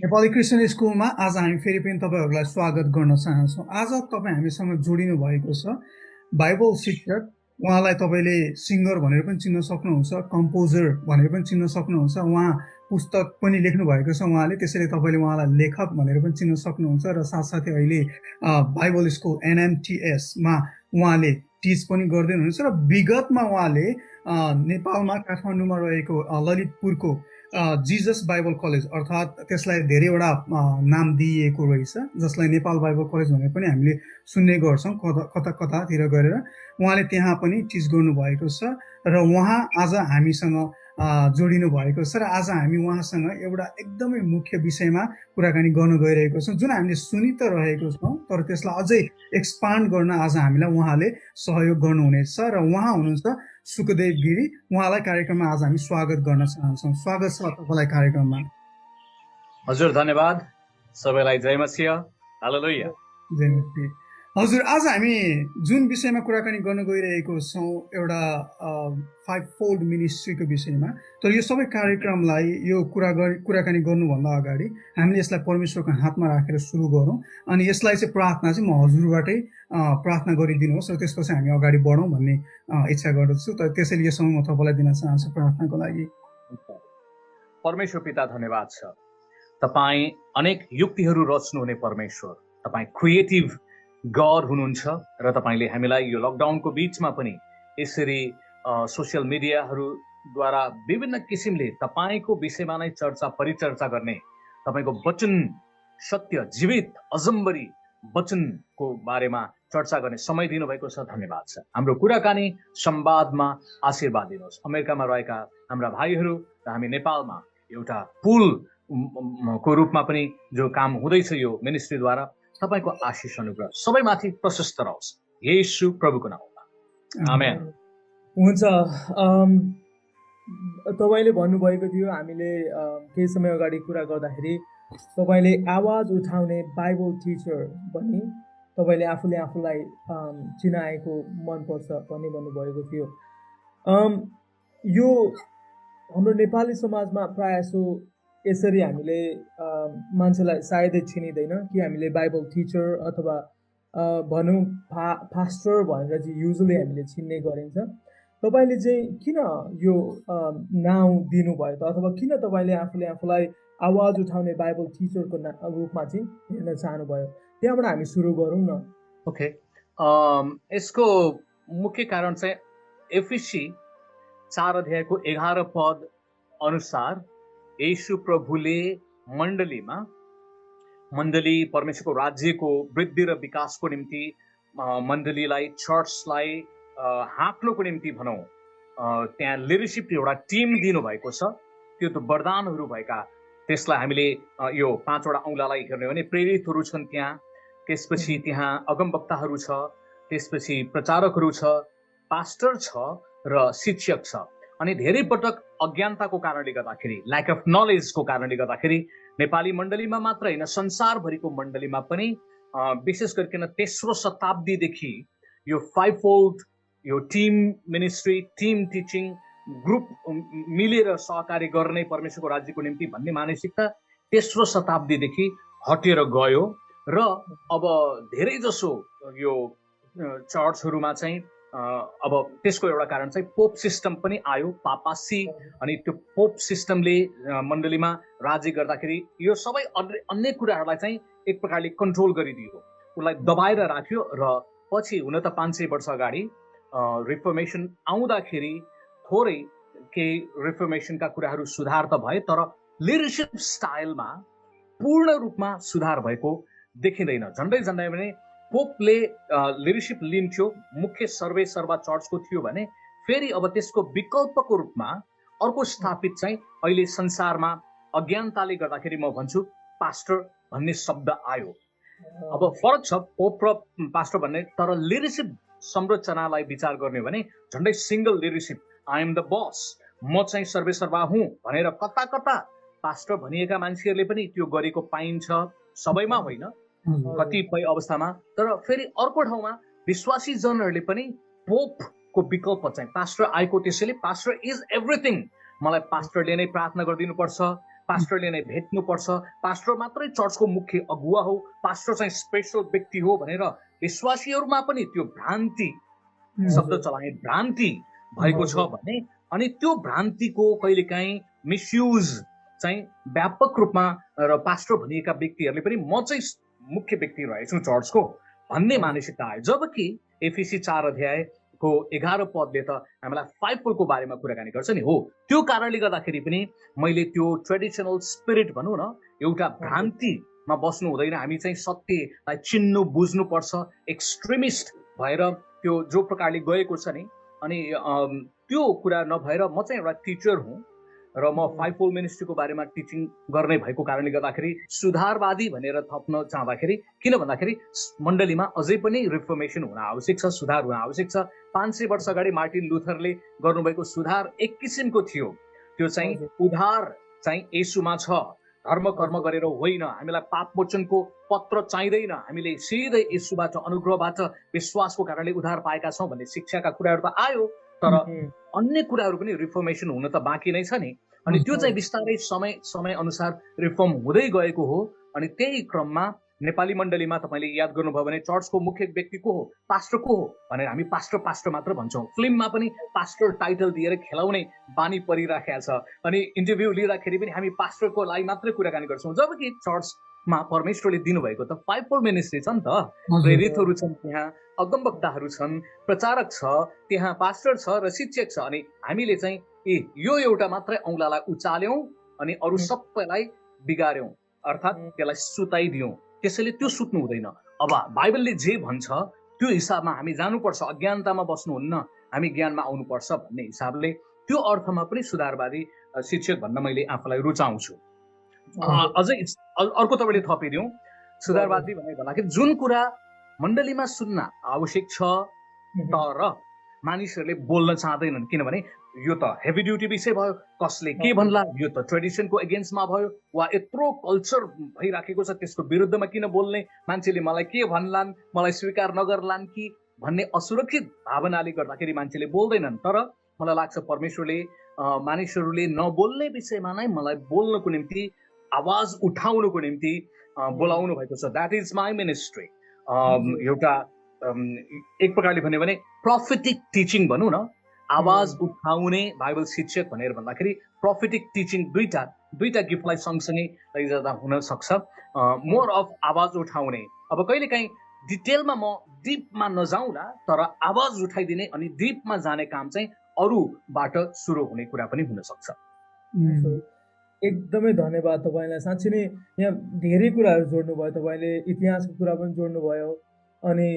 Nepali Christian स्कुलमा आज हामी फेरि पनि तपाईँहरूलाई स्वागत गर्न चाहन्छौँ। आज तपाईँ हामीसँग जोडिनु भएको छ बाइबल शिक्षक। उहाँलाई तपाईँले सिङ्गर भनेर पनि चिन्न सक्नुहुन्छ, कम्पोजर भनेर पनि चिन्न सक्नुहुन्छ। उहाँ पुस्तक पनि लेख्नु भएको छ उहाँले, त्यसैले तपाईँले उहाँलाई लेखक भनेर पनि चिन्न सक्नुहुन्छ। र साथसाथै अहिले बाइबल स्कुल NMTSमा उहाँले टिच पनि गर्दै हुनुहुन्छ र विगतमा उहाँले नेपालमा काठमाडौँमा रहेको ललितपुरको जिजस बाइबल कलेज अर्थात् त्यसलाई धेरैवटा नाम दिइएको रहेछ, जसलाई नेपाल बाइबल कलेज भनेर पनि हामीले सुन्ने गर्छौँ कता कतातिर गरेर। उहाँले त्यहाँ पनि टिच गर्नुभएको छ र उहाँ आज हामीसँग जोडिनु भएको छ र आज हामी उहाँसँग एउटा एकदमै मुख्य विषयमा कुराकानी गर्न गइरहेको छौँ, जुन हामीले सुनि त रहेको छौँ तर त्यसलाई अझै एक्सपान्ड गर्न आज हामीलाई उहाँले सहयोग गर्नुहुनेछ। र उहाँ हुनुहुन्छ सुखदेव गिरी। उहाँलाई कार्यक्रममा आज हामी स्वागत गर्न चाहन्छौँ। स्वागत छ तपाईँलाई कार्यक्रममा। हजुर, धन्यवाद। सबैलाई जय मसीह। हालेलुया। जय मसीह। हजुर, आज हामी जुन विषयमा कुराकानी गर्न गइरहेको छौँ एउटा फाइभ फोल्ड मिनिस्ट्रीको विषयमा। तर यो सबै कार्यक्रमलाई यो कुराकानी गर्नुभन्दा अगाडि हामीले यसलाई परमेश्वरको हातमा राखेर सुरु गरौँ। अनि यसलाई चाहिँ प्रार्थना चाहिँ म हजुरबाटै प्रार्थना गरिदिनुहोस् र त्यसपछि हामी अगाडि बढौँ भन्ने इच्छा गर्दछु। तर त्यसैले यो समय म तपाईँलाई दिन चाहन्छु प्रार्थनाको लागि। परमेश्वर पिता, धन्यवाद छ। तपाईँ अनेक युक्तिहरू रच्नुहुने परमेश्वर, तपाईँ क्रिएटिभ गड हुनुहुन्छ र तपाईँले हामीलाई यो लकडाउनको बिचमा पनि यसरी सोसियल मिडियाहरूद्वारा विभिन्न किसिमले तपाईँको विषयमा नै परिचर्चा गर्ने, तपाईँको वचन सत्य जीवित अजम्बरी वचनको बारेमा चर्चा गर्ने समय दिनुभएको छ। धन्यवाद छ। हाम्रो कुराकानी संवादमा आशीर्वाद दिनुहोस्। अमेरिकामा रहेका हाम्रा भाइहरू र हामी नेपालमा एउटा पुल को रूपमा पनि जो काम हुँदैछ यो मिनिस्ट्रीद्वारा, तपाईको आशिष अनुग्रह सबैमाथि प्रशस्त रहोस्, येशू प्रभुको नाममा, आमेन। हुन्छ। तपाईले भन्नुभएको थियो, हामीले केही समय अगाडि कुरा गर्दाखेरि तपाईले आवाज उठाउने बाइबल टिचर भन्ने तपाईले आफूलाई चिनाएको मनपर्छ भन्ने भन्नुभएको थियो। यो हाम्रो नेपाली समाजमा प्रायःसो यसरी हामीले मान्छेलाई सायदै चिनिँदैन कि हामीले बाइबल टिचर अथवा भनौँ पास्टर भनेर चाहिँ युजुअली हामीले चिन्ने गरिन्छ। तपाईले चाहिँ किन यो नाउँ दिनुभयो त, अथवा किन तपाईले आफूलाई आवाज उठाउने बाइबल टिचरको रूपमा चाहिँ हेर्न चाहनुभयो? त्यहाँबाट हामी सुरु गरौँ न। ओके, यसको मुख्य कारण चाहिँ एफिसी 4 अध्यायको 11 पद अनुसार येशू प्रभुले मण्डली परमेश्वरको राज्यको वृद्धि र विकासको निम्ति मण्डलीलाई, चर्चलाई हाँक्नुको निम्ति भनौँ त्यहाँ लिडरसिप एउटा टिम दिनुभएको छ। त्यो त वरदानहरू भएका, त्यसलाई हामीले यो 5 वटा औँलालाई हेर्ने भने प्रेरितहरू छन् त्यहाँ, त्यसपछि त्यहाँ अगमवक्ताहरू छ, त्यसपछि प्रचारकहरू छ, पास्टर छ र शिक्षक छ। अनि धेरै पटक अज्ञानताको कारणले गर्दाखेरि, ल्याक अफ नलेजको कारणले गर्दाखेरि नेपाली मण्डलीमा मात्र होइन संसारभरिको मण्डलीमा पनि विशेष गरिकन तेस्रो शताब्दीदेखि यो फाइभ फोल्ड यो team ministry, team teaching, group मिलेर सहकार्य गर्ने परमेश्वरको राज्यको निम्ति भन्ने मानसिकता तेस्रो शताब्दीदेखि हटेर गयो। र अब धेरै जसो यो चर्चहरूमा चाहिँ अब त्यसको एउटा कारण चाहिँ पोप सिस्टम पनि आयो, पापासी। अनि त्यो पोप सिस्टमले मण्डलीमा राज्य गर्दाखेरि यो सबै अन्य कुराहरूलाई चाहिँ एक प्रकारले कन्ट्रोल गरिदियो, उसलाई दबाएर राख्यो। र पछि हुन त 500 वर्ष अगाडि रिफर्मेसन आउँदाखेरि थोरै केही रिफर्मेसनका कुराहरू सुधार त भए, तर लिडरसिप स्टाइलमा पूर्ण रूपमा सुधार भएको देखिँदैन। झन्डै भने पोपले लिडरसिप लिन्थ्यो, मुख्य सर्वा चर्चको थियो भने फेरि अब त्यसको विकल्पको रूपमा अर्को स्थापित चाहिँ अहिले संसारमा अज्ञानताले गर्दाखेरि म भन्छु पास्टर भन्ने शब्द आयो। अब फरक छ पोप र पास्टर भन्ने, तर लिडरसिप संरचनालाई विचार गर्ने भने झन्डै single leadership, I am the boss, म चाहिँ सर्वा हुँ भनेर कता कता पास्टर भनिएका मान्छेहरूले पनि त्यो गरेको पाइन्छ, सबैमा होइन, कतिपय अवस्थामा। तर फेरि अर्को ठाउँमा विश्वासी जनहरूले पनि पोपको विकल्प चाहिँ पास्टर आएको, त्यसैले पास्टर इज एभ्रिथिङ, मलाई पास्टरले नै प्रार्थना गरिदिनु पर्छ, पास्टरले नै भेट्नुपर्छ, पास्टर मात्रै चर्चको मुख्य अगुवा हो, पास्टर चाहिँ स्पेसल व्यक्ति हो भनेर विश्वासीहरूमा पनि त्यो भ्रान्ति शब्द चलाए भ्रान्ति भएको छ भने अनि त्यो भ्रान्तिको कहिलेकाहीँ मिसयुज चाहिँ व्यापक रूपमा र पास्टर भनिएका व्यक्तिहरूले पनि म चाहिँ मुख्य व्यक्ति रहेछु चर्चको भन्ने मानसिकता आयो। जबकि एफिसी 4 अध्यायको 11 पदले त हामीलाई फाइभफोल्डको बारेमा कुराकानी गर्छ नि। हो, त्यो कारणले गर्दाखेरि पनि मैले त्यो ट्रेडिसनल स्पिरिट भनौँ न, एउटा भ्रान्तिमा बस्नु हुँदैन, हामी चाहिँ सत्यलाई चिन्नु बुझ्नुपर्छ, एक्सट्रिमिस्ट भएर त्यो जो प्रकारले गएको छ नि। अनि त्यो कुरा नभएर म चाहिँ एउटा टिचर हुँ र म फाइभफोल्ड मिनिस्ट्रीको बारेमा टिचिङ गर्ने भएको कारणले गर्दाखेरि सुधारवादी भनेर थप्न चाहँदाखेरि, किन भन्दाखेरि मण्डलीमा अझै पनि रिफर्मेसन हुन आवश्यक छ, सुधार हुन आवश्यक छ। 500 वर्ष अगाडि मार्टिन लुथरले गर्नुभएको सुधार एक किसिमको थियो, त्यो चाहिँ उद्धार चाहिँ येशूमा छ, धर्म कर्म गरेर होइन, हामीलाई पाप मोचनको पत्र चाहिँदैन, हामीले सिधै येशूबाट अनुग्रहबाट विश्वासको कारणले उद्धार पाएका छौँ भन्ने शिक्षाका कुराहरू त आयो, तर अन्य कुराहरू पनि रिफर्मेसन हुन त बाँकी नै छ नि। अनि त्यो चाहिँ बिस्तारै समय अनुसार रिफर्म हुँदै गएको हो। अनि त्यही क्रममा नेपाली मण्डलीमा तपाईँले याद गर्नुभयो भने चर्चको मुख्य व्यक्ति को हो, पास्टर को हो भनेर हामी पास्टर मात्र भन्छौँ। फिल्ममा पनि पास्टर टाइटल दिएर खेलाउने बानी परिराखेको छ। अनि इन्टरभ्यू लिँदाखेरि पनि हामी पास्टरको लागि मात्रै कुराकानी गर्छौँ, जबकि चर्चमा परमेश्वरले दिनुभएको त फाइभफोल्ड मिनिस्ट्री छ नि त। प्रेरितहरू छन्, त्यहाँ अगमवक्ताहरू छन्, प्रचारक छ, त्यहाँ पास्टर छ र शिक्षक छ। अनि हामीले चाहिँ यो एउटा मात्रै औँलालाई उचाल्यौँ अनि अरू सबैलाई बिगार्यौँ, अर्थात् त्यसलाई सुताइदियौँ। त्यसैले त्यो सुत्नु हुँदैन। अब बाइबलले जे भन्छ त्यो हिसाबमा हामी जानुपर्छ, अज्ञानतामा बस्नुहुन्न, हामी ज्ञानमा आउनुपर्छ भन्ने हिसाबले त्यो अर्थमा पनि सुधारवादी शिक्षक भन्न मैले आफूलाई रुचाउँछु। अझै अर्को तपाईँले थपिदिउँ, सुधारवादी भनेर भन्दाखेरि जुन कुरा मण्डलीमा सुन्न आवश्यक छ तर मानिसहरूले बोल्न चाहँदैनन्, किनभने यो त हेभी ड्युटी विषय भयो, कसले के भन्ला, यो त ट्रेडिसनको एगेन्स्टमा भयो, वा यत्रो कल्चर भइराखेको छ त्यसको विरुद्धमा किन बोल्ने, मान्छेले मलाई के भन्लान्, मलाई स्वीकार नगर्लान् कि भन्ने असुरक्षित भावनाले गर्दाखेरि मान्छेले बोल्दैनन्। तर मलाई लाग्छ परमेश्वरले मानिसहरूले नबोल्ने विषयमा नै मलाई बोल्नको निम्ति, आवाज उठाउनको निम्ति बोलाउनु भएको छ। That is my ministry. एउटा एक प्रकारले भन्यो भने प्रोफेटिक टिचिङ भनौँ न, आवाज उठाउने बाइबल शिक्षक भनेर भन्दाखेरि प्रोफेटिक टिचिङ दुईटा गिफ्टलाई सँगसँगै लैजाँदा हुन सक्छ। मोर अफ आवाज उठाउने, अब कहिलेकाहीँ डिटेलमा म डिपमा नजाउँला, तर आवाज उठाइदिने अनि डिपमा जाने काम चाहिँ अरूबाट सुरु हुने कुरा पनि हुन सक्छ। एकदमै धन्यवाद तपाईँलाई। साँच्चै नै यहाँ धेरै कुराहरू जोड्नुभयो, तपाईँले इतिहासको कुरा पनि जोड्नुभयो, अनि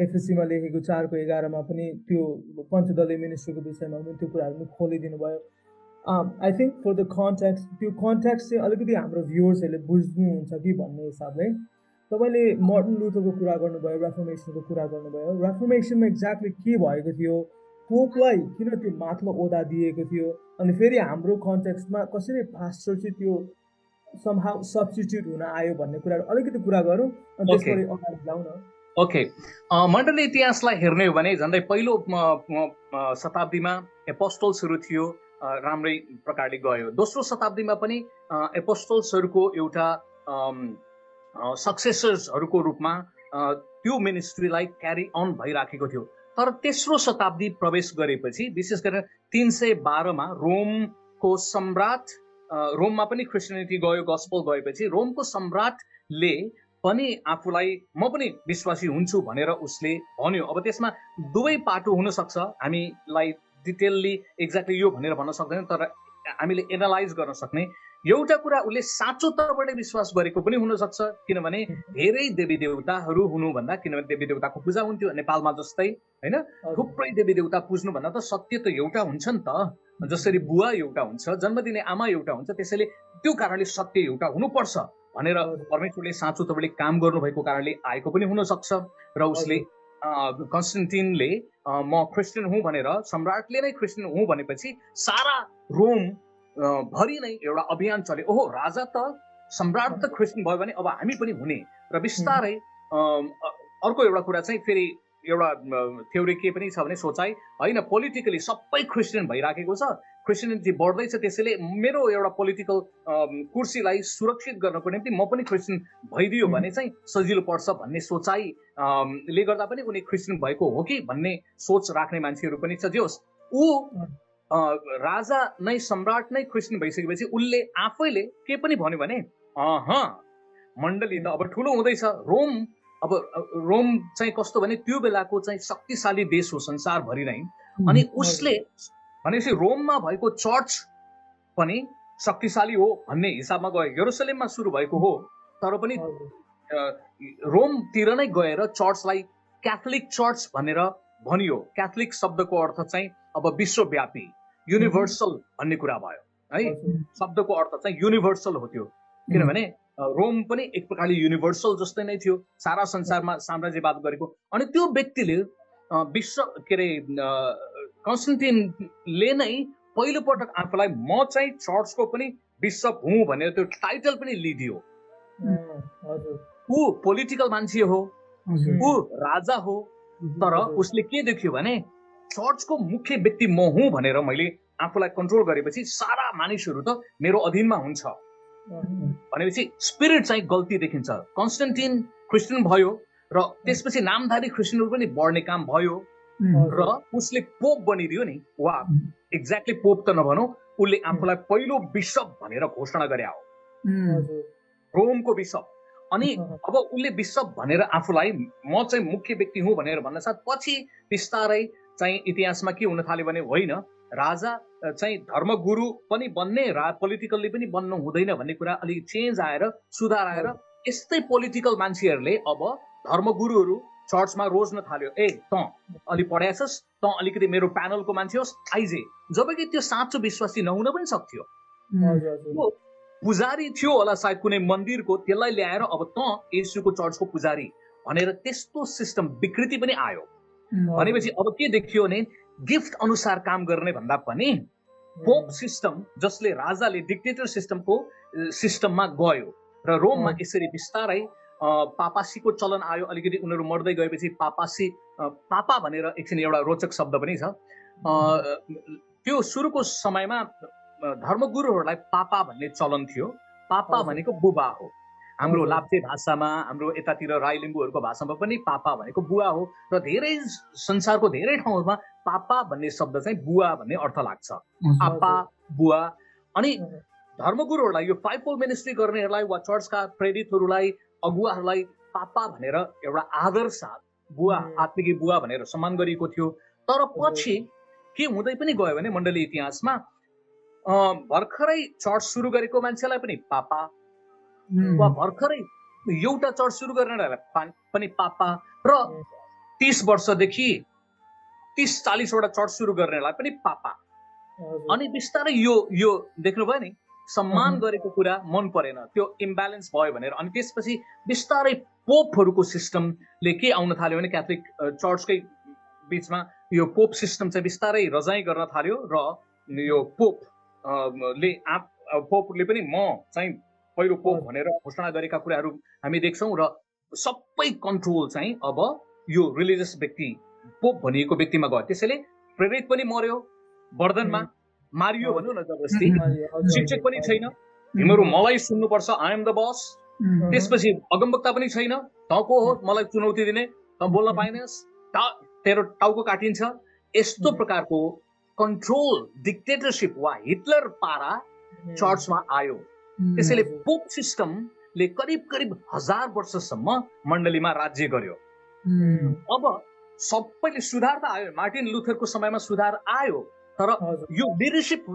एफएसीमा लेखेको 4:11 पनि त्यो पञ्चदलीय मिनिस्ट्रीको विषयमा पनि त्यो कुराहरू पनि खोलिदिनु भयो। I think for the contact, त्यो कन्ट्याक्ट चाहिँ अलिकति हाम्रो भ्युवर्सहरूले बुझ्नुहुन्छ कि भन्ने हिसाबले तपाईँले मार्टिन लुथरको कुरा गर्नुभयो, रेफर्मेसनको कुरा गर्नुभयो। रेफर्मेसनमा एक्ज्याक्टली के भएको थियो, पोपलाई किन त्यो माथिल्लो ओदा दिएको थियो, अनि फेरि हाम्रो कन्टेक्स्टमा कसरी पास्टर चाहिँ त्यो समहाउ सब्स्टिट्युट हुन आयो भन्ने कुराहरू अलिकति कुरा गरौँ, अनि त्यसपछि अगाडि जाउँ न। ओके, मण्डली इतिहासलाई हेर्ने हो भने झन्डै पहिलो शताब्दीमा एपोस्टल्सहरू थियो, राम्रै प्रकारले गयो। दोस्रो शताब्दीमा पनि एपोस्टल्सहरूको एउटा सक्सेसर्सहरूको रूपमा त्यो मिनिस्ट्रीलाई क्यारी अन भइराखेको थियो। तर तेस्रो शताब्दी प्रवेश गरेपछि, विशेष गरेर 312 मा रोमको सम्राट, रोममा पनि क्रिस्चियनिटी गयो, गस्पल गएपछि रोमको सम्राटले पनि आफूलाई म पनि विश्वासी हुन्छु भनेर उसले भन्यो। अब त्यसमा दुवै पाटो हुन सक्छ, हामीलाई डिटेलली एक्ज्याक्टली यो भनेर भन्न सक्दैन, तर हामीले एनालाइज गर्न सक्ने एउटा कुरा उसले साँचो तर्फबाट विश्वास गरेको पनि हुन सक्छ, किनभने धेरै देवी देवताहरू हुनुभन्दा, किनभने देवी देवताको पूजा हुन्थ्यो नेपालमा जस्तै होइन, थुप्रै देवी देवता पुज्नु भन्दा त सत्य त एउटा हुन्छ नि त। जसरी बुवा एउटा हुन्छ, जन्म दिने आमा एउटा हुन्छ, त्यसैले त्यो कारणले सत्य एउटा हुनुपर्छ भनेर परमेश्वरले साँचो तर्फबाट काम गर्नुभएको कारणले आएको पनि हुन सक्छ। र उसले कन्स्टेन्टिनले म क्रिस्चियन हुँ भनेर, सम्राटले नै क्रिस्चियन हुँ भनेपछि सारा रोम भरि नै एउटा अभियान चल्यो, ओहो राजा त सम्राट त क्रिस्चियन भयो भने अब हामी पनि हुने। र बिस्तारै अर्को एउटा कुरा चाहिँ फेरि एउटा थ्योरी के पनि छ भने सोचाइ होइन, पोलिटिकली सबै क्रिस्चियन भइराखेको छ, क्रिस्चियनिटी बढ्दैछ, त्यसैले मेरो एउटा पोलिटिकल कुर्सीलाई सुरक्षित गर्नको निम्ति म पनि क्रिस्चियन भइदियो भने चाहिँ सजिलो पर्छ भन्ने सोचाइ ले गर्दा पनि उनी क्रिस्चियन भएको हो कि भन्ने सोच राख्ने मान्छेहरू पनि छ। जे होस्, ऊ राजा नै, सम्राट नै क्रिस्चियन भइसकेपछि उसले आफैले के पनि भन्यो भने मण्डली त अब ठुलो हुँदैछ, रोम चाहिँ कस्तो भने त्यो बेलाको चाहिँ शक्तिशाली देश हो संसारभरि नै, अनि उसले भनेपछि रोममा भएको चर्च पनि शक्तिशाली हो भन्ने हिसाबमा गयो। यरुसलेममा सुरु भएको हो तर पनि रोमतिर नै गएर चर्चलाई क्याथोलिक चर्च भनेर भनियो। क्याथोलिक शब्दको अर्थ चाहिँ अब विश्वव्यापी, युनिभर्सल भन्ने कुरा भयो है। शब्दको अर्थ चाहिँ युनिभर्सल हो त्यो, किनभने रोम पनि एक प्रकारले युनिभर्सल जस्तै नै थियो, सारा संसारमा साम्राज्यवाद गरेको। अनि त्यो व्यक्तिले विश्व के अरे कन्स्टेन्टिनले नै पहिलो पटक आफूलाई म चाहिँ चर्चको पनि बिशप हुँ भनेर त्यो टाइटल पनि लिदियो। ऊ पोलिटिकल मान्छे हो, ऊ राजा हो, तर उसले के देख्यो भने चर्चको मुख्य व्यक्ति म हुँ भनेर मैले आफूलाई कन्ट्रोल गरेपछि सारा मानिसहरू त मेरो अधीनमा हुन्छ भनेपछि स्पिरिट चाहिँ गल्ती देखिन्छ। कन्स्टेन्टिन क्रिस्चियन भयो र त्यसपछि नामधारी क्रिस्चियनहरू पनि बढ्ने काम भयो र उसले पोप बनिदियो नि। वा एक्ज्याक्टली पोप त नभनौँ, उसले आफूलाई पहिलो बिशप भनेर घोषणा गरे हो, रोमको बिशप। अनि अब उसले बिशप भनेर आफूलाई म चाहिँ मुख्य व्यक्ति हुँ भनेर भन्न साथ पछि बिस्तारै चाहिँ इतिहासमा के हुन थाल्यो भने होइन, राजा चाहिँ धर्मगुरु पनि बन्ने, पोलिटिकल्ली पनि बन्नु हुँदैन भन्ने कुरा अलिक चेन्ज आएर, सुधार आएर यस्तै पोलिटिकल मान्छेहरूले अब धर्मगुरुहरू चर्चमा रोज्न थाल्यो। ए त अलि पढाएछस्, त अलिकति मेरो प्यानलको मान्छे होस्, आइजे। जबकि त्यो साँचो विश्वासी नहुन पनि सक्थ्यो। पुजारी थियो होला सायद कुनै मन्दिरको, त्यसलाई ल्याएर अब त येशूको चर्चको पुजारी भनेर त्यस्तो सिस्टम विकृति पनि आयो। भनेपछि अब के देखियो भने गिफ्ट अनुसार काम गर्ने भन्दा पनि पोप सिस्टम, जसले राजाले डिक्टेटर सिस्टममा गयो र रोममा यसरी बिस्तारै पापासीको चलन आयो। अलिकति उनीहरू मर्दै गएपछि पापा भनेर एकछिन एउटा रोचक शब्द पनि छ। त्यो सुरुको समयमा धर्मगुरुहरूलाई पापा भन्ने चलन थियो। पापा भनेको बुबा हो। हाम्रो लाप्चे भाषामा, हाम्रो यतातिर राई लिम्बूहरूको भाषामा पनि पापा भनेको बुवा हो र धेरै संसारको धेरै ठाउँहरूमा पापा भन्ने शब्द चाहिँ बुवा भन्ने अर्थ लाग्छ, आपा बुवा। अनि धर्मगुरुहरूलाई, यो फाइभफोल्ड मिनिस्ट्री गर्नेहरूलाई वा चर्चका प्रेरितहरूलाई, अगुवाहरूलाई पापा भनेर एउटा आदर साथ बुवा, आत्मिकी बुवा भनेर सम्मान गरिएको थियो। तर पछि के हुँदै पनि गयो भने मण्डली इतिहासमा भर्खरै चर्च सुरु गरेको मान्छेलाई पनि पापा, वा भर्खरै एउटा चर्च सुरु गर्नेलाई पनि पापा, र 30 वर्षदेखि 30-40 वटा चर्च सुरु गर्नेलाई पनि पापा। अनि बिस्तारै यो देख्नुभयो नि, सम्मान गरेको कुरा मन परेन, त्यो इम्ब्यालेन्स भयो भनेर। अनि त्यसपछि बिस्तारै पोपहरूको सिस्टमले के आउन थाल्यो भने क्याथोलिक चर्चकै बिचमा यो पोप सिस्टम चाहिँ बिस्तारै रजाइ गर्न थाल्यो र यो पोपले पनि म चाहिँ पहिलो पोप भनेर घोषणा गरेका कुराहरू हामी देख्छौँ। र सबै कन्ट्रोल चाहिँ अब यो रिलिजियस व्यक्ति, पोप भनिएको व्यक्तिमा गयो। त्यसैले प्रेरित पनि मर्यो, वर्धनमा मारियो भनौँ न जबरजस्ती, शिक्षक पनि छैन, तिमीहरू मलाई सुन्नुपर्छ, आई एम द बस। त्यसपछि अगमवक्ता पनि छैन, त को हो मलाई चुनौती दिने, त बोल्न पाइनस्, तेरो टाउको काटिन्छ। यस्तो प्रकारको कन्ट्रोल, डिक्टेटरसिप वा हिटलर पारा चर्चमा आयो। त्यसैले पोप सिस्टमले करिब 1000 वर्षसम्म मण्डलीमा राज्य गर्यो। अब सबैले सुधार त आयो, मार्टिन लुथरको समयमा सुधार आयो, तर यो लिडरसिप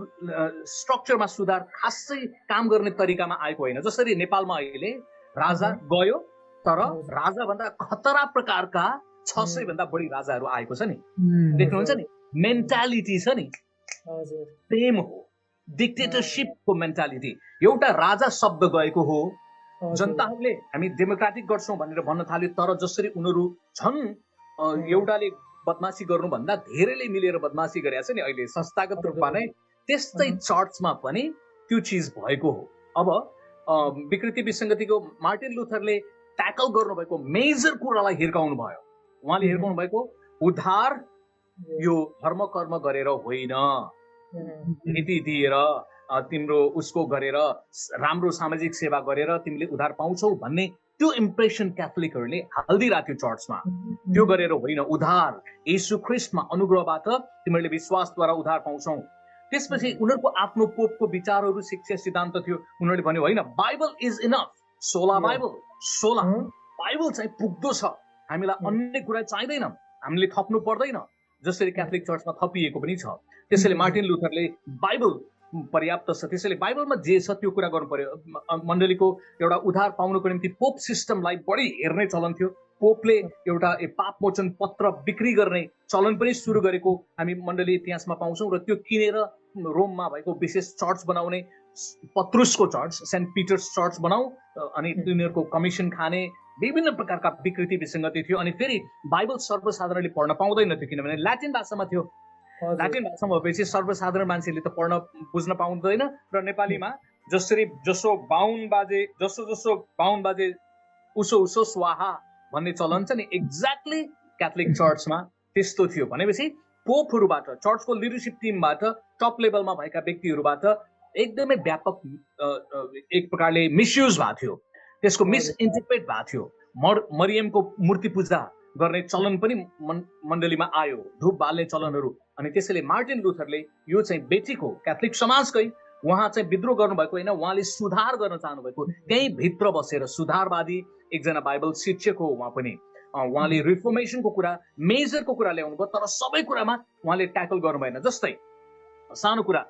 स्ट्रक्चरमा सुधार खासै काम गर्ने तरिकामा आएको होइन। जसरी नेपालमा अहिले राजा गयो, तर राजा भन्दा खतरा प्रकारका 600 भन्दा बढी राजाहरू आएको छ नि, देख्नुहुन्छ नि। मेन्टालिटी छ नि, प्रेम हो, डिक्टेटरसिपको मेन्टालिटी। एउटा राजा शब्द गएको हो, जनताहरूले हामी डेमोक्रेटिक गर्छौँ भनेर भन्न थाल्यो, तर जसरी उनीहरू झन् एउटाले बदमासी गर्नुभन्दा धेरैले मिलेर बदमासी गरेका छ नि अहिले संस्थागत रूपमा नै, त्यस्तै चर्चमा पनि त्यो चिज भएको हो। अब विकृति विसङ्गतिको मार्टिन लुथरले ट्याकल गर्नुभएको मेजर कुरालाई हिर्काउनु भयो। उहाँले हेर्नु भएको उद्धार यो धर्म कर्म गरेर होइन, नीति दिएर तिम्रो उसको गरेर राम्रो सामाजिक सेवा गरेर तिमीले उद्धार पाउँछौ भन्ने त्यो इम्प्रेसन क्याथोलिकहरूले हालिदिरहेको थियो चर्चमा। त्यो गरेर होइन, उद्धार येशू ख्रीष्टमा अनुग्रहबाट तिमीहरूले विश्वासद्वारा उद्धार पाउँछौ। त्यसपछि उनीहरूको आफ्नो पोपको विचारहरू, शिक्षा, सिद्धान्त थियो। उनीहरूले भन्यो होइन, बाइबल इज इनफ, सोला बाइबल चाहिँ पुग्दो छ, हामीलाई अन्य कुरा चाहिँदैन, हामीले थप्नु पर्दैन, जसरी क्याथोलिक चर्चमा थपिएको पनि छ। त्यसैले मार्टिन लुथरले बाइबल पर्याप्त छ, त्यसैले बाइबलमा जे छ त्यो कुरा गर्नु पर्यो। मण्डलीको एउटा उद्धार पाउनुको निम्ति पोप सिस्टमलाई बढी हेर्ने चलन थियो। पोपले एउटा पाप मोचन पत्र बिक्री गर्ने चलन पनि सुरु गरेको हामी मण्डली इतिहासमा पाउँछौँ। र त्यो किनेर रोममा भएको विशेष चर्च बनाउने, पत्रुसको चर्च, सेन्ट पिटर्स चर्च बनाऊ, अनि तिनीहरूको कमिसन खाने विभिन्न प्रकारका विकृति विसङ्गति थियो। अनि फेरि बाइबल सर्वसाधारणले पढ्न पाउँदैन थियो, किनभने ल्याटिन भाषामा थियो। ल्याटिन भाषामा भएपछि सर्वसाधारण मान्छेले त पढ्न बुझ्न पाउँदैन। र नेपालीमा जसो बाहुन बाजे उसो उसो स्वाहा भन्ने चलन छ नि, एक्ज्याक्टली क्याथोलिक चर्चमा त्यस्तो थियो। भनेपछि पोपहरूबाट, चर्चको लिडरसिप टिमबाट, टप लेभलमा भएका व्यक्तिहरूबाट एकदमै व्यापक एक प्रकारले मिसयुज भएको थियो, त्यसको मिसइन्टरप्रेट भएको थियो। मरियमको मूर्ति पूजा गर्ने चलन पनि मण्डलीमा आयो, धूप बाल्ने चलनहरू। अनि त्यसैले मार्टिन लुथरले यो चाहिँ बेटीको, क्याथोलिक समाजकै उहाँ चाहिँ विद्रोह गर्नुभएको होइन, उहाँले सुधार गर्न चाहनुभएको। त्यही भित्र बसेर सुधारवादी एकजना बाइबल शिक्षक हो उहाँ पनि। उहाँले रिफर्मेसनको कुरा, मेजरको कुरा ल्याउनु भयो, तर सबै कुरामा उहाँले ट्याकल गर्नु भएन। जस्तै सानो कुरा,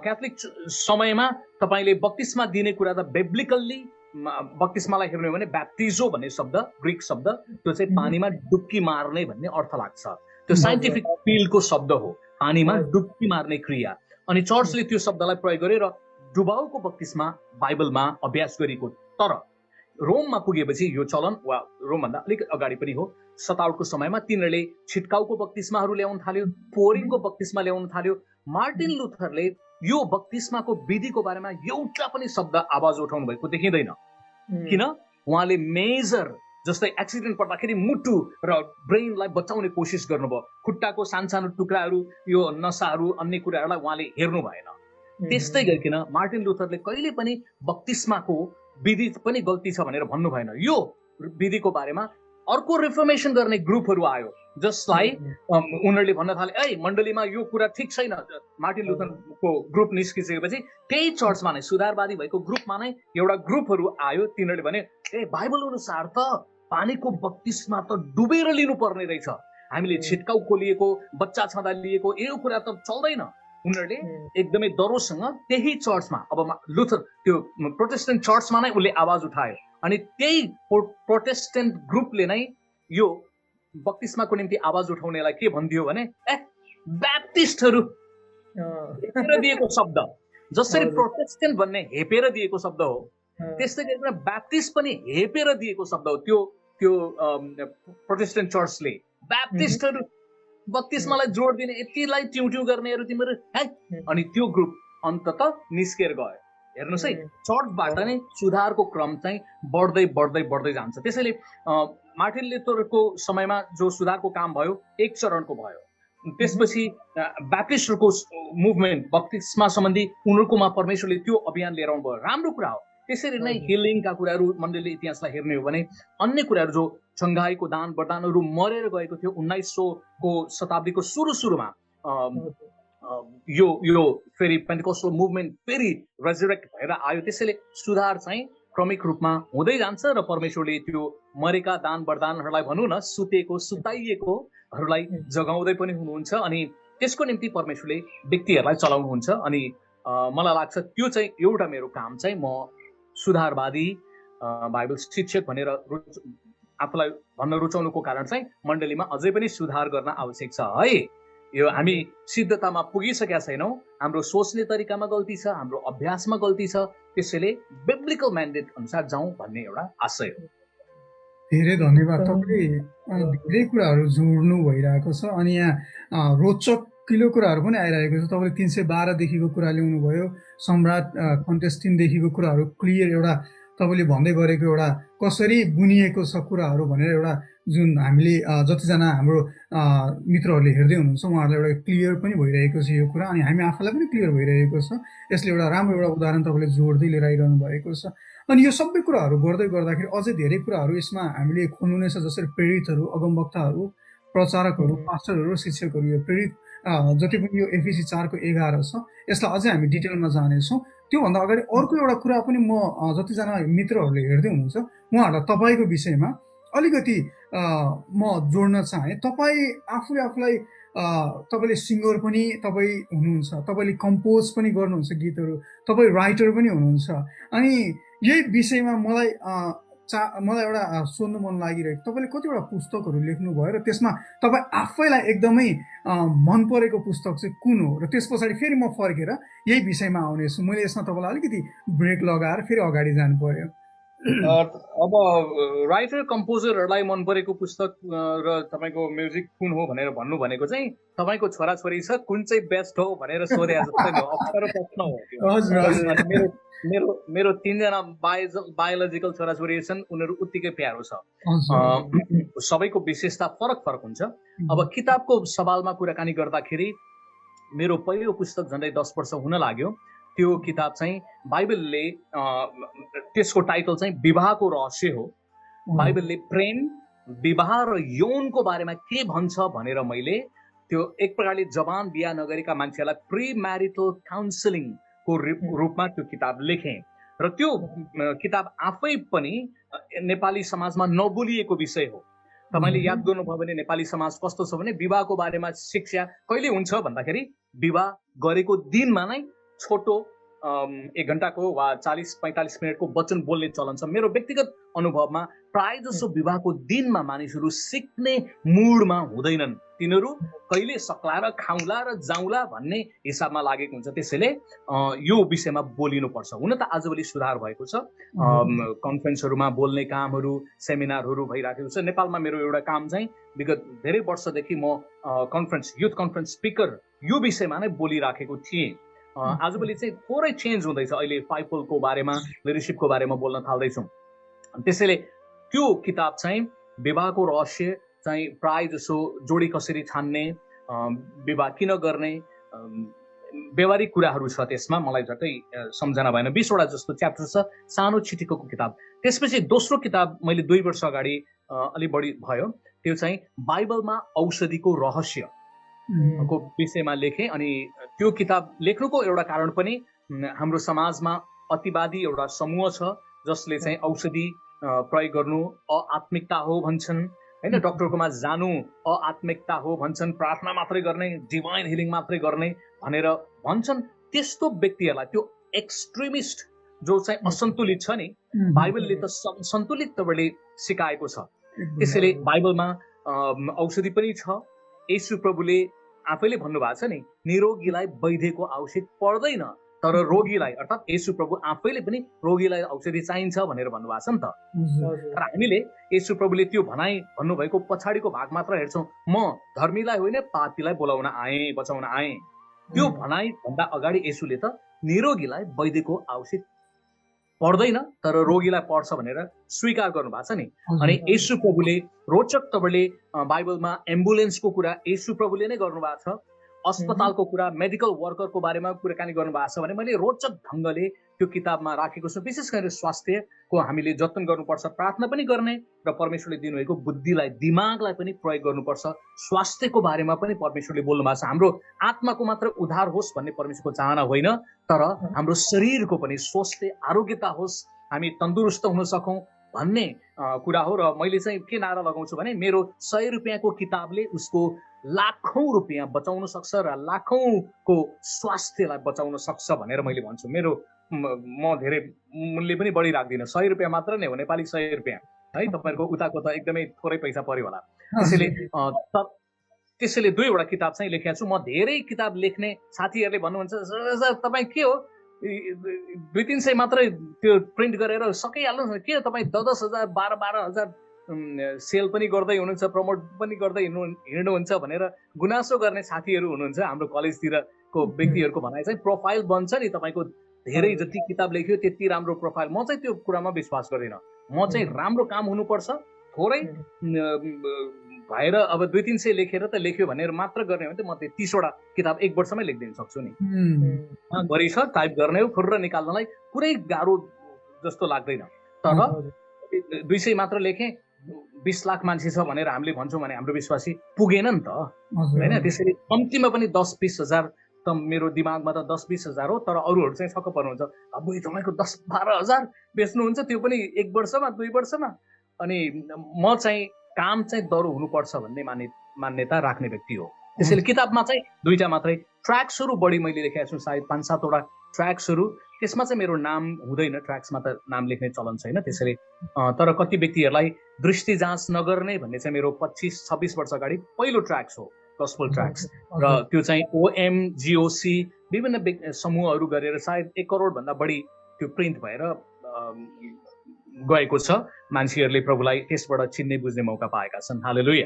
क्याथोलिक समयमा तपाईँले बक्तिस्मा दिने कुरा त बिब्लिकल्ली बक्तिस्मालाई हेर्नु हो भने ब्याप्टिजो भन्ने शब्द, ग्रिक शब्द, त्यो चाहिँ पानीमा डुब्की मार्ने भन्ने अर्थ लाग्छ। त्यो साइन्टिफिक फिल्डको शब्द हो, पानीमा डुब्की मार्ने क्रिया। अनि चर्चले त्यो शब्दलाई प्रयोग गरेर डुबाउको बक्तिस्मा बाइबलमा अभ्यास गरेको। तर रोममा पुगेपछि यो चलन, वा रोमभन्दा अलिक अगाडि पनि हो, 57 को समयमा तिनीहरूले छिटकाउको बक्तिस्माहरू ल्याउन थाल्यो, पोरिङको बक्तिस्मा ल्याउन थाल्यो। मार्टिन लुथरले यो बक्तिस्माको विधिको बारेमा एउटा पनि शब्द आवाज उठाउनु भएको देखिँदैन। किन? उहाँले मेजर, जस्तै एक्सिडेन्ट पर्दाखेरि मुटु र ब्रेनलाई बचाउने कोसिस गर्नुभयो। खुट्टाको सानसानो टुक्राहरू, यो नसाहरू, अन्य कुराहरूलाई उहाँले हेर्नु भएन। त्यस्तै गरिकन मार्टिन लुथरले कहिले पनि बक्तिस्माको विधि पनि गल्ती छ भनेर भन्नु भएन। यो विधिको बारेमा अर्को रिफर्मेसन गर्ने ग्रुपहरू आयो, जसलाई उनीहरूले भन्न थाले, ए मण्डलीमा यो कुरा ठिक छैन। मार्टिन लुथरको ग्रुप निस्किसकेपछि त्यही चर्चमा नै, सुधारवादी भएको ग्रुपमा नै एउटा ग्रुपहरू आयो। तिनीहरूले भने, ए बाइबल अनुसार त पानीको बक्तिस्मा त डुबेर लिनुपर्ने रहेछ, हामीले छिटकाउ खोलिएको, बच्चा छँदा लिएको, यो कुरा त चल्दैन। उनीहरूले एकदमै डरोसँग त्यही चर्चमा, अब लुथर त्यो प्रोटेस्टेन्ट चर्चमा नै उसले आवाज उठायो। अनि त्यही प्रोटेस्टेन्ट ग्रुपले नै यो बक्तिस्माको निम्ति आवाज उठाउनेलाई के भनिदियो भने, ब्याप्टिस्टहरू हेपेर दिएको शब्द। जसरी प्रोटेस्टेन्ट भन्ने हेपेर दिएको शब्द हो, त्यस्तै गरेर ब्याप्टिस्ट पनि हेपेर दिएको शब्द हो। त्यो प्रोटेस्टेन्ट चर्चले ब्याप्टिस्टहरू बत्तिस्मालाई जोड दिने, यतिलाई ट्यु गर्नेहरू तिमीहरू है। अनि त्यो ग्रुप अन्ततः निस्केर गयो। हेर्नुहोस् है, चर्चबाट नै सुधारको क्रम चाहिँ बढ्दै बढ्दै बढ्दै जान्छ। त्यसैले मार्टिन लुथरको समयमा जो सुधारको काम भयो, एक चरणको भयो। त्यसपछि ब्याप्टिस्टहरूको मुभमेन्ट, बक्तिस्मा सम्बन्धी उनीहरूकोमा परमेश्वरले त्यो अभियान लिएर आउनु भयो, राम्रो कुरा हो। त्यसरी नै हिलिङका कुराहरू मण्डली इतिहासलाई हेर्ने हो भने अन्य कुराहरू, जो छङ्घाईको दान वरदानहरू मरेर गएको थियो 1900को शताब्दीको सुरुमा, यो फेरि पेन्टेकोस्टल मुभमेन्ट फेरि रेजरेक्ट भएर आयो। त्यसैले सुधार चाहिँ क्रमिक रूपमा हुँदै जान्छ र परमेश्वरले त्यो मरेका दान वरदानहरूलाई भनौँ न, सुताइएकोहरूलाई जगाउँदै पनि हुनुहुन्छ। अनि त्यसको निम्ति परमेश्वरले व्यक्तिहरूलाई चलाउनुहुन्छ। अनि मलाई लाग्छ त्यो चाहिँ एउटा मेरो काम चाहिँ, म सुधारवादी बाइबल शिक्षक भनेर आफूलाई भन्न रुचाउनुको कारण चाहिँ मण्डलीमा अझै पनि सुधार गर्न आवश्यक छ है। यो हामी सिद्धतामा पुगिसकेका छैनौँ, हाम्रो सोच्ने तरिकामा गल्ती छ, हाम्रो अभ्यासमा गल्ती छ। त्यसैले बिब्लिकल म्यान्डेट अनुसार जाउँ भन्ने एउटा आशय हो। धेरै धन्यवाद। तपाईँले धेरै कुराहरू जोड्नु भइरहेको छ। अनि यहाँ रोचकिलो कुराहरू पनि आइरहेको छ। तपाईँले 312 देखिको कुरा ल्याउनु भयो, सम्राट कन्टेस्टिनदेखिको कुराहरू क्लियर, एउटा तपाईँले भन्दै गरेको एउटा कसरी बुनिएको छ कुराहरू भनेर एउटा जुन हामीले जतिजना हाम्रो मित्रहरूले हेर्दै हुनुहुन्छ उहाँहरूलाई एउटा क्लियर पनि भइरहेको छ यो कुरा अनि हामी आफूलाई पनि क्लियर भइरहेको छ। यसले एउटा राम्रो एउटा उदाहरण तपाईँले जोड्दै लिएर आइरहनु भएको छ। अनि यो सबै कुराहरू गर्दै गर्दाखेरि अझै धेरै कुराहरू यसमा हामीले खोल्नु नै छ, जसरी प्रेरितहरू, अगमवक्ताहरू, प्रचारकहरू, पास्टरहरू, शिक्षकहरू, यो प्रेरित जति पनि यो एफिसी 4:11 छ यसलाई अझै हामी डिटेलमा जानेछौँ। त्योभन्दा अगाडि अर्को एउटा कुरा पनि म जतिजना मित्रहरूले हेर्दै हुनुहुन्छ उहाँहरूलाई तपाईँको विषयमा अलिकति म जोड्न चाहेँ। तपाईँ आफूलाई तपाईँले सिङ्गर पनि तपाईँ हुनुहुन्छ, तपाईँले कम्पोज पनि गर्नुहुन्छ गीतहरू, तपाईँ राइटर पनि हुनुहुन्छ। अनि यही विषयमा मलाई एउटा सोध्नु मन लागिरहेको, तपाईँले कतिवटा पुस्तकहरू लेख्नुभयो र त्यसमा तपाईँ आफैलाई एकदमै मन परेको पुस्तक चाहिँ कुन हो? र त्यस पछाडि फेरि म फर्केर यही विषयमा आउनेछु। मैले यसमा तपाईँलाई अलिकति ब्रेक लगाएर फेरि अगाडि जानु पर्यो। अब राइटर कम्पोजरहरूलाई मन परेको पुस्तक र तपाईँको म्युजिक कुन हो भनेर भन्नु भनेको चाहिँ तपाईँको छोराछोरी छ कुन चाहिँ बेस्ट हो भनेर सोधे जस्तै हो, अप्ठ्यारो प्रश्न हो। मेरो 3जना बायोलोजिकल छोराछोरी छन्, उनीहरू उत्तिकै प्यारो छ। सबैको विशेषता फरक फरक हुन्छ। अब किताबको सवालमा कुराकानी गर्दाखेरि मेरो पहिलो पुस्तक झन्डै 10 वर्ष हुन लाग्यो। त्यो किताब चाहिँ बाइबलले त्यसको टाइटल चाहिँ विवाहको रहस्य हो। बाइबलले प्रेम, विवाह र यौनको बारेमा के भन्छ भनेर मैले त्यो एक प्रकारले जवान बिहा नगरेका मान्छेलाई प्री म्यारिटल काउन्सिलिङको रूपमा त्यो किताब लेखेँ। र त्यो किताब आफै पनि नेपाली समाजमा नबोलिएको विषय हो। तपाईँले याद गर्नुभयो भने नेपाली समाज कस्तो छ भने विवाहको बारेमा शिक्षा कहिले हुन्छ भन्दाखेरि विवाह गरेको दिनमा नै छोटो 1 घण्टाको वा 40-45 मिनटको वचन बोल्ने चलन छ। मेरो व्यक्तिगत अनुभवमा प्राय जसो विवाहको दिनमा मानिसहरू सिक्ने मुडमा हुँदैनन्, तिनीहरू कहिले सक्ला र खाउला र जाउँला भन्ने हिसाबमा लागेको हुन्छ। त्यसैले यो विषयमा बोलिनुपर्छ। हुन त आजभोलि सुधार भएको छ, कन्फरेन्सहरूमा बोल्ने कामहरू, सेमिनारहरू भइराखेको छ। नेपालमा मेरो एउटा काम चाहिँ विगत धेरै वर्षदेखि म युथ कन्फरेन्स स्पिकर यो विषयमा नै बोलिराखेको थिएँ। आजभोलि चाहिँ थोरै चेन्ज हुँदैछ। अहिले फाइफोलको बारेमा, लिडरसिपको बारेमा बोल्न थाल्दैछौँ। त्यसैले त्यो किताब चाहिँ विवाहको रहस्य चाहिँ प्राय जसो जोडी कसरी छान्ने, विवाह किन गर्ने, व्यवहारिक कुराहरू छ त्यसमा। मलाई झट्टै सम्झना भएन, 20 वटा जस्तो च्याप्टर छ, सानो छिटिको किताब। त्यसपछि दोस्रो किताब मैले 2 वर्ष अगाडि अलि बढी भयो, त्यो चाहिँ बाइबलमा औषधिको रहस्य को विषयमा लेखेँ। अनि त्यो किताब लेख्नुको एउटा कारण पनि हाम्रो समाजमा अतिवादी एउटा समूह छ जसले चाहिँ औषधि प्रयोग गर्नु आत्मिकता हो भन्छन्, हैन, डाक्टरकोमा जानु आत्मिकता हो भन्छन्, प्रार्थना मात्रै गर्ने, डिभाइन हिलिङ मात्रै गर्ने भनेर भन्छन्। त्यस्तो व्यक्तिहरूलाई, त्यो एक्सट्रिमिस्ट जो चाहिँ असन्तुलित छ नि, बाइबलले त सन्तुलित तपाईँले सिकाएको छ। त्यसैले बाइबलमा औषधि पनि छ। येशू प्रभुले आफैले भन्नुभएको छ नि, निरोगीलाई वैद्यको आवश्यक पर्दैन, तर रोगीलाई, अर्थात् येशू प्रभु आफैले पनि रोगीलाई औषधि चाहिन्छ भनेर भन्नुभएको छ नि त। तर हामीले येशू प्रभुले त्यो भनाइ भन्नुभएको पछाडिको भाग मात्र हेर्छौँ, म धर्मीलाई होइन पापीलाई बोलाउन आएँ, बचाउन आएँ। त्यो भनाइ भन्दा अगाडि येशूले त निरोगीलाई वैद्यको आवश्यक पर्दैन तर रोगीलाई पर्छ भनेर स्वीकार गर्नुभएको छ नि। अनि येशू प्रभुले रोचक, तपाईँले बाइबलमा एम्बुलेन्सको कुरा येशू प्रभुले नै गर्नुभएको छ, अस्पतालको कुरा, मेडिकल वर्करको बारेमा कुराकानी गर्नुभएको छ भने मैले रोचक ढङ्गले त्यो किताबमा राखेको छु। विशेष गरेर स्वास्थ्यको हामीले जतन गर्नुपर्छ, प्रार्थना पनि गर्ने र परमेश्वरले दिनुभएको बुद्धिलाई, दिमागलाई पनि प्रयोग गर्नुपर्छ। स्वास्थ्यको बारेमा पनि परमेश्वरले बोल्नु भएको छ। हाम्रो आत्माको मात्र उद्धार होस् भन्ने परमेश्वरको चाहना होइन, तर हाम्रो शरीरको पनि स्वास्थ्य, आरोग्यता होस्, हामी तन्दुरुस्त हुन सकौँ भन्ने कुरा हो। र मैले चाहिँ के नारा लगाउँछु भने मेरो 100 रुपियाँको किताबले उसको लाखौं रुपियाँ बचाउन सक्छ र लाखौंको स्वास्थ्यलाई बचाउन सक्छ भनेर मैले भन्छु। म धेरै मूल्य पनि बढी राख्दिनँ, 100 रुपियाँ मात्र नै हो, नेपाली 100 रुपियाँ है। तपाईँहरूको उताको त एकदमै थोरै पैसा पर्यो होला। त्यसैले 2 वटा किताब चाहिँ लेखेको छु। म धेरै किताब लेख्ने साथीहरूले भन्नुहुन्छ, सर तपाईँ के हो 200-300 मात्रै त्यो प्रिन्ट गरेर सकिहाल्नु, के तपाईँ 10,000 12,000 सेल पनि गर्दै हुनुहुन्छ, प्रमोट पनि गर्दै हिँड्नुहुन्छ भनेर गुनासो गर्ने साथीहरू हुनुहुन्छ। हाम्रो कलेजतिरको व्यक्तिहरूको भनाइ चाहिँ प्रोफाइल बन्छ नि तपाईँको धेरै जति किताब लेख्यो त्यति राम्रो प्रोफाइल, म चाहिँ त्यो कुरामा विश्वास गर्दिनँ। म चाहिँ राम्रो काम हुनुपर्छ, थोरै भएर अब 200-300 लेखेर त लेख्यो भनेर मात्र गर्ने हो भने त म 30वटा किताब 1 वर्षमै लेखिदिन सक्छु नि। गरी छ टाइप गर्ने हो, फुर्र निकाल्नलाई कुनै गाह्रो जस्तो लाग्दैन। तर 200 मात्र लेखेँ, 20 लाख मान्छे छ भनेर हामीले भन्छौँ भने हाम्रो विश्वासी पुगेन नि त, होइन? त्यसैले कम्तीमा पनि 10-20 हजार त मेरो दिमागमा त 10-20 हजार हो। तर अरूहरू चाहिँ छक्क पर्नुहुन्छ, अब तपाईँको 10-12 हजार बेच्नुहुन्छ, त्यो पनि 1 वर्षमा 2 वर्षमा। अनि म चाहिँ काम चाहिँ दह्रो हुनुपर्छ भन्ने मान्यता राख्ने व्यक्ति हो। त्यसैले किताबमा चाहिँ 2टा मात्रै ट्र्याक्सहरू बढी मैले लेखेको छु, सायद 5-7वटा ट्र्याक्सहरू। त्यसमा चाहिँ मेरो नाम हुँदैन, ट्र्याक्समा त नाम लेख्ने चलन छैन। त्यसैले तर कति व्यक्तिहरूलाई दृष्टि जाँच नगर्ने भन्ने चाहिँ मेरो 25-26 वर्ष अगाडि पहिलो ट्र्याक्स हो, गस्पल ट्र्याक्स। र त्यो चाहिँ OMGOC विभिन्न समूहहरू गरेर सायद 1 करोड भन्दा बढी त्यो प्रिन्ट भएर गएको छ। मान्छेहरूले प्रभुलाई त्यसबाट चिन्ने बुझ्ने मौका पाएका छन्। हालेलुया।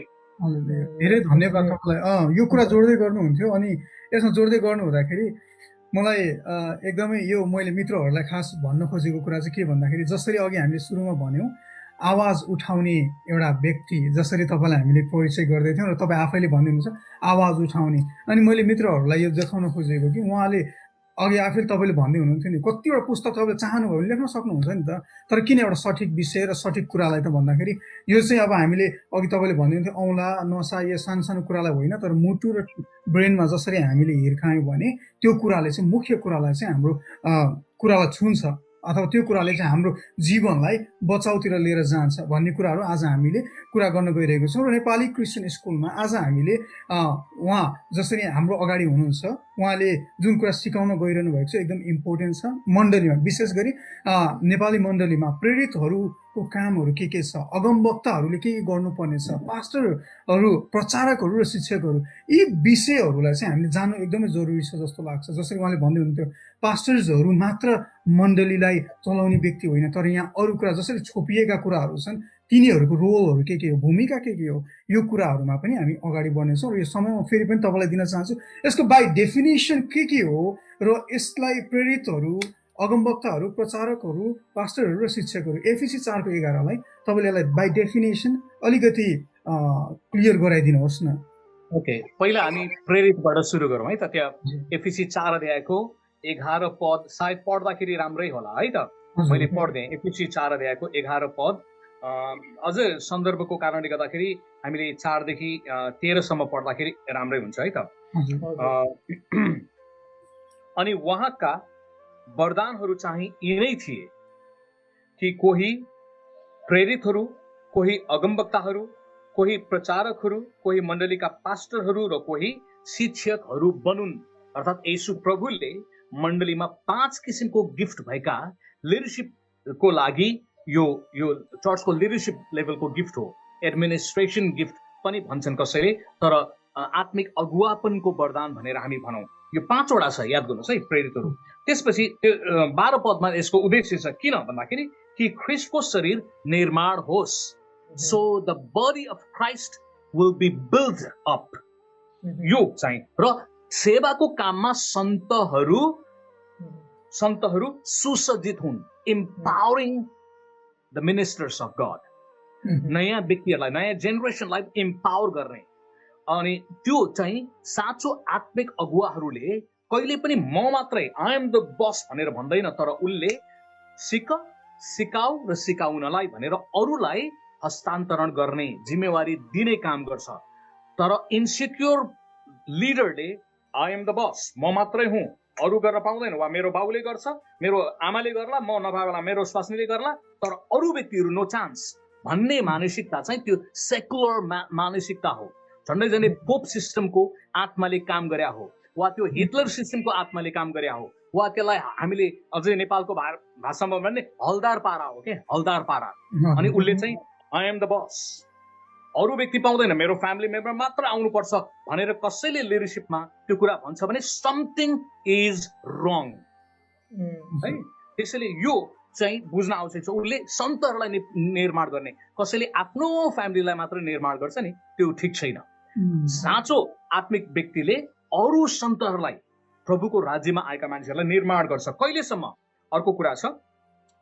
धेरै धन्यवाद तपाईँलाई। यो कुरा जोड्दै गर्नुहुन्थ्यो, अनि यसमा जोड्दै गर्नु हुँदाखेरि मलाई एकदमै यो मैले मित्रहरूलाई खास भन्न खोजेको कुरा चाहिँ के भन्दाखेरि, जसरी अघि हामीले सुरुमा भन्यौँ आवाज उठाउने एउटा व्यक्ति, जसरी तपाईँलाई हामीले परिचय गर्दै थियौँ र तपाईँ आफैले भनिदिनुहुन्छ आवाज उठाउने। अनि मैले मित्रहरूलाई यो देखाउन खोजेको कि उहाँले अघि आफैले तपाईँले भन्दै हुनुहुन्थ्यो नि, कतिवटा पुस्तक तपाईँले चाहनुभयो भने लेख्न सक्नुहुन्छ नि त, तर किन एउटा सठिक विषय र सठिक कुरालाई त भन्दाखेरि यो चाहिँ अब हामीले अघि तपाईँले भन्नुहुन्थ्यो औँला नसा यो सानो सानो कुरालाई होइन, तर मुटु र ब्रेनमा जसरी हामीले हिर्कायौँ भने त्यो कुराले चाहिँ मुख्य कुरालाई चाहिँ हाम्रो कुरालाई छुन्छ, अथवा त्यो कुराले चाहिँ हाम्रो जीवनलाई बचाउतिर लिएर जान्छ भन्ने कुराहरू आज हामीले कुरा गर्न गइरहेको छौँ। र नेपाली क्रिस्चियन स्कुलमा आज हामीले उहाँ जसरी हाम्रो अगाडि हुनुहुन्छ, उहाँले जुन कुरा सिकाउन गइरहनु भएको छ एकदम इम्पोर्टेन्ट छ। मण्डलीमा विशेष गरी नेपाली मण्डलीमा प्रेरितहरूको कामहरू के छ, अगमवक्ताहरूले के गर्नुपर्ने छ, पास्टरहरू, प्रचारकहरू र शिक्षकहरू, यी विषयहरूलाई चाहिँ हामीले जान्नु एकदमै जरुरी छ जस्तो लाग्छ। जसरी उहाँले भन्दै हुनुहुन्थ्यो पास्टर्सहरू मात्र मण्डलीलाई चलाउने व्यक्ति होइन, तर यहाँ अरू कुरा जसरी छोपिएका कुराहरू छन् तिनीहरूको रोलहरू के हो, भूमिका के हो, यो कुराहरूमा पनि हामी अगाडि बढ्नेछौँ। र यो समयमा फेरि पनि तपाईँलाई दिन चाहन्छु यसको बाई डेफिनेसन के हो र यसलाई प्रेरितहरू, अगमवक्ताहरू, प्रचारकहरू, पास्टरहरू र शिक्षकहरू एफिसी 4:11लाई तपाईँले यसलाई बाई डेफिनेसन अलिकति क्लियर गराइदिनुहोस् न। ओके, पहिला हामी प्रेरितबाट सुरु गरौँ है त। त्यहाँ एफिसी 4:11 सायद पढ्दाखेरि राम्रै होला है त, मैले पढ्देँ। एफिसी 4:11 अझ सन्दर्भको कारणले गर्दाखेरि हामीले 4 देखि 13 सम्म पढ्दाखेरि राम्रै हुन्छ है त। अनि उहाँका वरदानहरू चाहिँ यिनै थिए कि कोही प्रेरितहरू, कोही अगमवक्ताहरू, कोही प्रचारकहरू, कोही मण्डलीका पास्टरहरू र कोही शिक्षकहरू बनुन्। अर्थात् येशू प्रभुले मण्डलीमा 5 किसिमको गिफ्ट भएका लिडरसिपको लागि यो चर्चको लिडरसिप लेभलको गिफ्ट हो। एडमिनिस्ट्रेसन गिफ्ट पनि भन्छन् कसैले, तर आत्मिक अगुवापनको वरदान भनेर हामी भनौँ। यो 5वटा छ, याद गर्नुहोस् है प्रेरितहरू। त्यसपछि त्यो 12 पदमा यसको उद्देश्य छ, किन भन्दाखेरि कि ख्रिस्टको शरीर निर्माण होस्, so the body of Christ will be build up. यो चाहिँ र सेवाको काममा सन्तहरू सुसज्जित हुन्, empowering the ministers of God. नयाँ व्यक्तिहरूलाई, नयाँ जेनेरेसनलाई इम्पावर गर्ने। अनि त्यो चाहिँ साँचो आत्मिक अगुवाहरूले कहिले पनि म मात्रै आई एम द बस भनेर भन्दैन, तर उसले सिकाऊ र सिकाउनलाई भनेर अरूलाई हस्तान्तरण गर्ने जिम्मेवारी दिने काम गर्छ। तर इन्सिक्योर लिडरले आई एम द बस, म मात्रै हुँ, अरू गर्न पाउँदैन, वा मेरो बाउले गर्छ, मेरो आमाले गर्ला, म नभएला मेरो स्वास्नीले गर्ला, तर अरू व्यक्तिहरू नो चान्स भन्ने मानसिकता चाहिँ त्यो सेकुलर मानसिकता हो। झन्डै झन्डै पोप सिस्टमको आत्माले काम गरे हो, वा त्यो हिटलर सिस्टमको आत्माले काम गरे हो, वा त्यसलाई हामीले अझै नेपालको भाषामा भन्ने हलदार पारा हो के, हलदार पारा। अनि उसले चाहिँ आई एम द बस, अरू व्यक्ति पाउँदैन, मेरो फ्यामिली मेम्बर मात्र आउनुपर्छ भनेर कसैले लिडरसिपमा त्यो कुरा भन्छ भने समथिङ इज रङ है। त्यसैले यो चाहिँ बुझ्न आवश्यक छ। उसले सन्तहरूलाई निर्माण गर्ने, कसैले आफ्नो फ्यामिलीलाई मात्र निर्माण गर्छ नि, त्यो ठिक छैन। साँचो आत्मिक व्यक्तिले अरू सन्तहरूलाई प्रभुको राज्यमा आएका मान्छेहरूलाई निर्माण गर्छ। कहिलेसम्म? अर्को कुरा छ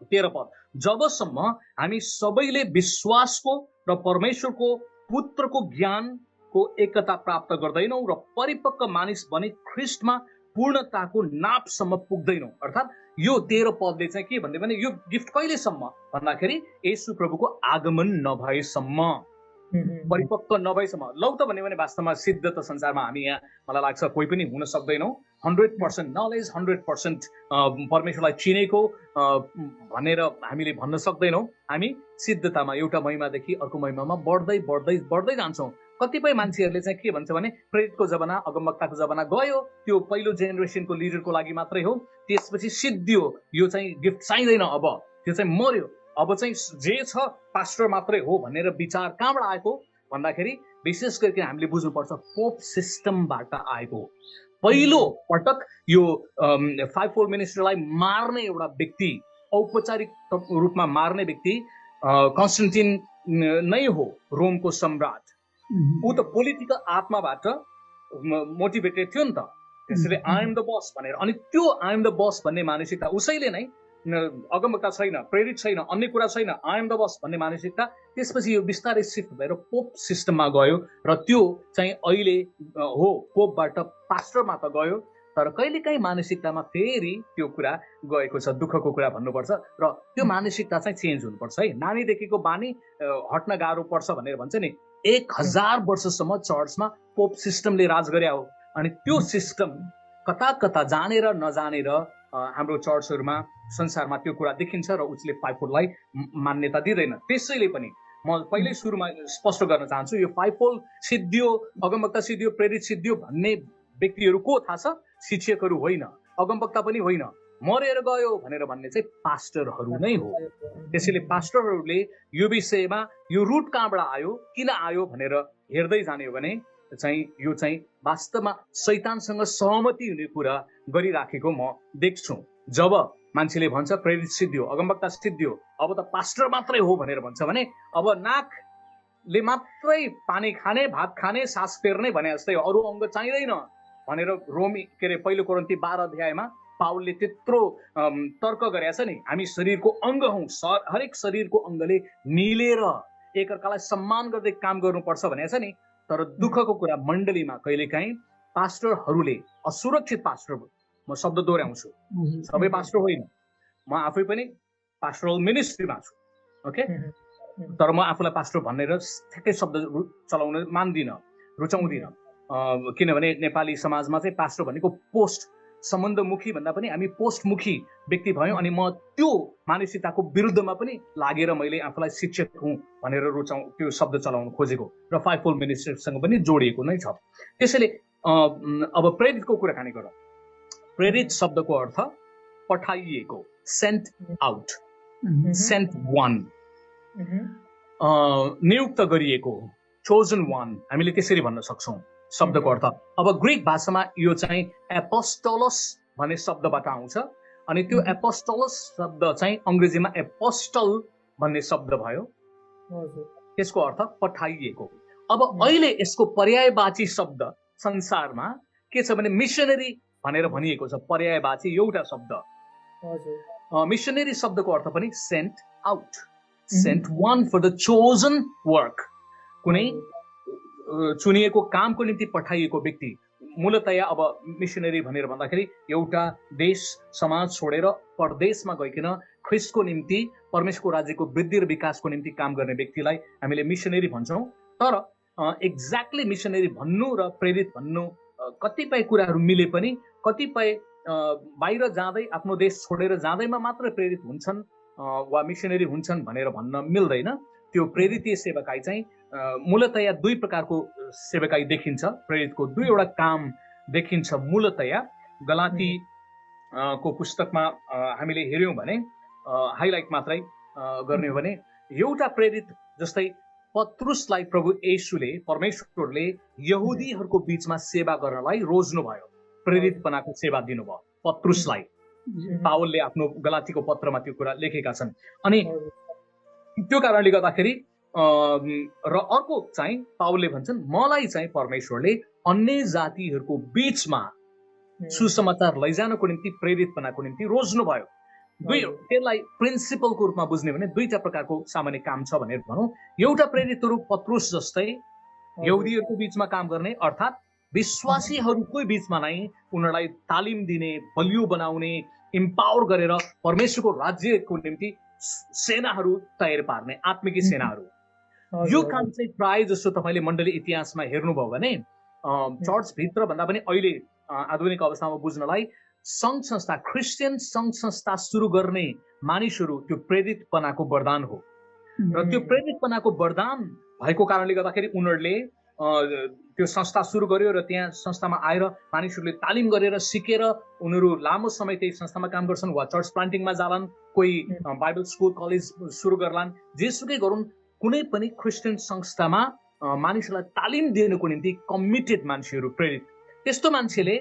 13 पद, जबसम्म हामी सबैले विश्वासको र परमेश्वरको पुत्रको ज्ञानको एकता प्राप्त गर्दैनौँ र परिपक्व मानिस बने ख्रिस्टमा पूर्णताको नापसम्म पुग्दैनौँ। अर्थात् यो 13 पदले चाहिँ के भन्दै भने यो गिफ्ट कहिलेसम्म भन्दाखेरि येशू प्रभुको आगमन नभएसम्म, परिपक्व नभएसम्म। लौ त भन्यो भने वास्तवमा सिद्ध त संसारमा हामी यहाँ मलाई लाग्छ कोही पनि हुन सक्दैनौँ। 100% नलेज, 100% परमेश्वरलाई चिनेको भनेर हामीले भन्न सक्दैनौँ। हामी सिद्धतामा एउटा महिमादेखि अर्को महिमामा बढ्दै बढ्दै बढ्दै जान्छौँ। कतिपय मान्छेहरूले चाहिँ के भन्छ भने प्रेरितको जमाना, अगमवक्ताको जमाना गयो, त्यो पहिलो जेनेरेसनको लिडरको लागि मात्रै हो, त्यसपछि सिद्धियो, यो चाहिँ गिफ्ट चाहिँदैन, अब त्यो चाहिँ मर्यो, अब चाहिँ जे छ पास्टर मात्रै हो भनेर विचार कहाँबाट आएको भन्दाखेरि विशेष गरी हामीले बुझ्नुपर्छ पोप सिस्टमबाट आएको। पहिलो पटक यो 5-fold मिनिस्ट्रीलाई मार्ने एउटा व्यक्ति, औपचारिक रूपमा मार्ने व्यक्ति कन्स्टेन्टिन नै हो, रोमको सम्राट। ऊ त पोलिटिकल आत्माबाट मोटिभेटेड थियो नि त, त्यसैले आई एम द बस भनेर। अनि त्यो आई एम द बस भन्ने मानसिकता उसैले नै, अगमवक्ता छैन, प्रेरित छैन, अन्य कुरा छैन, आई एम द बस भन्ने मानसिकता त्यसपछि यो बिस्तारै सिफ्ट भएर पोप सिस्टममा गयो र त्यो चाहिँ अहिले हो पोपबाट पास्टरमा त गयो, तर कहिलेकाहीँ मानसिकतामा फेरि त्यो कुरा गएको छ। दुःखको कुरा भन्नुपर्छ र त्यो मानसिकता चाहिँ चेन्ज हुनुपर्छ है। नानीदेखिको बानी हट्न गाह्रो पर्छ भनेर भन्छ नि, 1000 वर्षसम्म चर्चमा पोप सिस्टमले राज गरे हो। अनि त्यो सिस्टम कता कता जानेर नजानेर हाम्रो चर्चहरूमा, संसारमा त्यो कुरा देखिन्छ र उसले 5-foldलाई मान्यता दिँदैन। त्यसैले पनि म पहिल्यै सुरुमा स्पष्ट गर्न चाहन्छु, यो 5-fold सिद्धियो, अगमवक्ता सिद्धियो, प्रेरित सिद्धियो भन्ने व्यक्तिहरू को थाहा छ? शिक्षकहरू होइन, अगमवक्ता पनि होइन, मरेर गयो भनेर भन्ने चाहिँ पास्टरहरू नै हो। त्यसैले पास्टरहरूले यो विषयमा यो रुट कहाँबाट आयो, किन आयो भनेर हेर्दै जाने हो भने चाहिँ यो चाहिँ वास्तवमा शैतानसँग सहमति हुने कुरा गरिराखेको म देख्छु। जब मान्छेले भन्छ प्रेरित सिद्धियो, अगमवक्ता सिद्धियो, अब त पास्टर मात्रै हो भनेर भन्छ भने अब नाकले मात्रै पानी खाने, भात खाने, सास फेर्ने भने जस्तै अरू अङ्ग चाहिँदैन भनेर रोमी के अरे पहिलो कोरिन्थी 12 अध्यायमा पाउलले त्यत्रो तर्क गरेछ नि। हामी शरीरको अङ्ग हौँ, हरेक शरीरको अङ्गले मिलेर एकअर्कालाई सम्मान गर्दै काम गर्नुपर्छ भनेछ नि। तर दुःखको कुरा मण्डलीमा कहिलेकाहीँ पास्टरहरूले, असुरक्षित पास्टर, म शब्द दोहोऱ्याउँछु, सबै पास्टर होइन, म आफै पनि पास्टरल मिनिस्ट्रीमा छु, ओके, तर म आफूलाई पास्टर भनेर ठ्याक्कै शब्द चलाउन मान्दिनँ, रुचाउँदिनँ। किनभने नेपाली समाजमा चाहिँ पास्टर भनेको पोस्ट सम्बन्धमुखी भन्दा पनि हामी पोस्टमुखी व्यक्ति भयौँ। अनि म त्यो मानसिकताको विरुद्धमा पनि लागेर मैले आफूलाई शिक्षक हुँ भनेर त्यो शब्द चलाउन खोजेको र 5-fold मिनिस्ट्रीसँग पनि जोडिएको नै छ। त्यसैले अब प्रेरितको कुराकानी गरौँ। प्रेरित शब्दको अर्थ पठाइएको, सेन्ट आउट, सेन्ट वान, नियुक्त गरिएको, चोजन वान, हामीले त्यसरी भन्न सक्छौँ शब्दको अर्थ। अब ग्रिक भाषामा यो चाहिँ एपोस्टोलस भन्ने शब्दबाट आउँछ। अनि त्यो एपोस्टोलस शब्द चाहिँ अङ्ग्रेजीमा एपोस्टल भन्ने शब्द भयो, त्यसको अर्थ पठाइएको। अब अहिले यसको पर्यायवाची शब्द संसारमा के छ भने मिसनरी भनेर भनिएको छ, पर्यायवाची एउटा शब्द। मिसनरी शब्दको अर्थ पनि sent out, sent one for the chosen work, कुनै चुनिएको कामको निम्ति पठाइएको व्यक्ति। मूलतया अब मिसनरी भनेर भन्दाखेरि एउटा देश समाज छोडेर परदेशमा गइकन ख्रिस्टको निम्ति, परमेश्वरको राज्यको वृद्धि र विकासको निम्ति काम गर्ने व्यक्तिलाई हामीले मिसनरी भन्छौँ। तर एक्ज्याक्टली मिसनरी भन्नु र प्रेरित भन्नु कतिपय कुराहरू मिले पनि कतिपय बाहिर जाँदै आफ्नो देश छोडेर जाँदैमा मात्र प्रेरित हुन्छन् वा मिसनरी हुन्छन् भनेर भन्न मिल्दैन। त्यो प्रेरितीय सेवकाई चाहिँ मूलतया दुई प्रकारको सेवकाई देखिन्छ। प्रेरितको दुईवटा काम देखिन्छ मूलतया। गलाती को पुस्तकमा हामीले हेर्यौँ भने हाइलाइट मात्रै गर्ने हो भने एउटा प्रेरित जस्तै पत्रुसलाई प्रभु येशूले, परमेश्वरले यहुदीहरूको बीचमा सेवा गर्नलाई रोज्नु भयो, प्रेरितपनाको सेवा दिनुभयो पत्रुसलाई। पावलले आफ्नो गलातीको पत्रमा त्यो कुरा लेखेका छन्। अनि त्यो कारणले गर्दाखेरि र अर्को चाहिँ पावलले भन्छन् मलाई चाहिँ परमेश्वरले अन्य जातिहरूको बीचमा सुसमाचार लैजानको निम्ति प्रेरित बनाएको निम्ति रोज्नु भयो। त्यसलाई प्रिन्सिपलको रूपमा बुझ्ने भने दुईटा प्रकारको सामान्य काम छ भनेर भनौँ। एउटा प्रेरितहरू पत्रुस जस्तै यहुदीहरूको बीचमा काम गर्ने, अर्थात् विश्वासीहरूकै बीचमा नै उनीहरूलाई तालिम दिने, बलियो बनाउने, इम्पावर गरेर परमेश्वरको राज्यको निम्ति सेनाहरू तयार पार्ने, आत्मिकी सेनाहरू। यो काम चाहिँ प्राय जसो तपाईँले मण्डली इतिहासमा हेर्नुभयो भने चर्च भित्र भन्दा पनि अहिले आधुनिक अवस्थामा बुझ्नलाई सङ्घ संस्था, क्रिस्चियन सङ्घ संस्था सुरु गर्ने मानिसहरू त्यो प्रेरितपनाको वरदान हो। र त्यो प्रेरितपनाको वरदान भएको कारणले गर्दाखेरि उनीहरूले त्यो संस्था सुरु गर्यो र त्यहाँ संस्थामा आएर मानिसहरूले तालिम गरेर सिकेर उनीहरू लामो समय त्यही संस्थामा काम गर्छन्, वा चर्च प्लान्टिङमा जालान्, कोही बाइबल स्कुल कलेज सुरु गर्लान्। जेसुकै गरून्, कुनै पनि क्रिस्चियन संस्थामा मानिसहरूलाई तालिम दिनको निम्ति कमिटेड मान्छेहरू, प्रेरित, त्यस्तो मान्छेले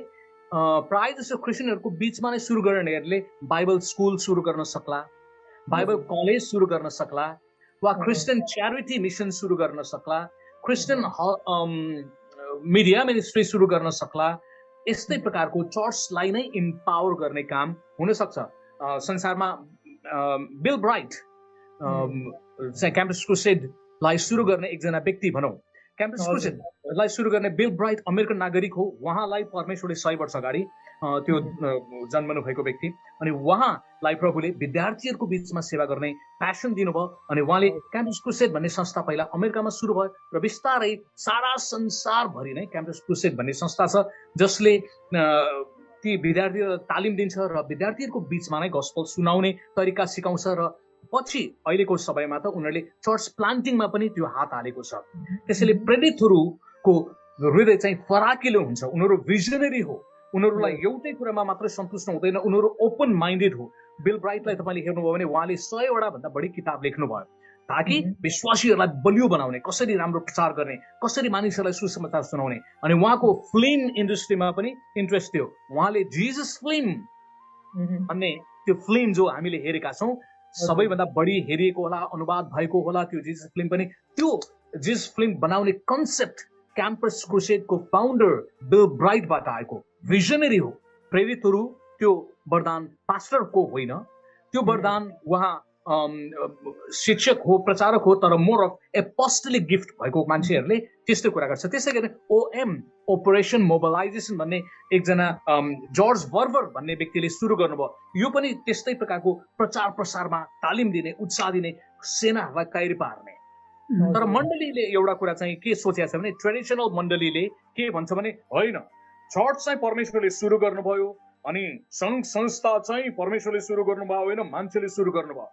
प्राय जसो क्रिस्चियनहरूको बीचमा नै सुरु गर्नेहरूले बाइबल स्कुल सुरु गर्न सक्ला, बाइबल कलेज सुरु गर्न सक्ला, वा क्रिस्चियन च्यारिटी मिसन सुरु गर्न सक्ला, क्रिस्चियन मिडिया मिनिस्ट्री सुरु गर्न सक्ला। यस्तै प्रकारको चर्चलाई नै इम्पावर गर्ने काम हुन सक्छ। संसारमा बिल ब्राइट क्याम्पस क्रुसेडलाई सुरु गर्ने एकजना व्यक्ति भनौँ, क्याम्पस क्रुसेडलाई सुरु गर्ने बिल ब्राइट अमेरिकन नागरिक हो। उहाँलाई परमेश्वरले 100 वर्ष अगाडि त्यो जन्मनु भएको व्यक्ति, अनि उहाँलाई प्रभुले विद्यार्थीहरूको बीचमा सेवा गर्ने प्यासन दिनुभयो। अनि उहाँले क्याम्पस क्रुसेड भन्ने संस्था पहिला अमेरिकामा सुरु भयो र बिस्तारै सारा संसारभरि नै क्याम्पस क्रुसेड भन्ने संस्था छ, जसले ती विद्यार्थीहरूलाई तालिम दिन्छ र विद्यार्थीहरूको बीचमा नै गस्पल सुनाउने तरिका सिकाउँछ। र पछि अहिलेको समयमा त उनीहरूले चर्च प्लान्टिङमा पनि त्यो हात हालेको छ। त्यसैले प्रेरितहरूको हृदय चाहिँ फराकिलो हुन्छ, उनीहरू भिजनरी हो, उनीहरूलाई एउटै कुरामा मात्रै सन्तुष्ट हुँदैन, उनीहरू ओपन माइन्डेड हो। बिल ब्राइटलाई तपाईँले हेर्नुभयो भने उहाँले 100 भन्दा बढी किताब लेख्नुभयो ताकि विश्वासीहरूलाई बलियो बनाउने, कसरी राम्रो प्रचार गर्ने, कसरी मानिसहरूलाई सुसमाचार सुनाउने। अनि उहाँको फिल्म इन्डस्ट्रीमा पनि इन्ट्रेस्ट थियो। उहाँले जिजस फिल्म भन्ने त्यो फिल्म जो हामीले हेरेका छौँ, सबैभन्दा बढी हेरिएको होला, अनुवाद भएको होला त्यो जिजस फिल्म पनि, त्यो जिजस फिल्म बनाउने कन्सेप्ट क्याम्पस क्रुसेडको फाउन्डर बिल ब्राइटबाट आएको। भिजनरी हो। प्रेरितहरू त्यो वरदान पास्टरको होइन, त्यो वरदान उहाँ शिक्षक हो, प्रचारक हो, तर मोर अफ एपोस्टलिक गिफ्ट भएको मान्छेहरूले त्यस्तो कुरा गर्छ। त्यसै गरी ओएम, ओपरेसन मोबिलाइजेसन भन्ने एकजना जर्ज वर्बर भन्ने व्यक्तिले सुरु गर्नुभयो। यो पनि त्यस्तै प्रकारको प्रचार प्रसारमा तालिम दिने, उत्साह दिने, सेनाहरूलाई तयारी पार्ने। तर मण्डलीले एउटा कुरा चाहिँ के सोचेको छ भने, ट्रेडिसनल मण्डलीले के भन्छ भने, होइन, चर्च चाहिँ परमेश्वरले सुरु गर्नुभयो, अनि सङ्घ संस्था चाहिँ परमेश्वरले सुरु गर्नुभयो, होइन मान्छेले सुरु गर्नुभयो।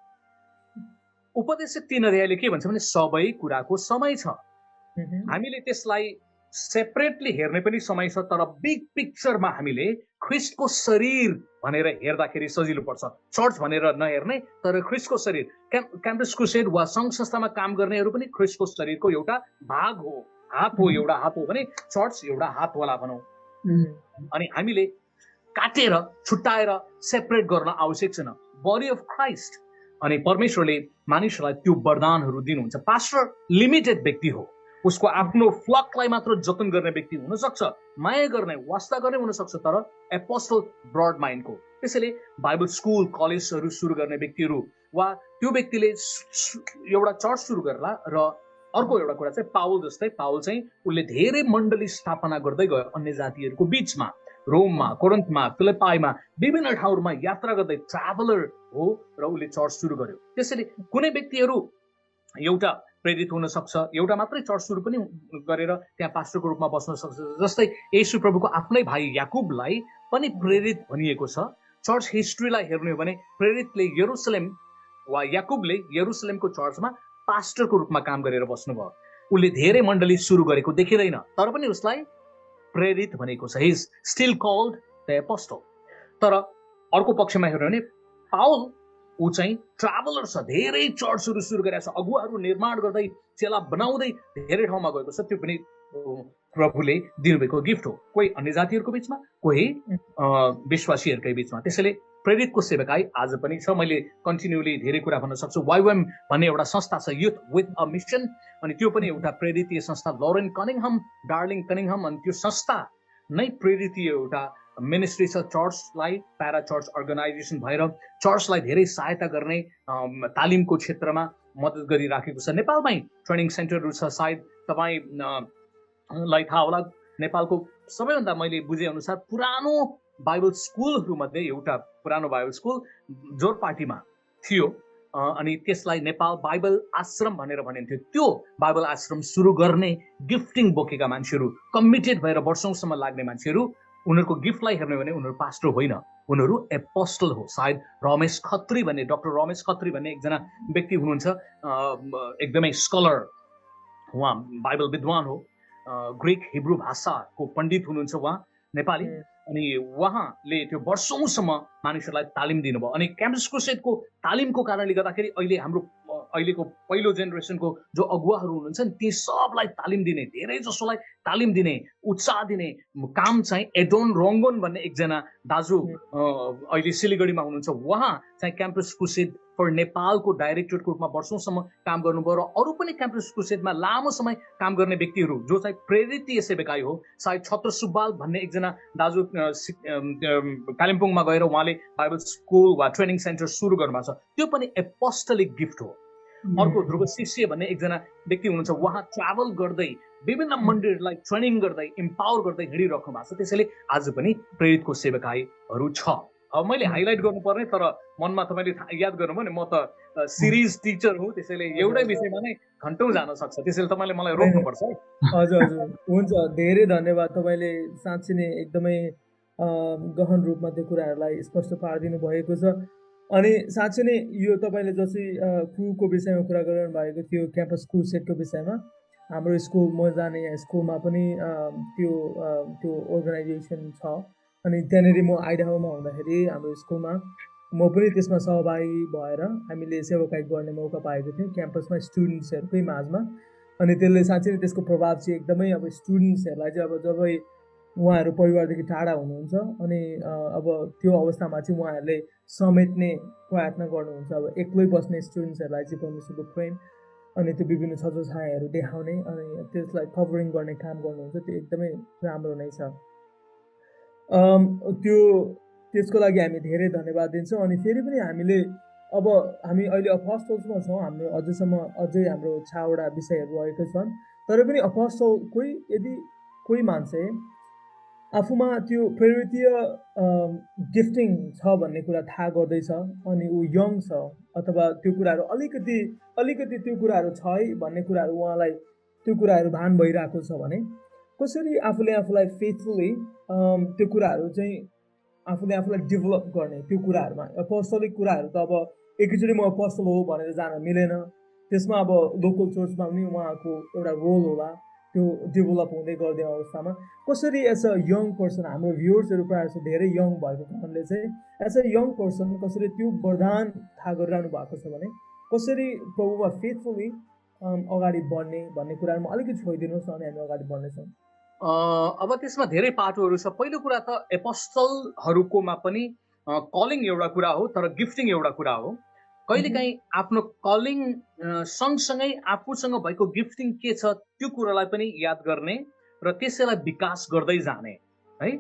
उपदेशक 3 अध्यायले के भन्छ भने, सबै कुराको समय छ। हामीले त्यसलाई सेपरेटली हेर्ने पनि समय छ, तर बिग पिक्चरमा हामीले ख्रिस्टको शरीर भनेर हेर्दाखेरि सजिलो पर्छ। चर्च भनेर नहेर्ने, तर ख्रिस्टको शरीर। क्याम्पस क्रुसेड वा सङ्घ संस्थामा काम गर्नेहरू पनि ख्रिस्टको शरीरको एउटा भाग हो, हात हो, एउटा हात हो भने चर्च एउटा हात होला भनौँ। अनि हामीले काटेर छुट्टाएर सेपरेट गर्न आवश्यक छैन। Body of Christ. अनि परमेश्वरले मानिसहरूलाई त्यो वरदानहरू दिनुहुन्छ। पास्टर लिमिटेड व्यक्ति हो, उसको आफ्नो फ्लकलाई मात्र जतन गर्ने व्यक्ति हुन सक्छ, माया गर्ने, वास्ता गर्ने हुन सक्छ, तर एपोस्टल ब्रड माइन्डको। त्यसैले बाइबल स्कुल कलेजहरू सुरु गर्ने व्यक्तिहरू वा त्यो व्यक्तिले एउटा चर्च सुरु गर्ला। र अर्को एउटा कुरा चाहिँ पाउल जस्तै, पाउल चाहिँ उसले धेरै मण्डली स्थापना गर्दै गयो अन्य जातिहरूको बीचमा, रोममा, कोरिन्थमा, फिलिपाईमा, विभिन्न ठाउँमा यात्रा गर्दै ट्राभलर हो र उसले चर्च सुरु गर्यो। त्यसैले कुनै व्यक्तिहरू एउटा प्रेरित हुन सक्छ, एउटा मात्रै चर्च सुरु पनि गरेर त्यहाँ पास्टरको रूपमा बस्न सक्छ। जस्तै येशू प्रभुको आफ्नै भाइ याकुबलाई पनि प्रेरित भनिएको छ। चर्च हिस्ट्रीलाई हेर्ने हो भने प्रेरितले यरुसलेम वा याकुबले यरुसलेमको चर्चमा पास्टरको रूपमा काम गरेर बस्नुभयो। उसले धेरै मण्डली सुरु गरेको देखिँदैन, तर पनि उसलाई प्रेरित भनेको छ। He is still called the apostle. तर अर्को पक्षमा हेर्यो भने पाउल ऊ चाहिँ ट्राभलर छ, धेरै चर्चहरू सुरु गरेको छ, अगुवाहरू निर्माण गर्दै, चेला बनाउँदै धेरै ठाउँमा गएको छ। त्यो पनि प्रभुले दिनुभएको गिफ्ट हो, कोही अन्य जातिहरूको बिचमा, कोही विश्वासीहरूकै बिचमा। त्यसैले प्रेरितको सेवकाई आज पनि छ। मैले कन्टिन्युली धेरै कुरा भन्न सक्छु। YWAM भन्ने एउटा संस्था छ, युथ विथ अ मिसन, अनि त्यो पनि एउटा प्रेरितीय संस्था। लरेन कनिङहम, डार्लिङ कनिङहम, अनि त्यो संस्था नै प्रेरितीय एउटा मिनिस्ट्री छ चर्चलाई प्यारा चर्च अर्गनाइजेसन भएर चर्चलाई धेरै सहायता गर्ने तालिमको क्षेत्रमा मद्दत गरिराखेको छ। नेपालमै ट्रेनिङ सेन्टरहरू छ, सायद तपाईँलाई थाहा होला। नेपालको सबैभन्दा मैले बुझे अनुसार पुरानो बाइबल स्कुलहरू मध्ये एउटा पुरानो बाइबल स्कुल जोरपाटीमा थियो, अनि त्यसलाई नेपाल बाइबल आश्रम भनेर भनिन्थ्यो। त्यो बाइबल आश्रम सुरु गर्ने गिफ्टिङ बोकेका मान्छेहरू, कमिटेड भएर वर्षौंसम्म लाग्ने मान्छेहरू, उनीहरूको गिफ्टलाई हेर्ने भने उनीहरू पास्टर होइन, उनीहरू एपोस्टल हो। सायद रमेश खत्री भन्ने, डक्टर रमेश खत्री भन्ने एकजना व्यक्ति हुनुहुन्छ, एकदमै स्कलर, उहाँ बाइबल विद्वान हो, ग्रिक हिब्रू भाषाको पण्डित हुनुहुन्छ उहाँ, नेपाली। अनि उहाँले त्यो वर्षौंसम्म मानिसहरूलाई तालिम दिनुभयो। अनि क्याम्पस क्रुसेडको तालिमको कारणले गर्दाखेरि अहिले हाम्रो अहिलेको पहिलो जेनेरेसनको जो अगुवाहरू हुनुहुन्छ नि, ती सबलाई तालिम दिने, धेरै जसोलाई तालिम दिने, उत्साह दिने काम चाहिँ एडोन रोङ्गोन भन्ने एकजना दाजु अहिले सिलगढीमा हुनुहुन्छ। उहाँ चाहिँ क्याम्पस क्रुसेड फर नेपालको डाइरेक्टरको रूपमा वर्षौंसम्म काम गर्नुभयो। र अरू पनि क्याम्पस क्रुसेडमा लामो समय काम गर्ने व्यक्तिहरू जो चाहिँ प्रेरित सेवकाई हो। सायद छत्र सुब्बाल भन्ने एकजना दाजु कालिम्पोङमा गएर उहाँले बाइबल स्कुल वा ट्रेनिङ सेन्टर सुरु गर्नुभएको छ, त्यो पनि एपोस्टलिक गिफ्ट हो। अर्को ध्रुव शिष्य भन्ने एकजना व्यक्ति हुनुहुन्छ, उहाँ ट्राभल गर्दै विभिन्न मन्दिरलाई ट्रेनिङ गर्दै इम्पावर गर्दै हिँडिराख्नु भएको छ। त्यसैले आज पनि प्रेरितको सेवकाईहरू छ। अब मैले हाइलाइट गर्नुपर्ने, तर मनमा तपाईँले याद गर्नुभयो नि, म त सिरिज टिचर हो, त्यसैले एउटै विषयमा नै घन्टौँ जान सक्छ, त्यसैले तपाईँले मलाई रोक्नुपर्छ है। हजुर हजुर, हुन्छ, धेरै धन्यवाद। तपाईँले साँच्चै नै एकदमै गहन रूपमा त्यो कुराहरूलाई स्पष्ट पारिदिनु भएको छ। अनि साँच्चै नै यो तपाईँले जसै क्रुको विषयमा कुरा गरिरहनु भएको थियो, क्याम्पस क्रुसेडको विषयमा, हाम्रो स्कुल, म जाने यहाँ स्कुलमा पनि त्यो अर्गनाइजेसन छ। अनि त्यहाँनिर म आइडाहोमा हुँदाखेरि हाम्रो स्कुलमा म पनि त्यसमा सहभागी भएर हामीले सेवाकाई गर्ने मौका पाएको थियौँ क्याम्पसमा स्टुडेन्ट्सहरूकै माझमा। अनि त्यसले साँच्चै नै त्यसको प्रभाव चाहिँ एकदमै अब स्टुडेन्ट्सहरूलाई चाहिँ अब जब उहाँहरू परिवारदेखि टाढा हुनुहुन्छ अनि अब त्यो अवस्थामा चाहिँ उहाँहरूले समेट्ने प्रयत्न गर्नुहुन्छ। अब एक्लै बस्ने स्टुडेन्ट्सहरूलाई चाहिँ परमेश्वरको प्रेम अनि त्यो विभिन्न छजो छायाहरू देखाउने अनि त्यसलाई कभरिङ गर्ने काम गर्नुहुन्छ, त्यो एकदमै राम्रो नै छ। त्यसको लागि हामी धेरै धन्यवाद दिन्छौँ। अनि फेरि पनि हामीले अब हामी अहिले अपोस्टल्समा छौँ, हाम्रो अझै हाम्रो 6वटा विषयहरू रहेको छन्। तर पनि अपोस्टल यदि कोही मान्छे आफूमा त्यो प्रेरितीय गिफ्टिङ छ भन्ने कुरा थाहा गर्दैछ अनि ऊ यङ छ अथवा त्यो कुराहरू अलिकति त्यो कुराहरू छ है भन्ने कुराहरू उहाँलाई त्यो कुराहरू भान भइरहेको छ भने कसरी आफूलाई फेथफुली त्यो कुराहरू चाहिँ आफूलाई डेभलप गर्ने, त्यो कुराहरूमा अपोस्टलिक कुराहरू त अब एकैचोटि म अपोस्टल हो भनेर जान मिलेन। त्यसमा अब लोकल चर्चमा पनि उहाँको एउटा रोल होला, त्यो डेभलप हुँदै गर्दै अवस्थामा कसरी एज अ यङ पर्सन, हाम्रो भ्युवर्सहरू प्रायः जस्तो धेरै यङ भएको कारणले चाहिँ एज अ यङ पर्सन कसरी त्यो वरदान थाहा गरिरहनु भएको छ भने कसरी प्रभुमा फेथफुली अगाडि बढ्ने भन्ने कुराहरूमा अलिकति छोइदिनुहोस् न, अनि हामी अगाडि बढ्नेछौँ। अब त्यसमा धेरै पाटोहरू छ। पहिलो कुरा त एपोस्टलहरूकोमा पनि कलिङ एउटा कुरा हो, तर गिफ्टिङ एउटा कुरा हो। कहिलेकाहीँ आफ्नो कलिङ सँगसँगै आफूसँग भएको गिफ्टिङ के छ त्यो कुरालाई पनि याद गर्ने र त्यसैलाई विकास गर्दै जाने है।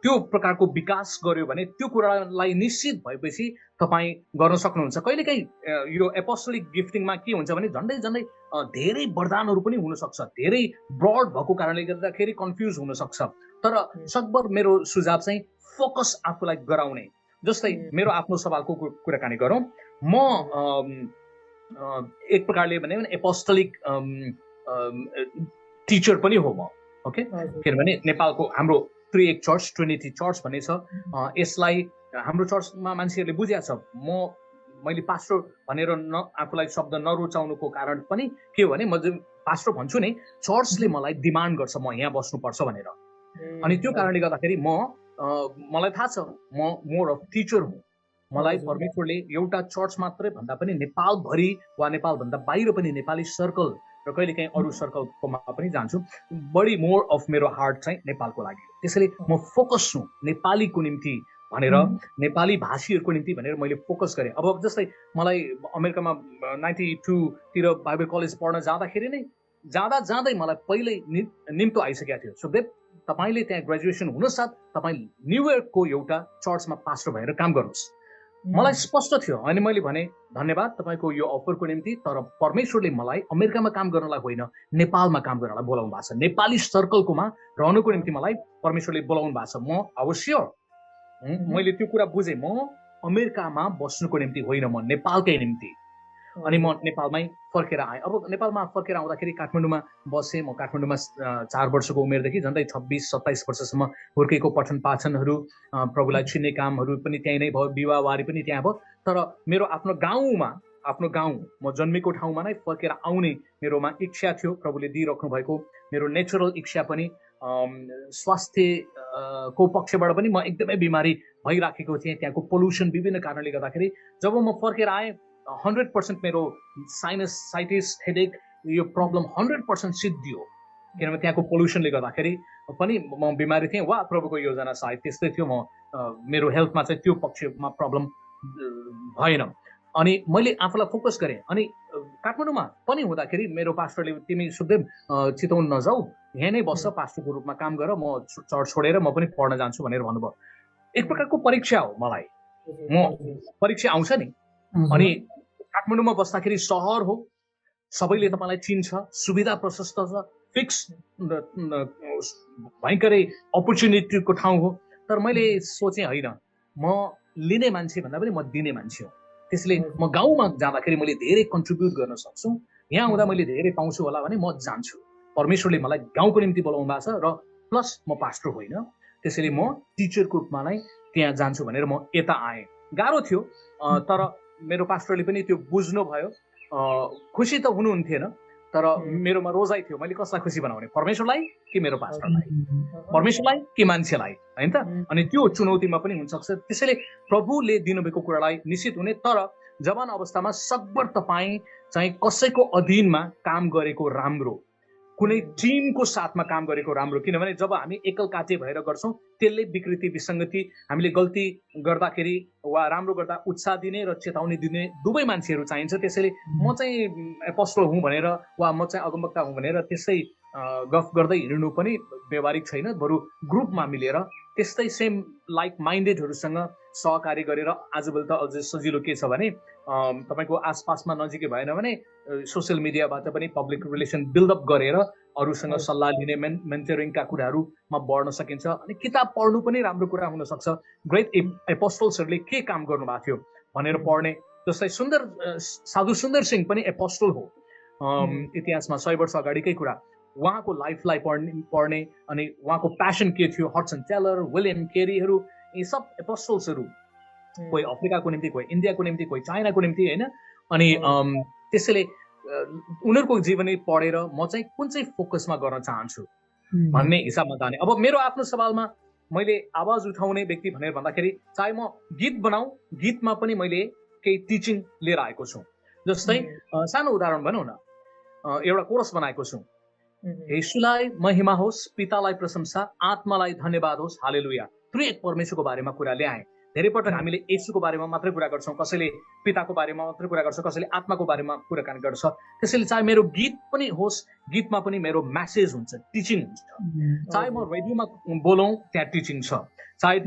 त्यो प्रकारको विकास गर्यो भने त्यो कुरालाई निश्चित भएपछि तपाईँ गर्न सक्नुहुन्छ। कहिलेकाहीँ यो एपोस्टलिक गिफ्टिङमा के हुन्छ भने झन्डै धेरै वरदानहरू पनि हुनसक्छ, धेरै ब्रड भएको कारणले गर्दाखेरि कन्फ्युज हुनसक्छ। तर सकभर मेरो सुझाव चाहिँ फोकस आफूलाई गराउने। जस्तै मेरो आफ्नो सवालको कुराकानी गरौँ, म एक प्रकारले भने एपोस्टलिक टीचर पनि हो म, ओके। किनभने नेपालको हाम्रो त्रिएक चर्च, ट्रिनिटी चर्च भन्ने छ, यसलाई हाम्रो चर्चमा मान्छेहरूले बुझेको छ। मैले पास्टर भनेर आफूलाई शब्द नरुचाउनुको कारण पनि के हो भने म पास्टर भन्छु नि, चर्चले मलाई डिमान्ड गर्छ म यहाँ बस्नुपर्छ भनेर। अनि त्यो कारणले गर्दाखेरि मलाई थाहा छ म मोर अफ टिचर हुँ। मलाई परमेश्वरले एउटा चर्च मात्रै भन्दा पनि नेपालभरि वा नेपालभन्दा बाहिर पनि नेपाली सर्कल र कहिलेकाहीँ अरू सर्कलकोमा पनि जान्छु, बढी मोर अफ मेरो हार्ट चाहिँ नेपालको लागि। त्यसैले म फोकस छु नेपालीको निम्ति भनेर, नेपाली भाषीहरूको निम्ति भनेर मैले फोकस गरेँ। अब जस्तै मलाई अमेरिकामा 92 तिर बाइबल कलेज पढ्न जाँदाखेरि नै जाँदै मलाई पहिल्यै निम्तो आइसकेको थियो। सो तपाईले त्यहाँ ग्रेजुएसन हुनसाथ तपाईँ न्युयोर्कको एउटा चर्चमा पास्टर भएर काम गर्नुहोस्। मलाई स्पष्ट थियो अनि मैले भने धन्यवाद तपाईँको यो अफरको निम्ति, तर परमेश्वरले मलाई अमेरिकामा काम गर्नलाई होइन नेपालमा काम गर्नलाई बोलाउनु भएको छ। नेपाली सर्कलकोमा रहनुको निम्ति मलाई परमेश्वरले बोलाउनु भएको छ। म अवश्य मैले त्यो कुरा बुझेँ। म अमेरिकामा बस्नुको निम्ति होइन, म नेपालकै निम्ति। अनि म नेपालमै फर्केर आएँ। अब नेपालमा फर्केर आउँदाखेरि काठमाडौँमा बसेँ। म काठमाडौँमा 4 वर्षको उमेरदेखि झन्डै 26-27 वर्षसम्म हुर्केको पठन पाठनहरू, प्रभुलाई चिन्ने कामहरू पनि त्यहीँ नै भयो, विवाहवारी पनि त्यहाँ भयो। तर मेरो आफ्नो गाउँ म जन्मेको ठाउँमा नै फर्केर आउने मेरोमा इच्छा थियो। प्रभुले दिइराख्नु भएको मेरो नेचुरल इच्छा पनि स्वास्थ्यको पक्षबाट पनि म एकदमै बिमारी भइराखेको थिएँ। त्यहाँको पोल्युसन विभिन्न कारणले गर्दाखेरि जब म फर्केर आएँ 100% मेरो साइनसाइटिस, हेडेक यो प्रब्लम 100% सिद्धियो। किनभने त्यहाँको पोल्युसनले गर्दाखेरि पनि म बिमारी थिएँ। वा प्रभुको योजना सायद त्यस्तै थियो। मेरो हेल्थमा चाहिँ त्यो पक्षमा प्रब्लम भएन। अनि मैले आफूलाई फोकस गरेँ। अनि काठमाडौँमा पनि हुँदाखेरि मेरो पास्टरले तिमी सुखदेव चितवन नजाऊ, यहाँ नै बस्छ, पास्टरको रूपमा काम गर, म चर्च छोडेर म पनि पढ्न जान्छु भनेर भन्नुभयो। एक प्रकारको परीक्षा हो मलाई। म परीक्षा आउँछ नि। अनि काठमाडौँमा बस्दाखेरि सहर हो, सबैले तपाईँलाई चिन्छ, सुविधा प्रशस्त छ, फिक्स भयङ्करै अपर्च्युनिटीको ठाउँ हो। तर मैले सोचेँ होइन, म लिने मान्छे भन्दा पनि म दिने मान्छे हो। त्यसले म गाउँमा जाँदाखेरि मैले धेरै कन्ट्रिब्युट गर्न सक्छु। यहाँ आउँदा मैले धेरै पाउँछु होला भने म जान्छु। परमेश्वरले मलाई गाउँको निम्ति बोलाउनु भएको छ र प्लस म पास्टर होइन, त्यसैले म टिचरको रूपमा नै त्यहाँ जान्छु भनेर म यता आएँ। गाह्रो थियो, तर मेरो पास्टरले पनि त्यो बुझ्नु भयो। खुसी त हुनुहुन्थेन, तर मेरोमा रोजाइ थियो, मैले कसलाई खुसी बनाउने, परमेश्वरलाई कि मेरो पास्टरलाई, परमेश्वरलाई कि मान्छेलाई, होइन त। अनि त्यो चुनौतीमा पनि हुनसक्छ। त्यसैले प्रभुले दिनुभएको कुरालाई निश्चित हुने। तर जवान अवस्थामा सकभर तपाईँ चाहिँ कसैको अधीनमा काम गरेको राम्रो, कुनै टिमको साथमा काम गरेको राम्रो। किनभने जब हामी एकल काटे भएर गर्छौँ त्यसले विकृति, विसङ्गति, हामीले गल्ती गर्दाखेरि वा राम्रो गर्दा उत्साह दिने र चेतावनी दिने दुवै मान्छेहरू चाहिन्छ। त्यसैले म चाहिँ एपोस्टल हुँ भनेर वा म चाहिँ अगमवक्ता हुँ भनेर त्यसै गफ गर्दै हिँड्नु पनि व्यवहारिक छैन। बरु ग्रुपमा मिलेर त्यस्तै सेम लाइक माइन्डेडहरूसँग सहकार्य गरेर, आजभोलि त अझै सजिलो के छ भने तपाईँको आसपासमा नजिकै भएन भने सोसियल मिडियाबाट पनि पब्लिक रिलेसन बिल्डअप गरेर अरूसँग सल्लाह लिने, मेन्टरिङका कुराहरूमा बढ्न सकिन्छ। अनि किताब पढ्नु पनि राम्रो कुरा हुनसक्छ। ग्रेट एपोस्टल्सहरूले के काम गर्नुभएको थियो भनेर पढ्ने। जस्तै साधु सुन्दर सिंह पनि एपोस्टल हो, इतिहासमा 100 वर्ष अगाडिकै कुरा। उहाँको लाइफलाई पढ्ने अनि उहाँको प्यासन के थियो। हडसन टेलर, विलियम केरीहरू, यी सब एपोस्टल्सहरू, कोही अफ्रिकाको निम्ति, कोही इन्डियाको निम्ति, कोही चाइनाको निम्ति, होइन। अनि त्यसैले उनीहरूको जीवनी पढेर म चाहिँ कुन चाहिँ फोकसमा गर्न चाहन्छु भन्ने हिसाबमा जाने। अब मेरो आफ्नो सवालमा मैले आवाज उठाउने व्यक्ति भनेर भन्दाखेरि चाहे म गीत बनाऊ, गीतमा पनि मैले केही टिचिङ लिएर आएको छु। जस्तै सानो उदाहरण भनौँ न, एउटा कोरस बनाएको छु, येशूलाई महिमा होस्, पितालाई प्रशंसा, आत्मालाई धन्यवाद होस्, हालेलुया। त्रिएक परमेश्वरको बारेमा कुरा ल्याएँ। धेरै पटक हामीले येशूको बारेमा मात्रै कुरा गर्छौँ, कसैले पिताको बारेमा मात्रै कुरा गर्छ, कसैले आत्माको बारेमा कुराकानी गर्छ। त्यसैले चाहे मेरो गीत पनि होस्, गीतमा पनि मेरो म्यासेज हुन्छ, टिचिङ हुन्छ। चाहे म रेडियोमा बोलौँ त्यहाँ टिचिङ छ, चाहे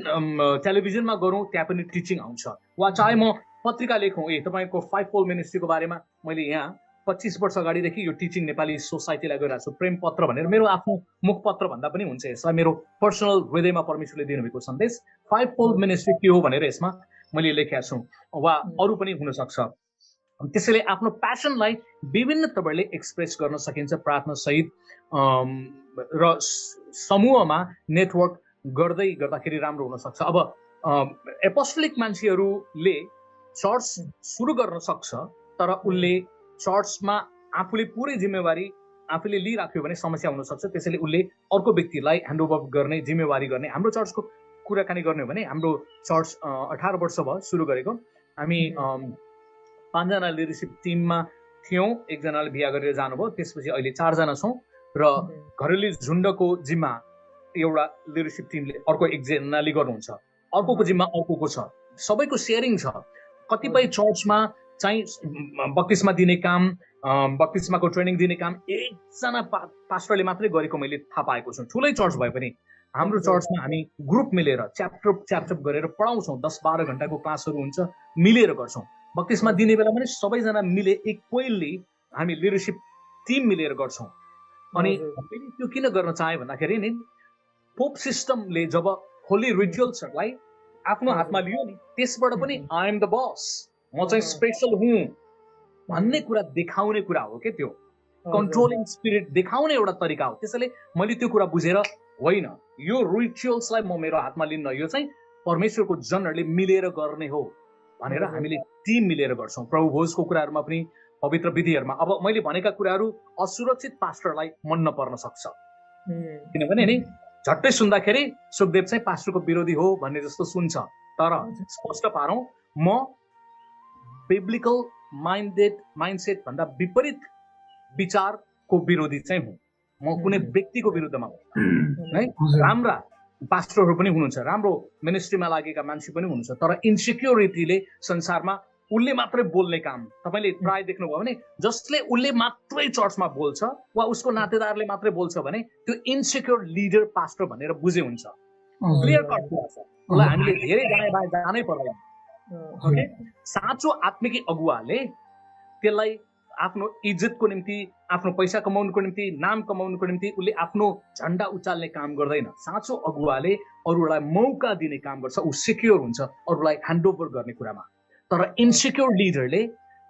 टेलिभिजनमा गरौँ त्यहाँ पनि टिचिङ आउँछ, वा चाहे म पत्रिका लेखौँ, तपाईँको 5-fold मिनिस्ट्रीको बारेमा मैले यहाँ 25 वर्ष अगाडिदेखि यो टिचिङ नेपाली सोसाइटीलाई गरिरहेको छु। प्रेम पत्र भनेर मेरो आफ्नो मुखपत्र भन्दा पनि हुन्छ। यसलाई मेरो पर्सनल हृदयमा परमेश्वरले दिनुभएको सन्देश 5-fold मिनिस्ट्री के हो भनेर यसमा मैले लेखेको छु, वा अरू पनि हुनसक्छ। त्यसैले आफ्नो प्यासनलाई विभिन्न तपाईँले एक्सप्रेस गर्न सकिन्छ प्रार्थना सहित र समूहमा नेटवर्क गर्दाखेरि राम्रो हुनसक्छ। अब एपोस्टोलिक मान्छेहरूले चर्च सुरु गर्न सक्छ, तर उसले चर्चमा आफूले पुरै जिम्मेवारी आफूले लिइराख्यो भने समस्या हुनसक्छ। त्यसैले उसले अर्को व्यक्तिलाई ह्यान्डओभर गर्ने, जिम्मेवारी गर्ने। हाम्रो चर्चको कुराकानी गर्ने हो भने हाम्रो चर्च 18 वर्ष भयो सुरु गरेको। हामी 5 जना लिडरसिप टिममा थियौँ, एकजनाले बिहा गरेर जानुभयो, त्यसपछि अहिले 4 जना छौँ। र घरेलु झुन्डको जिम्मा एउटा लिडरसिप टिमले अर्को एकजनाले गर्नुहुन्छ, अर्कोको जिम्मा अर्कोको छ, सबैको सेयरिङ छ। कतिपय चर्चमा चाहिँ बक्तिस्मा दिने काम, बक्तिस्माको ट्रेनिङ दिने काम एकजना पास्टरले मात्रै गरेको मैले थाहा पाएको छु। ठुलै चर्च भए पनि हाम्रो चर्चमा हामी ग्रुप मिलेर च्याप्टर गरेर पढाउँछौँ। 10-12 घण्टाको क्लासहरू हुन्छ, मिलेर गर्छौँ। बक्तिस्मा दिने बेला पनि सबैजना मिले इक्वली हामी लिडरसिप टिम मिलेर गर्छौँ। अनि मैले त्यो किन गर्न चाहे भन्दाखेरि नि पोप सिस्टमले जब होली रिचुअल्सहरूलाई आफ्नो हातमा लियो नि, त्यसबाट पनि आई एम द बस, म चाहिँ स्पेसल हुँ भन्ने कुरा देखाउने कुरा हो के। त्यो कन्ट्रोलिङ स्पिरिट देखाउने एउटा तरिका हो। त्यसैले मैले त्यो कुरा बुझेर होइन, यो रिचुअल्सलाई म मेरो हातमा लिन्न, यो चाहिँ परमेश्वरको जनहरूले मिलेर गर्ने हो भनेर हामीले टिम मिलेर गर्छौँ। प्रभु भोजको कुराहरूमा पनि, पवित्र विधिहरूमा। अब मैले भनेका कुराहरू असुरक्षित पास्टरलाई मन नपर्न सक्छ, किनभने नि झट्टै सुन्दाखेरि सुखदेव चाहिँ पास्टरको विरोधी हो भन्ने जस्तो सुन्छ। तर स्पष्ट पारौँ, म बिब्लिकल माइन्डसेट भन्दा विपरीत विचारको विरोधी चाहिँ हुँ। म कुनै व्यक्तिको विरुद्धमा है। राम्रा पास्टरहरू पनि हुनुहुन्छ, राम्रो मिनिस्ट्रीमा लागेका मान्छे पनि हुनुहुन्छ, तर इन्सिक्योरिटीले संसारमा उसले मात्रै बोल्ने काम तपाईँले प्राय देख्नुभयो भने जसले उसले मात्रै चर्चमा बोल्छ वा उसको नातेदारले मात्रै बोल्छ भने त्यो इन्सिक्योर लिडर पास्टर भनेर बुझे हुन्छ। क्लियर कट कुरा छ, उसलाई हामीले धेरै जानै पर्दैन। ओके, साँचो आत्मिकी अगुवाले त्यसलाई आफ्नो इज्जतको निम्ति, आफ्नो पैसा कमाउनुको निम्ति, नाम कमाउनुको निम्ति उसले आफ्नो झन्डा उचाल्ने काम गर्दैन। साँचो अगुवाले अरूलाई मौका दिने काम गर्छ, ऊ सिक्योर हुन्छ अरूलाई ह्यान्डओभर गर्ने कुरामा। तर इन्सिक्योर लिडरले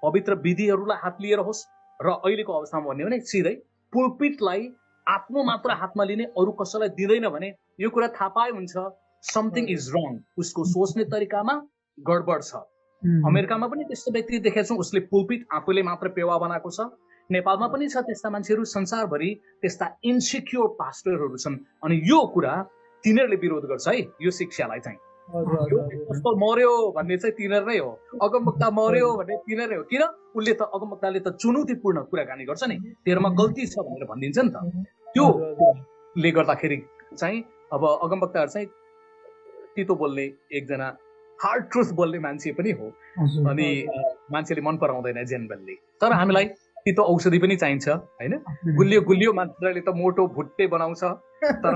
पवित्र विधिहरूलाई हात लिएर होस् र अहिलेको अवस्थामा भन्यो भने सिधै पुलपिटलाई आफ्नो मात्र हातमा लिने, अरू कसैलाई दिँदैन भने यो कुरा थाहा पाए हुन्छ समथिङ इज रङ, उसको सोच्ने तरिकामा गडबड छ। अमेरिकामा पनि त्यस्तो व्यक्ति देखेको छौँ, उसले पुलपिट आफूले मात्र पेवा बनाएको छ। नेपालमा पनि छ त्यस्ता मान्छेहरू, संसारभरि त्यस्ता इन्सिक्योर पास्टरहरू छन्। अनि यो कुरा तिनीहरूले विरोध गर्छ है, यो शिक्षालाई चाहिँ। कस्तो मर्यो भन्ने चाहिँ तिनीहरू नै हो, अगमवक्ता मर्यो भन्ने तिनीहरू हो। किन? उसले त अगमवक्ताले त चुनौतीपूर्ण कुराकानी गर्छ नि, तेरोमा गल्ती छ भनेर भनिदिन्छ नि त। त्योले गर्दाखेरि चाहिँ अब अगमवक्ताहरू चाहिँ तितो बोल्ने, एकजना हार्ड ट्रुथ बोल्ने मान्छे पनि हो। अनि मान्छेले मन पराउँदैन जेनरली, तर हामीलाई तितो औषधि पनि चाहिन्छ होइन। गुलियो गुलियो मान्छेले त मोटो भुट्टे बनाउँछ, तर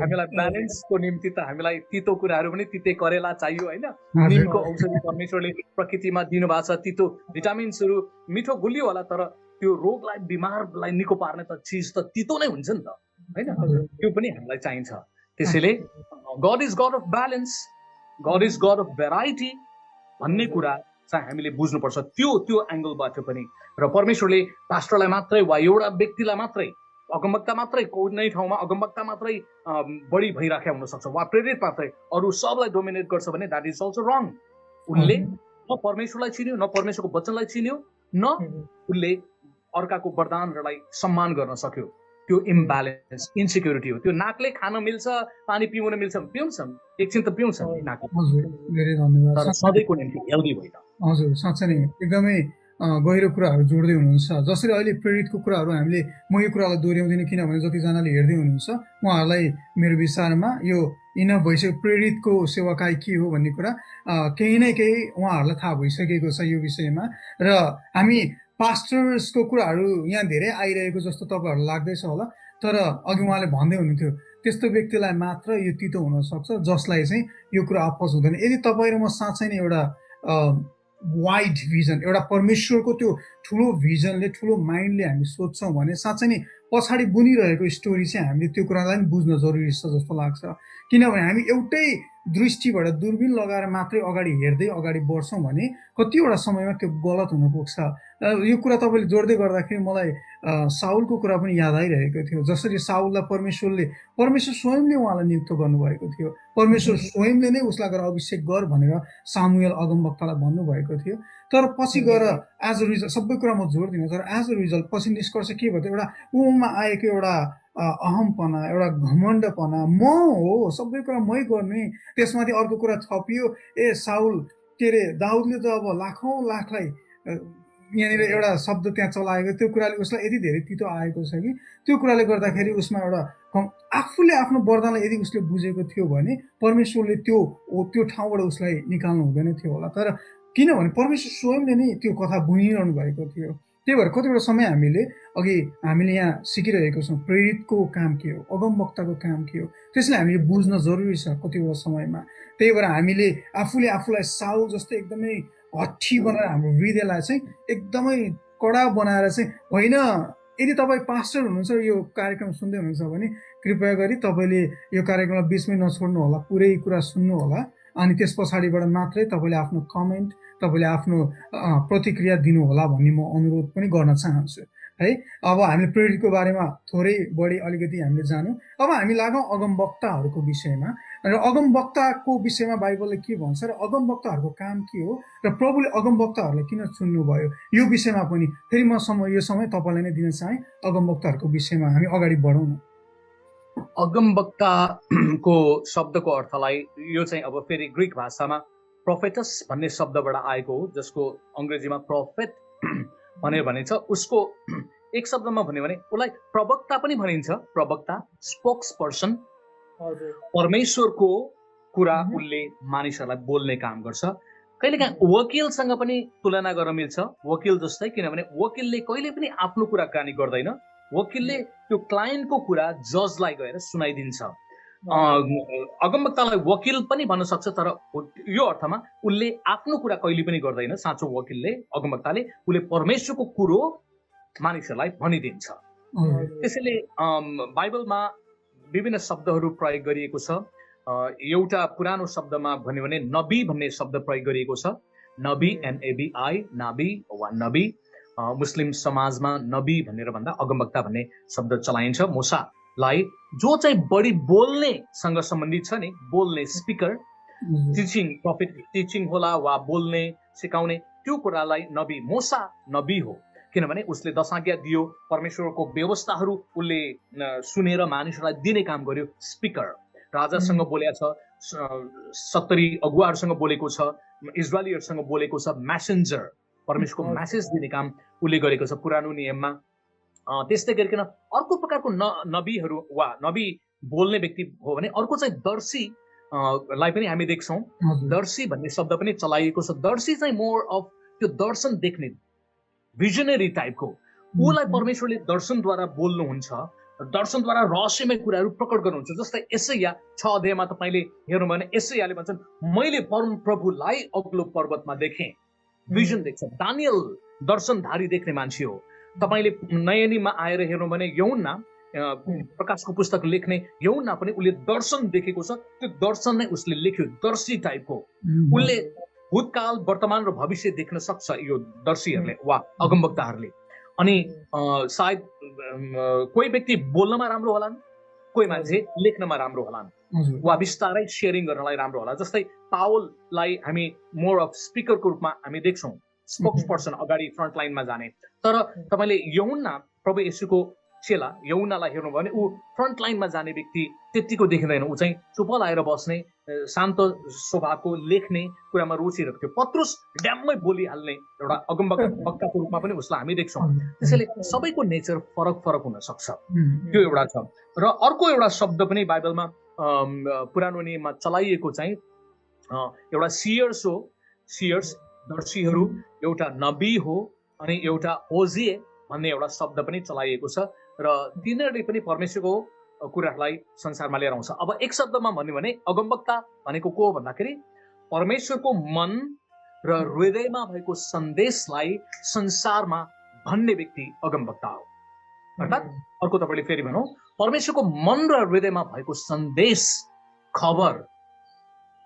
हामीलाई ब्यालेन्सको निम्ति त हामीलाई तितो कुराहरू पनि, तिते करेला चाहियो होइन। निमको औषधि परमेश्वरले प्रकृतिमा दिनुभएको छ, तितो भिटामिन्सहरू मिठो गुलियो होला, तर त्यो रोगलाई, बिमारलाई निको पार्ने त चिज त तितो नै हुन्छ नि त होइन। त्यो पनि हामीलाई चाहिन्छ। त्यसैले God is God of balance, God is God of variety भन्ने कुरा चाहिँ हामीले बुझ्नुपर्छ त्यो एङ्गलबाट पनि। र परमेश्वरले पास्टरलाई मात्रै वा एउटा व्यक्तिलाई मात्रै, अगमवक्ता मात्रै, कुनै ठाउँमा अगमवक्ता मात्रै बढी भइराखेका हुनसक्छ वा प्रेरित मात्रै अरू सबलाई डोमिनेट गर्छ भने द्याट इज अल्सो रङ। उनले न परमेश्वरलाई चिन्यो, न परमेश्वरको वचनलाई चिन्यो, न उसले अर्काको वरदानहरूलाई सम्मान गर्न सक्यो। त्यो इम्ब्यालेन्स, इन्सिक्योरिटी हो। त्यो नाकले खान मिल्छ, पानी पिउन मिल्छ, पिउँछ एकछिन त पिउँछ नाकले। हजुर, धेरै धन्यवाद। तर सधैँको निम्ति हेल्दी होइन। हजुर, साँच्चै नै एकदमै गहिरो कुराहरू जोड्दै हुनुहुन्छ। जसरी अहिले प्रेरितको कुराहरू हामीले, म यो कुरालाई दोहोऱ्याउँदिनँ किनभने जतिजनाले हेर्दै हुनुहुन्छ उहाँहरूलाई मेरो विचारमा यो इनफ भइसक्यो, प्रेरितको सेवाकाई के हो भन्ने कुरा केही न केही उहाँहरूलाई थाहा भइसकेको छ यो विषयमा। र हामी पास्टर्सको कुराहरू यहाँ धेरै आइरहेको जस्तो तपाईँहरूलाई लाग्दैछ होला, तर अघि उहाँले भन्दै हुनुहुन्थ्यो त्यस्तो व्यक्तिलाई मात्र यो तितो हुनसक्छ जसलाई चाहिँ यो कुरा अपोज हुँदैन। यदि तपाईँ र म साँच्चै नै एउटा वाइड भिजन, एउटा परमेश्वरको त्यो ठुलो भिजनले, ठुलो माइन्डले हामी सोध्छौँ भने साँच्चै नै पछाडि बुनिरहेको स्टोरी चाहिँ हामीले त्यो कुरालाई पनि बुझ्न जरुरी छ जस्तो लाग्छ। किनभने हामी एउटै दृष्टिबाट दूरबीन लगाएर मात्रै अगाडि हेर्दै अगाडि बढ्छौँ भने कतिवटा समयमा त्यो गलत हुन पुग्छ। यो कुरा तपाईँले जोड्दै गर्दाखेरि मलाई साउलको कुरा पनि याद आइरहेको थियो। जसरी साउललाई परमेश्वर स्वयंले उहाँलाई नियुक्त गर्नुभएको थियो, परमेश्वर स्वयंले नै उसलाई गएर अभिषेक गर भनेर सामुएल अगमवक्तालाई भन्नुभएको थियो। तर पछि गएर एज अ रिजल्ट, सबै कुरा म जोड्दिनँ, तर एज अ रिजल्ट पछि निष्कर्ष के भयो त, एउटा उमा आएको एउटा अहमपना, एउटा घमण्डपना, म हो सबै कुरा मै गर्ने। त्यसमाथि अर्को कुरा थपियो, ए साउल के अरे दाउदले त अब लाखलाई यहाँनिर एउटा शब्द त्यहाँ चलाएको, त्यो कुराले उसलाई यति धेरै तितो आएको छ कि त्यो कुराले गर्दाखेरि उसमा एउटा आफूले आफ्नो वरदानलाई यदि उसले बुझेको थियो भने परमेश्वरले त्यो ठाउँबाट उसलाई निकाल्नु हुँदैन थियो होला। तर किनभने परमेश्वर स्वयंले नै त्यो कथा बुनिरहनु भएको थियो। त्यही भएर कतिवटा समय हामीले यहाँ सिकिरहेको छौँ प्रेरितको काम के हो, अगमवक्ताको काम के हो, त्यसलाई हामीले बुझ्न जरुरी छ कतिवटा समयमा। त्यही भएर हामीले आफूलाई साउल जस्तै एकदमै हठी बनाएर हाम्रो हृदयलाई चाहिँ एकदमै कडा बनाएर चाहिँ होइन। यदि तपाईँ पास्टर हुनुहुन्छ यो कार्यक्रम सुन्दै हुनुहुन्छ भने कृपया गरी तपाईँले यो कार्यक्रमलाई बिचमै नछोड्नु होला, पुरै कुरा सुन्नु होला। अनि त्यस पछाडिबाट मात्रै तपाईँले आफ्नो कमेन्ट, तपाईँले आफ्नो प्रतिक्रिया दिनु होला भन्ने म अनुरोध पनि गर्न चाहन्छु है। अब हामीले प्रेरितको बारेमा थोरै बढी अलिकति हामीले जानौँ। अब हामी लागौँ अगमवक्ताहरूको विषयमा। र अगमवक्ताको विषयमा बाइबलले के भन्छ र अगमवक्ताहरूको काम के हो र प्रभुले अगमवक्ताहरूलाई किन चुन्नुभयो, यो विषयमा पनि फेरि यो समय तपाईँलाई नै दिन चाहे। अगमवक्ताहरूको विषयमा हामी अगाडि बढौँ न। अगमवक्ताको शब्दको अर्थलाई यो चाहिँ अब फेरि ग्रिक भाषामा प्रोफेटस भन्ने शब्दबाट आएको हो, जसको अङ्ग्रेजीमा प्रोफेट भनेर भनिन्छ। उसको एक शब्दमा भन्यो भने उसलाई प्रवक्ता पनि भनिन्छ। प्रवक्ता, स्पोक्स पर्सन, परमेश्वरको कुरा उसले मानिसहरूलाई बोल्ने काम गर्छ। कहिलेकाहीँ वकिलसँग पनि तुलना गर्न मिल्छ, वकिल जस्तै, किनभने वकिलले कहिले पनि आफ्नो कुराकानी गर्दैन। वकिलले त्यो क्लाइन्टको कुरा जजलाई गएर सुनाइदिन्छ। अगमवक्तालाई वकिल पनि भन्न सक्छ, तर यो अर्थमा उसले आफ्नो कुरा कहिले पनि गर्दैन। साँचो वकिलले, अगमवक्ताले, उसले परमेश्वरको कुरो मानिसहरूलाई भनिदिन्छ। त्यसैले बाइबलमा विभिन्न शब्दहरू प्रयोग गरिएको छ। एउटा पुरानो शब्दमा भन्यो भने नबी भन्ने शब्द प्रयोग गरिएको छ। नबी, NABI, नाबी वा नबी। मुस्लिम समाजमा नबी भनेर भन्दा अगमवक्ता भन्ने शब्द चलाइन्छ। मूसालाई जो चाहिँ बढी बोल्नेसँग सम्बन्धित छ नि, बोल्ने, स्पिकर, टिचिङ, प्रफिट टिचिङ होला वा बोल्ने, सिकाउने, त्यो कुरालाई नबी, मूसा नबी हो। किनभने उसले 10 आज्ञा दियो, परमेश्वरको व्यवस्थाहरू उसले सुनेर मानिसहरूलाई दिने काम गर्यो। स्पिकर, राजासँग बोलेको छ, 70 अगुवाहरूसँग बोलेको छ, इजरायलीहरूसँग बोलेको छ। म्यासेन्जर, परमेश्वरको म्यासेज दिने काम उसले गरेको छ पुरानो नियममा। त्यस्तै गरिकन अर्को प्रकारको नबीहरू वा नबी बोल्ने व्यक्ति हो भने अर्को चाहिँ दर्शी लाई पनि हामी देख्छौँ। दर्शी भन्ने शब्द पनि चलाइएको छ। दर्शी चाहिँ मोर अफ त्यो दर्शन देख्ने, भिजनरी टाइपको। उसलाई परमेश्वरले दर्शनद्वारा बोल्नुहुन्छ, दर्शनद्वारा रहस्यमय कुराहरू प्रकट गर्नुहुन्छ। जस्तै यसैया 6 अध्यायमा तपाईँले हेर्नु भने यसैयाले भन्छन्, मैले परम प्रभुलाई अग्लो पर्वतमा देखेँ। भिजन देख्छ। दानियल दर्शनधारी देख्ने मान्छे हो। तपाईँले नयाँ नियममा आएर हेर्नु भने यहुन्ना, प्रकाशको पुस्तक लेख्ने यहुन्ना पनि उसले दर्शन देखेको छ। त्यो दर्शन नै उसले लेख्यो, दर्शी टाइपको। उसले भूतकाल, वर्तमान र भविष्य देख्न सक्छ यो दर्शीहरूले वा अगमवक्ताहरूले। अनि सायद कोही व्यक्ति बोल्नमा राम्रो होलान्, कोही मान्छे लेख्नमा राम्रो होलान्, वा बिस्तारै सेयरिङ गर्नलाई राम्रो होला। जस्तै पावललाई हामी मोर अफ स्पिकरको रूपमा हामी देख्छौँ, स्पोक्स पर्सन, अगाडि फ्रन्ट लाइनमा जाने। तर तपाईँले यहुन्ना, प्रभु येशूको चेला यहुन्नालाई हेर्नु भने ऊ फ्रन्ट लाइनमा जाने व्यक्ति त्यतिको देखिँदैन। ऊ चाहिँ चुप लाएर बस्ने, शान्त स्वभावको, लेख्ने कुरामा रुचि राख्थ्यो। पत्रुस ड्याम्मै बोलिहाल्ने एउटा अगमवक्ताको रूपमा पनि उसलाई हामी देख्छौँ। त्यसैले सबैको नेचर फरक फरक हुन सक्छ, त्यो एउटा छ। र अर्को एउटा शब्द पनि बाइबलमा पुरानो नियममा चलाइएको चाहिँ एउटा सियर्स हो। सियर्स, दर्शीहरू, एउटा नबी हो, अनि एउटा होजिए भन्ने एउटा शब्द पनि चलाइएको छ। र तिनीहरूले पनि परमेश्वरको कुराहरूलाई संसारमा लिएर आउँछ। अब एक शब्दमा भन्यो भने अगमवक्ता भनेको को हो भन्दाखेरि परमेश्वरको मन र हृदयमा भएको सन्देशलाई संसारमा भन्ने व्यक्ति अगमवक्ता हो। अर्थात् अर्को तपाईँले फेरि भनौँ, परमेश्वरको मन र हृदयमा भएको सन्देश, खबर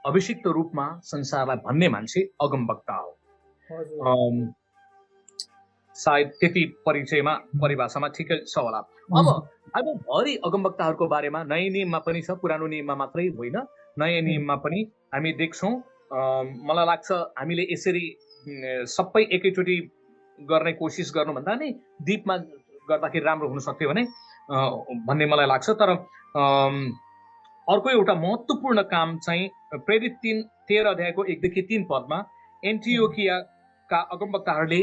अभिषिक्त रूपमा संसारलाई भन्ने मान्छे अगमवक्ता हो। सायद त्यति परिभाषामा ठिकै छ होला। अब बाइबलभरि अगमवक्ताहरूको बारेमा नयाँ नियममा पनि छ, पुरानो नियममा मात्रै होइन, नयाँ नियममा पनि हामी देख्छौँ। मलाई लाग्छ हामीले यसरी सबै एकैचोटि गर्ने कोसिस गर्नुभन्दा नि दिपमा गर्दाखेरि राम्रो हुन सक्थ्यो भन्ने मलाई लाग्छ। तर अर्को एउटा महत्त्वपूर्ण काम चाहिँ प्रेरित 13 अध्यायको 1देखि 3 पदमा एन्टियोकियाका अगमवक्ताहरूले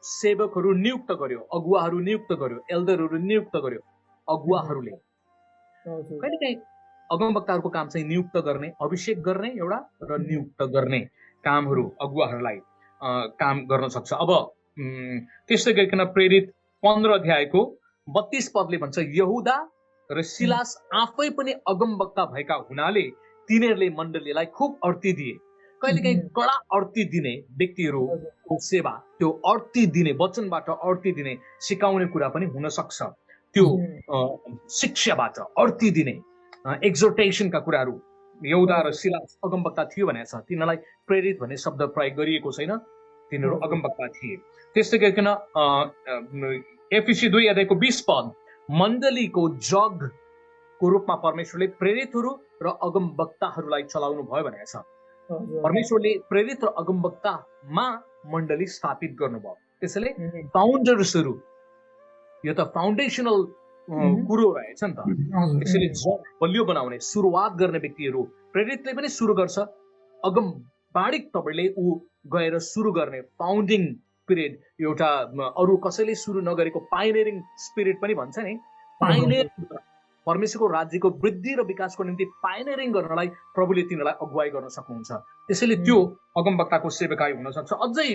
सेवकहरू नियुक्त गर्यो, अगुवाहरू नियुक्त गर्यो, एल्डरहरू नियुक्त गर्यो। अगुवाहरूले कहिलेकाहीँ अगमवक्ताहरूको काम चाहिँ नियुक्त गर्ने, अभिषेक गर्ने एउटा र नियुक्त गर्ने। कामहरू अगुवाहरूलाई काम गर्न सक्छ। अब त्यस्तै गरिकन प्रेरित 15 अध्यायको 32 पदले भन्छ, यहुदा र सिलास आफै पनि अगमवक्ता भएका हुनाले तिनीहरूले मण्डलीलाई खुब अर्थी दिए। कहिलेकाहीँ कडा अर्थी दिने व्यक्तिहरूको सेवा, त्यो अर्थी दिने, वचनबाट अर्थी दिने, सिकाउने कुरा पनि हुन सक्छ। त्यो शिक्षाबाट अर्थी दिने एक्जोर्टेसनका कुराहरू यहुदा र सिलास अगमवक्ता थियो भनेको छ। तिनीहरूलाई प्रेरित भन्ने शब्द प्रयोग गरिएको छैन, तिनीहरू अगमवक्ता थिए। त्यस्तै गरिकन एफिसी 2 अध्यायको 20 पद, मण्डलीको जगको रूपमा परमेश्वरले प्रेरितहरू र अगमवक्ताहरूलाई चलाउनु भयो भनेको छ। परमेश्वरले प्रेरित र अगमवक्तामा मण्डली स्थापित गर्नुभयो। त्यसैले फाउन्डर्सहरू, यो त फाउन्डेसनल कुरो रहेछ नि त। त्यसैले जग बलियो बनाउने, सुरुवात गर्ने व्यक्तिहरू, प्रेरितले पनि सुरु गर्छ, अगमबाडिक तपाईँले ऊ गएर सुरु गर्ने फाउन्डिङ पिरियड, एउटा अरू कसैले सुरु नगरेको पाइनियरिङ स्पिरिट पनि भन्छ नि, पाइनियरिङ परमेश्वरको राज्यको वृद्धि र विकासको निम्ति पाइनियरिङ गर्नलाई प्रभुले तिनीहरूलाई अगुवाई गर्न सक्नुहुन्छ। त्यसैले त्यो अगमवक्ताको सेवकाई हुन सक्छ। अझै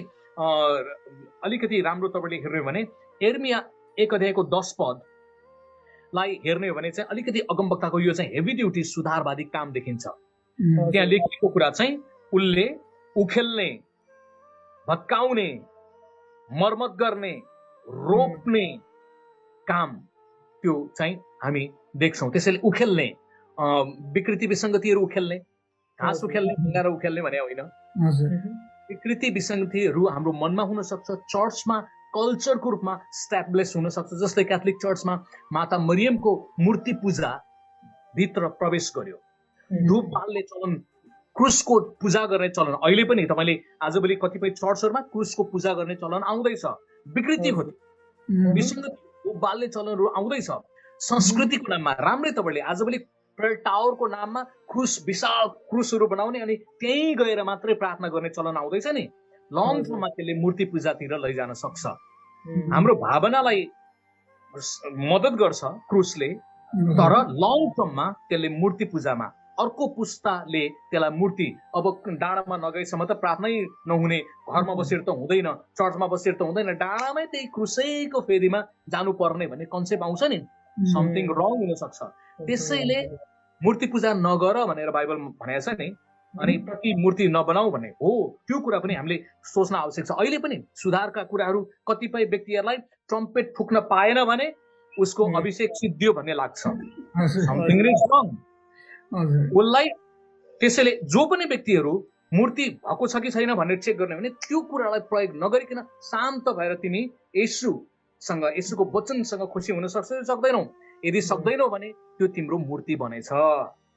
अलिकति राम्रो तपाईँले हेर्नु भने यिर्मया 1 अध्यायको 10 पदलाई हेर्ने हो भने चाहिँ अलिकति अगमवक्ताको यो चाहिँ हेभी ड्युटी सुधारवादी काम देखिन्छ। त्यहाँ लेखिएको कुरा चाहिँ उसले उखेल्ने, भत्काउने, मर्मत गर्ने, रोप्ने काम त्यो चाहिँ हामी देख्छौँ। त्यसैले उखेल्ने, विकृति विसङ्गतिहरू उखेल्ने, घाँस उखेल्ने, ढुङ्गा उखेल्ने भने होइन। विकृति विसङ्गतिहरू हाम्रो मनमा हुन सक्छ, चर्चमा कल्चरको रूपमा स्ट्याब्लिस हुन सक्छ। जस्तै क्याथोलिक चर्चमा माता मरियमको मूर्ति पूजा भित्र प्रवेश गर्यो, धूप बाल्ने चलन, क्रुसको पूजा गर्ने चलन अहिले पनि तपाईँले आजभोलि कतिपय चर्चहरूमा क्रुसको पूजा गर्ने चलन आउँदैछ। विकृति हो, विसङ्गति, धूप बाल्ने चलनहरू आउँदैछ। संस्कृतिको नाममा राम्रै तपाईँले आजभोलि टावरको नाममा क्रुस, विशाल क्रुसहरू बनाउने अनि त्यहीँ गएर मात्रै प्रार्थना गर्ने चलन आउँदैछ नि। लङ टर्ममा त्यसले मूर्ति पूजातिर लैजान सक्छ। हाम्रो भावनालाई मद्दत गर्छ क्रुसले, तर लङ टर्ममा त्यसले मूर्ति पूजामा, अर्को पुस्ताले त्यसलाई मूर्ति, अब डाँडामा नगएसम्म त प्रार्थनै नहुने, घरमा बसेर त हुँदैन, चर्चमा बसेर त हुँदैन, डाँडामै त्यही क्रुसैको फेदीमा जानुपर्ने भन्ने कन्सेप्ट आउँछ नि, समथिङ रङ हुन सक्छ। त्यसैले मूर्ति पूजा नगर भनेर बाइबल भनेको छ नि, अनि प्रति मूर्ति नबनाऊ भन्ने हो। त्यो कुरा पनि हामीले सोच्न आवश्यक छ। अहिले पनि सुधारका कुराहरू, कतिपय व्यक्तिहरूलाई ट्रम्पेट फुक्न पाएन भने उसको अभिषेक सिद्धियो भन्ने लाग्छ, समथिङ इज रङ उसलाई। त्यसैले जो पनि व्यक्तिहरू मूर्ति भएको छ कि छैन भनेर चेक गर्ने भने त्यो कुरालाई प्रयोग नगरिकन शान्त भएर तिमी येशूसँग, येशूको वचनसँग खुसी हुन सक्छौ, सक्दैनौ। यदि सक्दैनौ भने त्यो तिम्रो मूर्ति बनेछ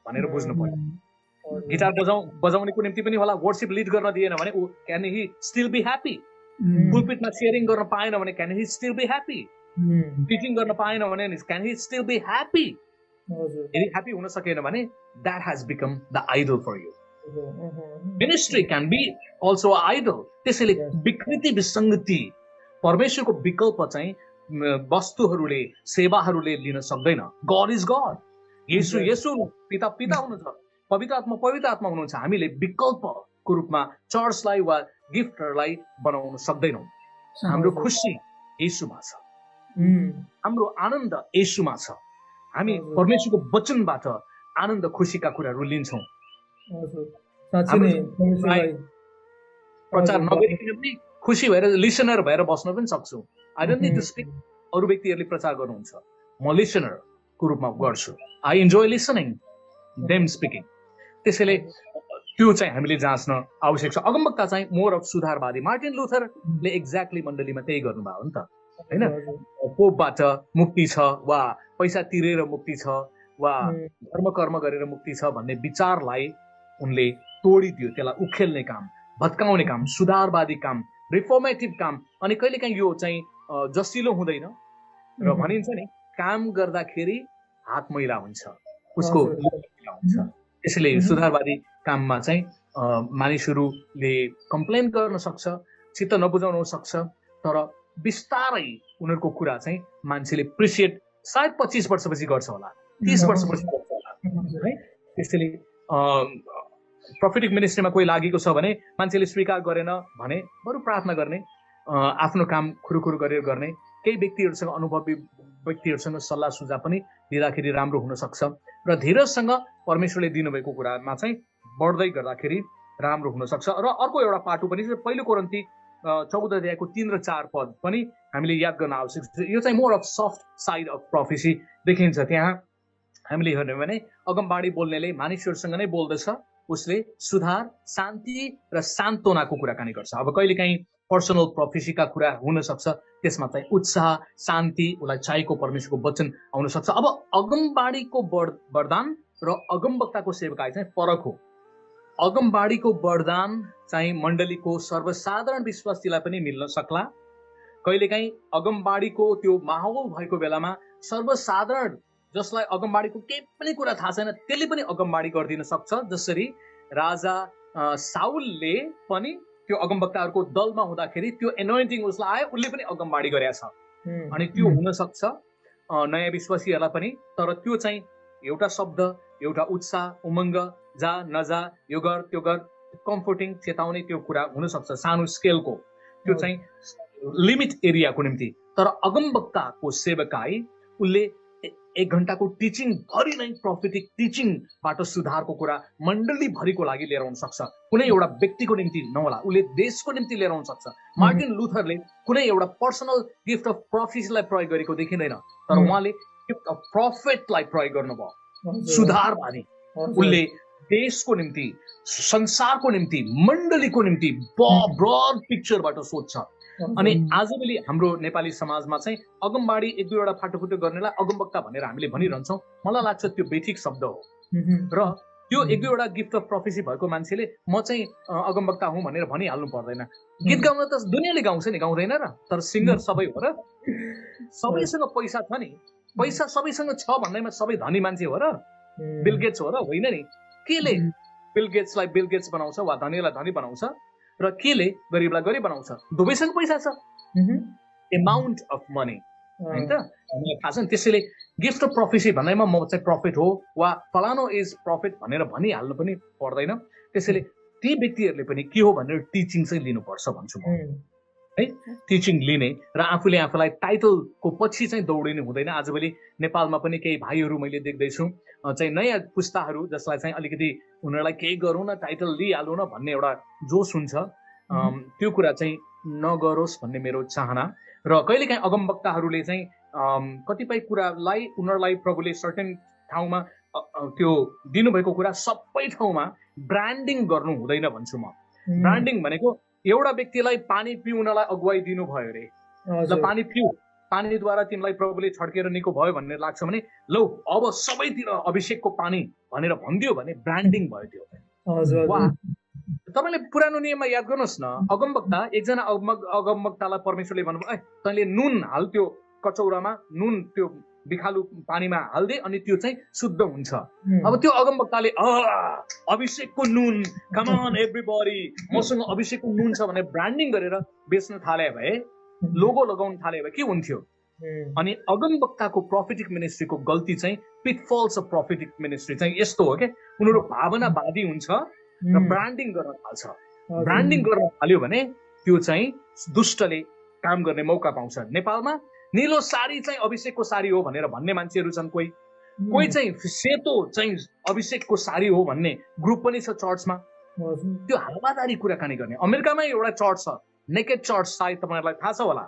भनेर बुझ्नु पर्यो। गिटार बजाउनेको निम्ति पनि होला, वर्शिप लिड गर्न दिएन भने ऊ can he still be happy. पुलपिटमा शेयरिङ गर्न पाएन भने can he still be happy. Teaching गर्न पाएन भने can he still be happy. यदि ह्याप्पी हुन सकेन भने that has become the idol for you. Ministry can be also idle. त्यसैले विकृति विसङ्गति, परमेश्वरको विकल्प चाहिँ वस्तुहरूले, सेवाहरूले लिन सक्दैन। गड इज गड, येशू येशू, पिता पिता हुनुहुन्छ, पवित्र आत्मा हुनुहुन्छ। हामीले विकल्पको रूपमा चर्चलाई वा गिफ्टहरूलाई बनाउन सक्दैनौँ। हाम्रो खुसी येशूमा छ, हाम्रो आनन्द येशूमा छ। हामी परमेश्वरको वचनबाट आनन्द खुसीका कुराहरू लिन्छौँ। प्रचार नगरिकन पनि खुसी भएर लिसनर भएर बस्न पनि सक्छु। I don't need to speak. अरू व्यक्तिहरूले प्रचार गर्नुहुन्छ, म लिसनरको रूपमा गर्छु। I enjoy listening them speaking. त्यसैले त्यो चाहिँ हामीले जाँच्न आवश्यक छ। अगमवक्ता चाहिँ मोर अफ सुधारवादी। मार्टिन लुथरले एक्ज्याक्टली मण्डलीमा त्यही गर्नुभयो नि त, होइन? पोपबाट मुक्ति छ वा पैसा तिरेर मुक्ति छ वा धर्म कर्म गरेर मुक्ति छ भन्ने विचारलाई उनले तोडिदियो। त्यसलाई उखेल्ने काम, भत्काउने काम, सुधारवादी काम, रिफर्मेटिभ काम। अनि कहिलेकाहीँ यो चाहिँ जसिलो हुँदैन र भनिन्छ नि, काम गर्दाखेरि हात मैला हुन्छ, उसको मैला हुन्छ। त्यसैले सुधारवादी काममा चाहिँ मानिसहरूले कम्प्लेन गर्न सक्छ, चित्त नबुझाउन सक्छ, तर बिस्तारै उनीहरूको कुरा चाहिँ मान्छेले एप्रिसिएट सायद 25 वर्षपछि गर्छ होला, 30 वर्षपछि गर्छ होला, है? त्यसैले प्रोफेटिक मिनिस्ट्रीमा कोही लागेको छ भने मान्छेले स्वीकार गरेन भने बरु प्रार्थना गर्ने, आफ्नो काम खुरुखुरु गरेर गर्ने, केही व्यक्तिहरूसँग अनुभवी व्यक्तिहरूसँग सल्लाह सुझाव पनि दिँदाखेरि राम्रो हुन सक्छ र धीरजसँग परमेश्वरले दिनुभएको कुरामा चाहिँ बढ्दै गर्दाखेरि राम्रो हुन सक्छ। र अर्को एउटा पाटो पनि पहिलो कोरिन्थी 14 अध्यायको 3 र 4 पद पनि हामीले याद गर्न आवश्यक छ। यो चाहिँ more of soft side of prophecy देखिन्छ। त्यहाँ हामीले हेर्ने भने अगमबाडी बोल्नेले मानिसहरूसँग नै बोल्दछ, उसले सुधार, शान्ति र सान्त्वनाको कुराकानी गर्छ। अब कहिलेकाहीँ पर्सनल प्रोफेसीका कुरा हुन सक्छ, त्यसमा चाहिँ उत्साह, शान्ति, उसलाई चाहिएको परमेश्वरको वचन आउन सक्छ। अब अगमबाडीको वरदान र अगमवक्ताको सेवकाई चाहिँ फरक हो। अगमबाडीको वरदान चाहिँ मण्डलीको सर्वसाधारण विश्वासीलाई पनि मिल्न सक्ला। कहिलेकाहीँ अगमबाडीको त्यो माहौल भएको बेलामा सर्वसाधारण जसलाई अगमबाडीको केही पनि कुरा थाहा छैन त्यसले पनि अगमबाडी गरिदिन सक्छ। जसरी राजा साउलले पनि त्यो अगमवक्ताहरूको दलमा हुँदाखेरि त्यो एनोइन्टिङ उसलाई आयो, उसले पनि अगमबाडी गरेका छ। अनि त्यो हुन सक्छ नयाँ विश्वासीहरूलाई पनि। तर त्यो चाहिँ एउटा शब्द, एउटा उत्साह, उमङ्ग, जा नजा, यो गर त्यो गर, कम्फोर्टिङ, चेताउने त्यो कुरा हुन सक्छ सानो स्केलको, त्यो चाहिँ लिमिट एरियाको निम्ति। तर अगमवक्ताको सेवकाई उसले 1 घण्टाको टिचिङ भरि नै प्रोफेटिक टिचिङबाट सुधारको कुरा मण्डली भरिको लागि लिएर आउन सक्छ। कुनै एउटा व्यक्तिको निम्ति नहोला, उसले देशको निम्ति लिएर आउन सक्छ। मार्टिन लुथरले कुनै एउटा पर्सनल गिफ्ट अफ प्रोफेसीलाई प्रयोग गरेको देखिँदैन, तर उहाँले गिफ्ट अफ प्रोफेटलाई प्रयोग गर्नुभयो सुधारबारे। उसले देशको निम्ति, संसारको निम्ति, मण्डलीको निम्ति ब्रड पिक्चरबाट सोध्छ। अनि आजभोलि हाम्रो नेपाली समाजमा चाहिँ अगमबाडी 1-2 फाटोफुटो गर्नेलाई अगमवक्ता भनेर हामीले भनिरहन्छौँ। मलाई लाग्छ त्यो बेठिक शब्द हो। र त्यो 1-2 गिफ्ट अफ प्रोफेसी भएको मान्छेले म चाहिँ अगमवक्ता हुँ भनेर भनिहाल्नु पर्दैन। गीत गाउन त दुनियाँले गाउँछ नि, गाउँदैन र? तर सिङ्गर सबै हो र? सबैसँग पैसा छ नि, पैसा सबैसँग छ भन्दैमा सबै धनी मान्छे हो र? बिल गेट्स हो र? होइन नि। केले बिल गेट्सलाई बिल गेट्स बनाउँछ वा धनीलाई धनी बनाउँछ र केले गरिबलाई गरिब बनाउँछ? दुवैसँग पैसा छ, एमाउन्ट अफ मनी, होइन त? हामीलाई थाहा छ नि। त्यसैले गिफ्ट अफ प्रोफेसी भन्दैमा म चाहिँ प्रफिट हो वा फलानो इज प्रफिट भनेर भनिहाल्नु पनि पर्दैन। त्यसैले ती व्यक्तिहरूले पनि के हो भनेर टिचिङ चाहिँ लिनुपर्छ भन्छु म, है। टिचिङ लिने र आफूले आफूलाई टाइटलको पछि चाहिँ दौडिनु हुँदैन। आजभोलि नेपालमा पनि केही भाइहरू मैले देख्दैछु चाहिँ नयाँ पुस्ताहरू जसलाई चाहिँ अलिकति उनीहरूलाई केही गरौँ न, टाइटल लिइहालौँ न भन्ने एउटा जोस हुन्छ। त्यो कुरा चाहिँ नगरोस् भन्ने मेरो चाहना। र कहिलेकाहीँ अगमवक्ताहरूले चाहिँ कतिपय कुरालाई उनीहरूलाई प्रभुले सर्टेन ठाउँमा त्यो दिनुभएको कुरा सबै ठाउँमा ब्रान्डिङ गर्नु हुँदैन भन्छु म। ब्रान्डिङ भनेको एउटा व्यक्तिलाई पानी पिउनलाई अगुवाई दिनुभयो अरे, ल पानी पिउ, पानीद्वारा तिमीलाई प्रभुले छड्केर निको भयो भन्ने लाग्छ भने लौ अब सबैतिर अभिषेकको पानी भनेर भनिदियो भने ब्रान्डिङ भयो त्यो। तपाईँले पुरानो नियममा याद गर्नुहोस् न, अगमवक्ता एकजना अगमवक्तालाई परमेश्वरले भन्नुभयो, तैँले नुन हाल त्यो कचौरामा, नुन त्यो बिखालु पानीमा हाल्दे अनि त्यो चाहिँ शुद्ध हुन्छ। अब त्यो अगमवक्ताले अभिषेकको नुन, कम अन एभ्रीबडी, मसँग अभिषेकको नुन छ भने ब्रान्डिङ गरेर बेच्न थाले भए, लोगो लगाउन थाले भए के हुन्थ्यो? अनि अगमवक्ताको प्रोफेटिक मिनिस्ट्रीको गल्ती चाहिँ, पिटफल्स अफ प्रोफेटिक मिनिस्ट्री चाहिँ यस्तो हो क्या, उनीहरू भावनावादी हुन्छ र ब्रान्डिङ गर्न थाल्छ। ब्रान्डिङ गर्न थाल्यो भने त्यो चाहिँ दुष्टले काम गर्ने मौका पाउँछ। नेपालमा नीलो साडी चाहिँ अभिषेकको साडी हो भनेर भन्ने मान्छेहरू छन्, कोही चाहिँ सेतो चाहिँ अभिषेकको साडी हो भन्ने ग्रुप पनि छ चर्चमा। त्यो हावादारी कुराकानी गर्ने। अमेरिकामै एउटा चर्च छ, नेकेड चर्च, सायद तपाईँहरूलाई थाहा छ होला।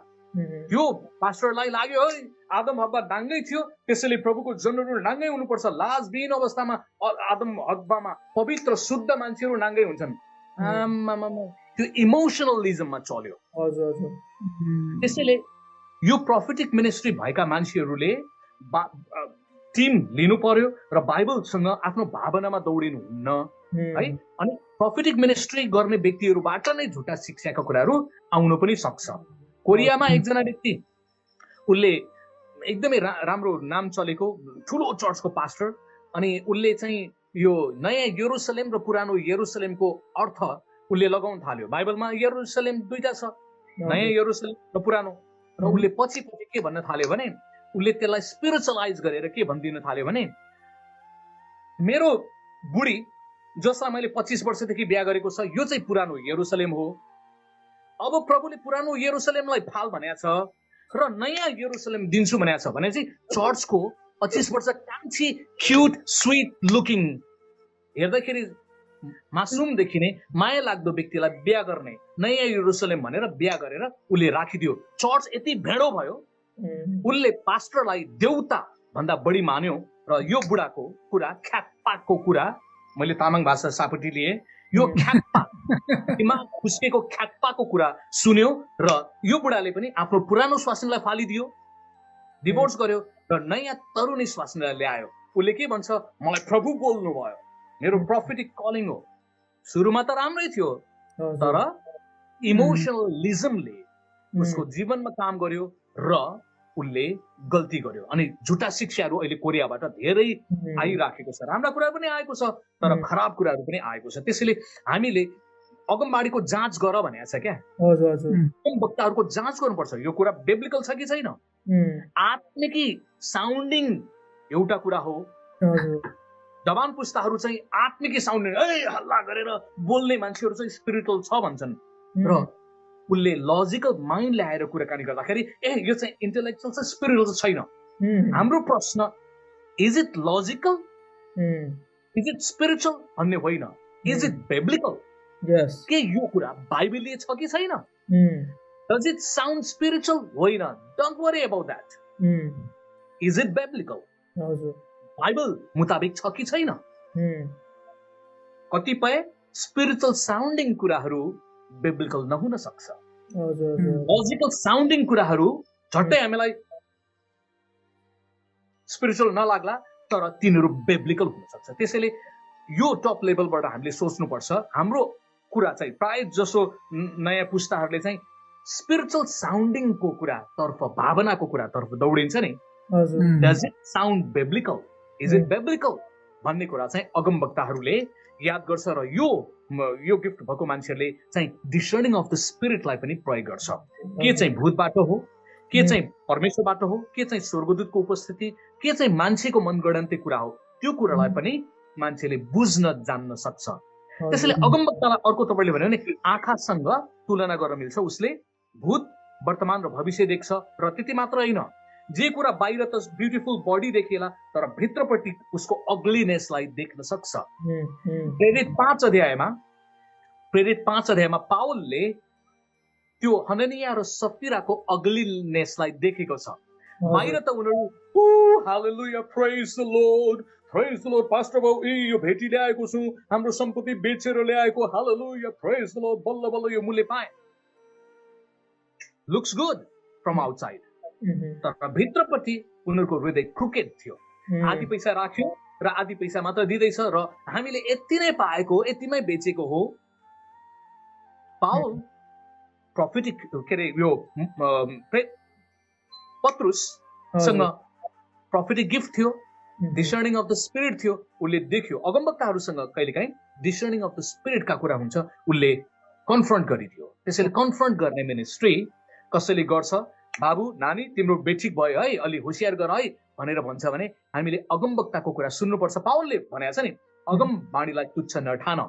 त्यो पास्टरलाई लाग्यो है आदम हब्बा डाङ्गै थियो, त्यसैले प्रभुको जनहरू नाङ्गै हुनुपर्छ। लाजविहीन अवस्थामा आदम हब्बामा पवित्र शुद्ध मान्छेहरू नाङ्गै हुन्छन्। त्यो इमोसनलिजममा चल्यो। त्यसैले यो प्रोफेटिक मिनिस्ट्री भएका मान्छेहरूले टिम लिनु पर्यो र बाइबलसँग आफ्नो भावनामा दौडिनु हुन्न, है। अनि प्रोफेटिक मिनिस्ट्री गर्ने व्यक्तिहरूबाट नै झुटा शिक्षाका कुराहरू आउनु पनि सक्छ। कोरियामा एकजना व्यक्ति, उसले एकदमै राम्रो नाम चलेको ठुलो चर्चको पास्टर, अनि उसले चाहिँ यो नयाँ यरुसलेम र पुरानो यरुसलेमको अर्थ उसले लगाउन थाल्यो। बाइबलमा यरुसलेम दुईटा छ, नयाँ यरुसलेम र पुरानो। र उसले पछि के भन्न थाल्यो भने, उसले त्यसलाई स्पिरिचुअलाइज गरेर के भनिदिन थाल्यो भने, मेरो बुढी जसलाई मैले 25 वर्षदेखि बिहा गरेको छ यो चाहिँ पुरानो यरुसलेम हो। अब प्रभुले पुरानो यरुसलेमलाई फाल भनेको छ र नयाँ यरुसलेम दिन्छु भनेको छ भने चाहिँ चर्चको 25 वर्ष कान्छी क्युट स्वीट लुकिङ हेर्दाखेरि मासुम देखिने माया लाग्दो व्यक्तिलाई बिहा गर्ने नयाँ यरुसलेम भनेर बिहा गरेर उसले राखिदियो। चर्च यति भेडो भयो उसले पास्टरलाई देउता भन्दा बढी मान्यो र यो बुढाको कुरा ख्याप्पाको कुरा मैले तामाङ भाषा सापटी लिए यो ख्याप्पा दिमाग खुस्केको ख्याप्पाको कुरा सुन्यो र यो बुढाले पनि आफ्नो पुरानो स्वास्नीलाई फालिदियो, डिभोर्स गर्यो र नयाँ तरुणी स्वास्नीलाई ल्यायो। उसले के भन्छ, मलाई प्रभु बोल्नु भयो, मेरो प्रोफेटिक कलिङ हो। सुरुमा त राम्रै थियो तर इमोसनलिजमले उसको जीवनमा काम गर्यो र उसले गल्ती गर्यो। अनि झुटा शिक्षाहरू अहिले कोरियाबाट धेरै आइराखेको छ। राम्रा कुराहरू पनि आएको छ तर खराब कुराहरू पनि आएको छ। त्यसैले हामीले अगमबाडीको जाँच गर भनेको छ क्या, वक्ताहरूको जाँच गर्नुपर्छ। यो कुरा बिब्लिकल छ कि छैन। आत्मिकी साउन्डिङ एउटा कुरा हो। जवान पुस्ताहरू चाहिँ आत्मिकी साउन्डिङ हल्ला गरेर बोल्ने मान्छेहरू चाहिँ स्पिरिचुअल छ भन्छन् र उसले लजिकल माइन्ड ल्याएर कुराकानी गर्दाखेरि यो चाहिँ इन्टेलेक्चुअल छ, स्पिरिचुअल छैन। हाम्रो प्रश्न is it logical, is it spiritual भन्ने होइन, इज इट बिब्लिकल, के यो कुरा बाइबलीय छ कि छैन। डज इट साउन्ड स्पिरिचुअल, होइन, don't worry about that. Is it biblical, Bible मुताबिक छ कि छैन। कतिपय स्पिरिचुअल साउन्डिङ कुराहरू बिब्लिकल नहुन सक्छ। लजिकल साउन्डिङ कुराहरू झट्टै हामीलाई स्पिरिचुअल नलाग्ला तर तिनीहरू बिब्लिकल हुन सक्छ। त्यसैले यो टप लेभलबाट हामीले सोच्नुपर्छ। हाम्रो कुरा चाहिँ प्राय जसो नयाँ पुस्ताहरूले चाहिँ स्पिरिचुअल साउन्डिङको कुरा तर्फ, भावनाको कुरा तर्फ दौडिन्छ नि। Does it sound biblical, is it biblical भन्ने कुरा चाहिँ अगमवक्ताहरूले याद गर्छ र यो गिफ्ट भएको मान्छेहरूले चाहिँ डिसर्निङ अफ द स्पिरिटलाई पनि प्रयोग गर्छ। के चाहिँ भूतबाट हो, के चाहिँ परमेश्वरबाट हो, के चाहिँ स्वर्गदूतको उपस्थिति, के चाहिँ मान्छेको मनगढन्ती कुरा हो, त्यो कुरालाई पनि मान्छेले बुझ्न जान्न सक्छ। त्यसैले अगमवक्तालाई अर्को तपाईँले भन्यो भने आँखासँग तुलना गर्न मिल्छ। उसले भूत, वर्तमान र भविष्य देख्छ र त्यति मात्र होइन, जे कुरा बाहिर त ब्युटिफुल बडी देखिएला तर भित्रपट्टि उसको अग्लीनेसलाई देख्न सक्छ। प्रेरित 5 अध्यायमा पावलले त्यो हननिया र सफीराको अग्लीनेसलाई देखेको छ। बाहिर त उनीहरू hallelujah, praise the lord, praise the lord, pastor बाबु यो भेटी ल्याएको छु, हाम्रो सम्पत्ति बेचेर ल्याएको, हालेलुया, प्रेज द लर्ड, बल्ल बल्ल यो मूल्य पाए। लुक्स गुड फ्रम आउटसाइड तर भित्रपट्टि उनीहरूको हृदय क्रुकेड थियो। आधी पैसा राख्यो र आधी पैसा मात्र दिँदैछ र हामीले यति नै पाएको, यतिमै बेचेको हो। पाउल प्रोफेटिक के अरे यो पत्रुससँग प्रोफेटिक गिफ्ट थियो, डिसर्निङ अफ द स्पिरिट थियो। उसले देख्यो अगमवक्ताहरूसँग कहिलेकाहीँ डिसर्निङ अफ द स्पिरिटका कुरा हुन्छ, उसले कन्फ्रन्ट गरिदियो। त्यसैले कन्फ्रन्ट गर्ने मिनिस्ट्री कसैले गर्छ, बाबु नानी तिम्रो बेठिक भयो है, अलि होसियार गर है भनेर भन्छ भने हामीले अगमवक्ताको कुरा सुन्नुपर्छ। पावलले भनेको छ नि, अगमवाणीलाई तुच्छ नठान।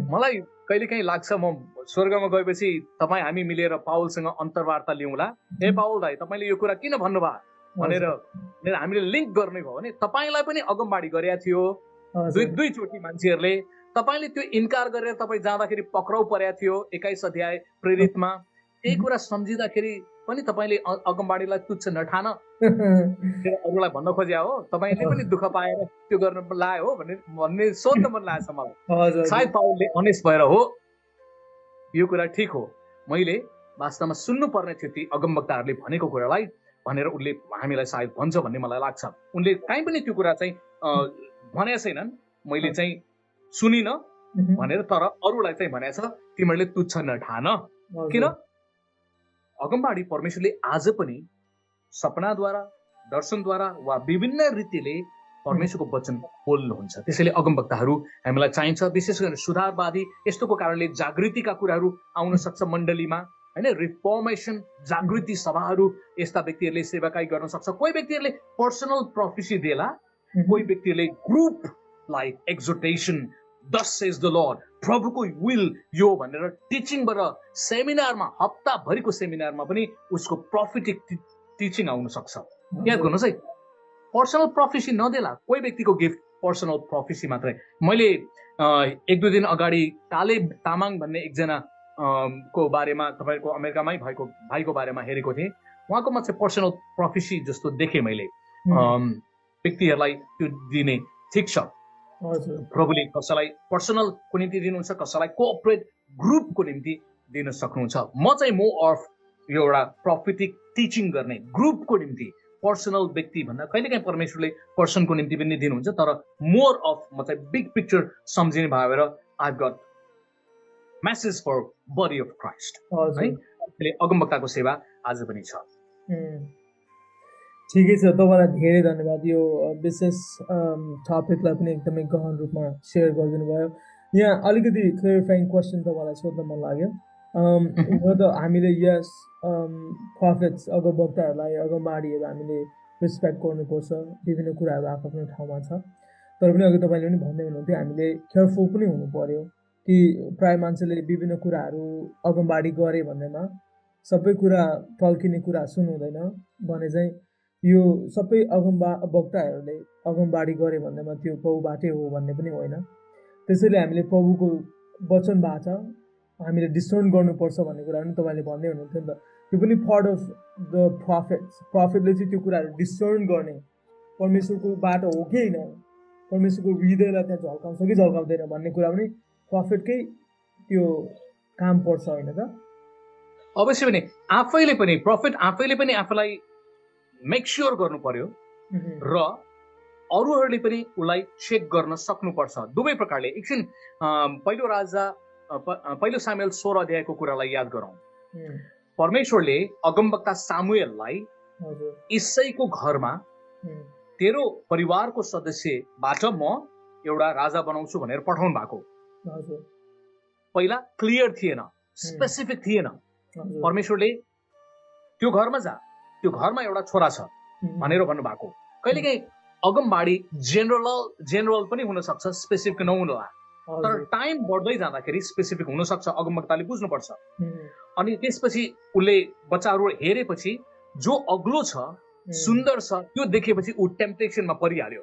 मलाई कहिलेकाहीँ लाग्छ म स्वर्गमा गएपछि तपाईँ हामी मिलेर पावलसँग अन्तर्वार्ता लिउँला, ए पावल दाइ तपाईँले यो कुरा किन भन्नुभयो भनेर हामीले लिङ्क गर्ने भयो भने तपाईँलाई पनि अगमवाणी गरेका थियो दुईचोटि मान्छेहरूले। तपाईँले त्यो इन्कार गरेर तपाईँ जाँदाखेरि पक्राउ परेको थियो 21 अध्याय प्रेरितमा। त्यही कुरा सम्झिँदाखेरि पनि तपाईँले अगमवाणीलाई तुच्छ नठान अरूलाई भन्न खोज्या हो, तपाईँले पनि दुःख पाएर त्यो गर्न लायो हो भन्ने सोध्न मन लागेको छ मलाई। सायद पावलले अनेस्ट भएर हो यो कुरा ठिक हो, मैले वास्तवमा सुन्नु पर्ने थियो ती अगमवक्ताहरूले भनेको कुरालाई भनेर उसले हामीलाई सायद भन्छ भन्ने मलाई लाग्छ। उनले काहीँ पनि त्यो कुरा चाहिँ भनेका छैनन्, मैले चाहिँ सुनिन भनेर, तर अरूलाई चाहिँ भनेको छ तिमीहरूले तुच्छ नठान। किन? अगमवाणी परमेश्वरले आज पनि सपनाद्वारा, दर्शनद्वारा वा विभिन्न रीतिले परमेश्वरको वचन बोल्नुहुन्छ। त्यसैले अगमवक्ताहरू हामीलाई चाहिन्छ। विशेष गरी सुधारवादी यस्तोको कारणले जागृतिका कुराहरू आउन सक्छ मण्डलीमा, हैन, रिफर्मेसन जागृति सभाहरू यस्ता व्यक्तिहरूले सेवाकाई गर्न सक्छ। कोही व्यक्तिहरूले पर्सनल प्रोफेसी देला, कोही व्यक्तिहरूले ग्रुपलाई एक्जोटेसन thus says the Lord, प्रभुको विल यो भनेर टिचिङबाट सेमिनारमा हप्ताभरिको सेमिनारमा पनि उसको प्रोफेटिक टिचिङ आउन सक्छ। याद गर्नुहोस् है, पर्सनल प्रोफेसी नदेला कोही व्यक्तिको गिफ्ट पर्सनल प्रोफेसी मात्रै। मैले एक दुई दिन अगाडि काले तामाङ भन्ने एकजना को बारेमा तपाईँको अमेरिकामै भएको भाइको बारेमा हेरेको थिएँ। उहाँकोमा चाहिँ पर्सनल प्रोफेसी जस्तो देखेँ मैले। व्यक्तिहरूलाई त्यो दिने ठिक छ, प्रभुले कसैलाई पर्सनलको निम्ति दिनुहुन्छ, कसैलाई कोअपरेट ग्रुपको निम्ति दिन सक्नुहुन्छ। म चाहिँ मोर अफ यो एउटा प्रोफेटिक टिचिङ गर्ने ग्रुपको निम्ति, पर्सनल व्यक्ति भन्दा कहिलेकाहीँ परमेश्वरले पर्सनको निम्ति पनि दिनुहुन्छ, तर मोर अफ म चाहिँ बिग पिक्चर सम्झिने भएर I got message for body of Christ है। अगमवक्ताको सेवा आज पनि छ। ठिकै छ, तपाईँलाई धेरै धन्यवाद। यो विशेष टपिकलाई पनि एकदमै गहन रूपमा सेयर गरिदिनु भयो। यहाँ अलिकति क्लियरिफाइङ क्वेसन तपाईँलाई सोध्न मन लाग्यो। हो त हामीले यस प्रफिट्स अगमवक्ताहरूलाई, अगमबाडीहरू हामीले रेस्पेक्ट गर्नुपर्छ, विभिन्न कुराहरू आफ्नो ठाउँमा छ। तर पनि अघि तपाईँले पनि भन्दै हुनुहुन्थ्यो हामीले केयरफुल पनि हुनु पर्यो कि प्राय मान्छेले विभिन्न कुराहरू अगमबाडी गरे भन्दैमा सबै कुरा टल्किने कुरा सुन्नुहुँदैन भने चाहिँ यो सबै वक्ताहरूले अगमबाडी गरे भन्दैमा त्यो प्रभुबाटै हो भन्ने पनि होइन। त्यसैले हामीले प्रभुको वचनबाट हामीले डिस्टर्न गर्नुपर्छ भन्ने कुरा पनि तपाईँले भन्दै हुनुहुन्थ्यो नि त। त्यो पनि पार्ट अफ द प्रफिटले चाहिँ त्यो कुराहरू डिस्टर्न गर्ने, परमेश्वरको बाटो हो कि होइन, परमेश्वरको हृदयलाई त्यहाँ झल्काउँछ कि झल्काउँदैन भन्ने कुरा पनि प्रफिटकै त्यो काम पर्छ होइन त। अवश्य पनि आफैले पनि प्रफिट आफैले पनि आफूलाई मेक स्योर गर्नु पर्यो र अरूहरूले पनि उसलाई चेक गर्न सक्नुपर्छ। दुवै प्रकारले एकछिन पहिलो सामुएल 16 अध्यायको कुरालाई याद गरौँ। परमेश्वरले अगमवक्ता सामुएललाई इसाईको घरमा तेरो परिवारको सदस्यबाट म एउटा राजा बनाउँछु भनेर पठाउनु भएको। पहिला क्लियर थिएन, स्पेसिफिक थिएन। परमेश्वरले त्यो घरमा जा, त्यो घरमा एउटा छोरा छ भनेर भन्नुभएको। कहिलेकाहीँ अगमबाडी जेनरल पनि हुन सक्छ, स्पेसिफिक नहुनला। तर टाइम बढ्दै जाँदाखेरि स्पेसिफिक हुन सक्छ, अगमवक्ताले बुझ्नुपर्छ। अनि त्यसपछि उसले बच्चाहरू हेरेपछि जो अग्लो छ, सुन्दर छ, त्यो देखेपछि ऊ टेम्पटेसनमा परिहाल्यो।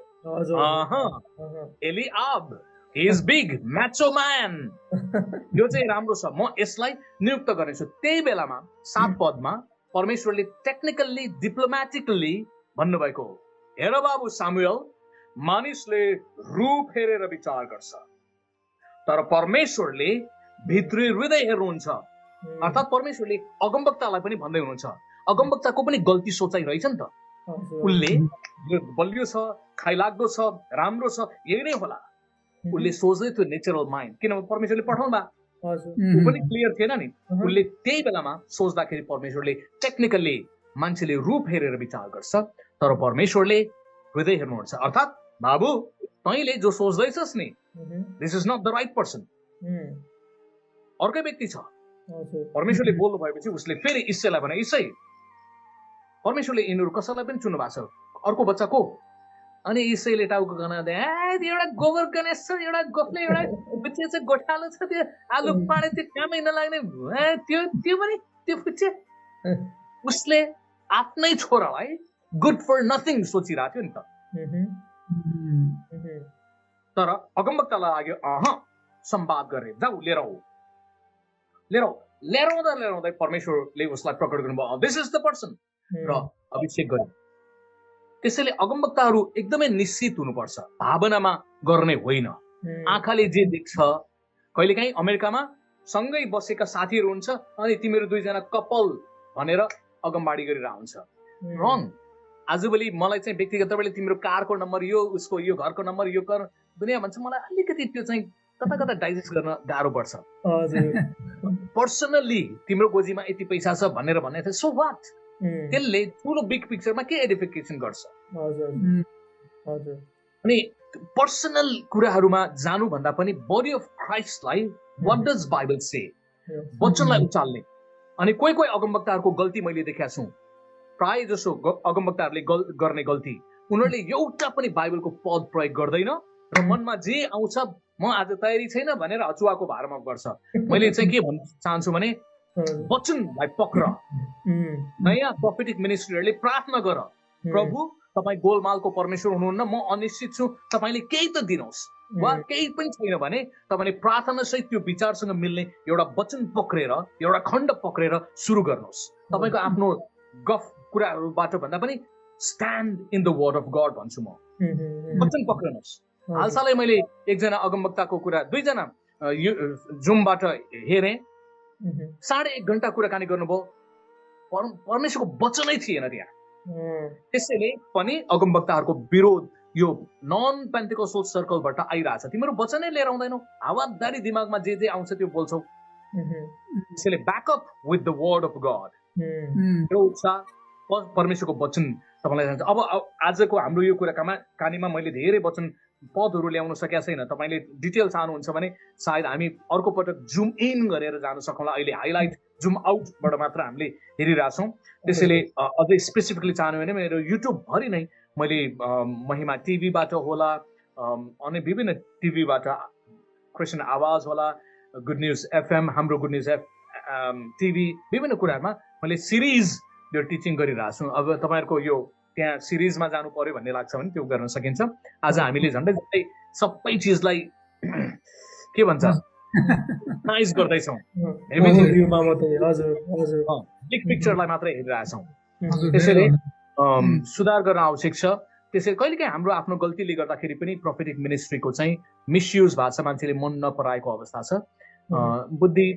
एलिआब, he is big, macho man, यो चाहिँ राम्रो छ, म यसलाई नियुक्त गर्नेछु। त्यही बेलामा 7 पदमा परमेश्वरले टेक्निकल्ली डिप्लोमेटिकली भन्नुभएको हो, हेर बाबु सामुएल, मानिसले रूप हेरेर विचार गर्छ, तर परमेश्वरले भित्री हृदय हेर्नुहुन्छ। अर्थात् परमेश्वरले अगमवक्तालाई पनि भन्दै हुनुहुन्छ, अगमवक्ताको पनि गल्ती सोचाइ रहेछ नि त। उसले बलियो छ, खाइलाग्दो छ, राम्रो छ, यही नै होला। उसले सोच्दै थियो नेचरल माइन्ड, किनभने परमेश्वरले पठाउनु ऊ पनि क्लियर थिएन नि। उसले त्यही बेलामा सोच्दाखेरि परमेश्वरले टेक्निकल्ली मान्छेले रूप हेरेर विचार गर्छ, तर परमेश्वरले हृदय हेर्नुहुन्छ। अर्थात् बाबु तैँले जो सोच्दैछस् नि, this is not the right person, अर्कै व्यक्ति छ। परमेश्वरले बोल्नु भएपछि उसले फेरि इसाईलाई भने, इसाई परमेश्वरले यिनीहरू कसैलाई पनि चुन्नु भएको छ, अर्को बच्चा को? अनि इसाईले टाउको गनाउँदै, एउटा गोबर गणेश छ, एउटा गोफले, एउटा बुच्चे छ, गोठालो छ, त्यो आलु पाडे त्यो कामै नलाग्ने, त्यो पनि त्यो बुच्चे। उसले आफ्नै छोरालाई गुड फर नथिङ सोचिरहेको थियो नि त। तर अगमवक्तालाई लाग्यो संवाद गरे, जाऊ लिएर आउँदै परमेश्वरले उसलाई प्रकट गर्नुभयो, दिस इज द पर्सन, र अभिषेक गर्यो। त्यसैले अगमवक्ताहरू एकदमै निश्चित हुनुपर्छ, भावनामा गर्ने होइन। आँखाले जे देख्छ, कहिलेकाहीँ अमेरिकामा सँगै बसेका साथीहरू हुन्छ अनि तिमीहरू दुईजना कपल भनेर अगमबाडी गरेर आउँछ, रङ। आजभोलि मलाई चाहिँ व्यक्तिगत तौरले तिम्रो कारको नम्बर यो, उसको यो घरको नम्बर यो कर, दुनियाँ भन्छ। मलाई अलिकति त्यो चाहिँ कता डाइजेस्ट गर्न गाह्रो पर्छ। पर्सनल्ली तिम्रो गोजीमा यति पैसा छ भनेर भन्ने थियो, सो वाट? त्यसले ठुलो बिग पिक्चरमा के एडिफिकेसन गर्छ? अनि पर्सनल कुराहरूमा जानु भन्दा पनि बडी अफ क्राइस्टलाई व्हाट डज बाइबल से, वचनलाई उचाल्ने। अनि कोही अगमवक्ताहरूको गल्ती मैले देखेको छु, प्राय जसो अगमवक्ताहरूले गर्ने गल्ती, उनीहरूले एउटा पनि बाइबलको पद प्रयोग गर्दैन र मनमा जे आउँछ म आज तयारी छैन भनेर अचुवाको भारमा गर्छ। मैले चाहिँ के भन्न चाहन्छु भने वचनलाई पक्र। नयाँ प्रोफेटिक मिनिस्ट्रीहरूले प्रार्थना गर, प्रभु तपाईँ गोलमालको परमेश्वर हुनुहुन्न, म अनिश्चित छु, तपाईँले केही त दिनुहोस्, वा केही पनि छैन भने तपाईँले प्रार्थना सहित त्यो विचारसँग मिल्ने एउटा वचन पक्रेर, एउटा खण्ड पक्रेर सुरु गर्नुहोस्। तपाईँको आफ्नो गफ कुराहरूबाट भन्दा पनि stand in the word of God भन्छु म। वचन पक्रिनुहोस्। हालसालै मैले एकजना अगमवक्ताको कुरा 2 जना जुमबाट हेरेँ, 1.5 घण्टा कुराकानी गर्नुभयो, परमेश्वरको वचनै थिएन त्यहाँ। त्यसैले पनि अगमवक्ताहरूको विरोध यो नन पेन्टेकोस्टल सर्कलबाट आइरहेछ, तिमीहरू वचनै लिएर आउँदैनौ, हावादारी दिमागमा जे आउँछ त्यो बोल्छौ। त्यसैले back up with the word of God. त्यो उत्साह परमेश्वरको वचन तपाईँलाई जान्छ। अब आजको हाम्रो यो कुराकानीमा मैले धेरै वचन पदहरू ल्याउन सकेका छैन। तपाईँले डिटेल चाहनुहुन्छ भने सायद हामी अर्को पटक जुम इन गरेर जान सकौँला। अहिले हाइलाइट जुम आउटबाट मात्र हामीले हेरिरहेछौँ। त्यसैले अझै स्पेसिफिकली चाहनु भने मेरो युट्युबभरि नै मैले महिमा टिभीबाट होला, अनि विभिन्न टिभीबाट, क्रिस्चियन आवाज होला, गुड न्युज एफएम, हाम्रो गुड न्युज टिभी, विभिन्न कुराहरूमा मैले सिरिज यो टिचिङ गरिरहेको छु। अब तपाईँहरूको यो त्यहाँ सिरिजमा जानु पर्यो भन्ने लाग्छ भने त्यो गर्न सकिन्छ। आज हामीले झन्डै झन्डै सबै चिजलाई के भन्छ नाइज गर्दैछौँ, बिग पिक्चरलाई मात्रै हेरिरहेछौँ। त्यसैले सुधार गर्न आवश्यक छ। त्यसैले कहिलेकाहीँ हाम्रो आफ्नो गल्तीले गर्दाखेरि पनि प्रोफेटिक मिनिस्ट्रीको चाहिँ मिसयुज भएको छ, मान्छेले मन नपराएको अवस्था छ। बुद्धि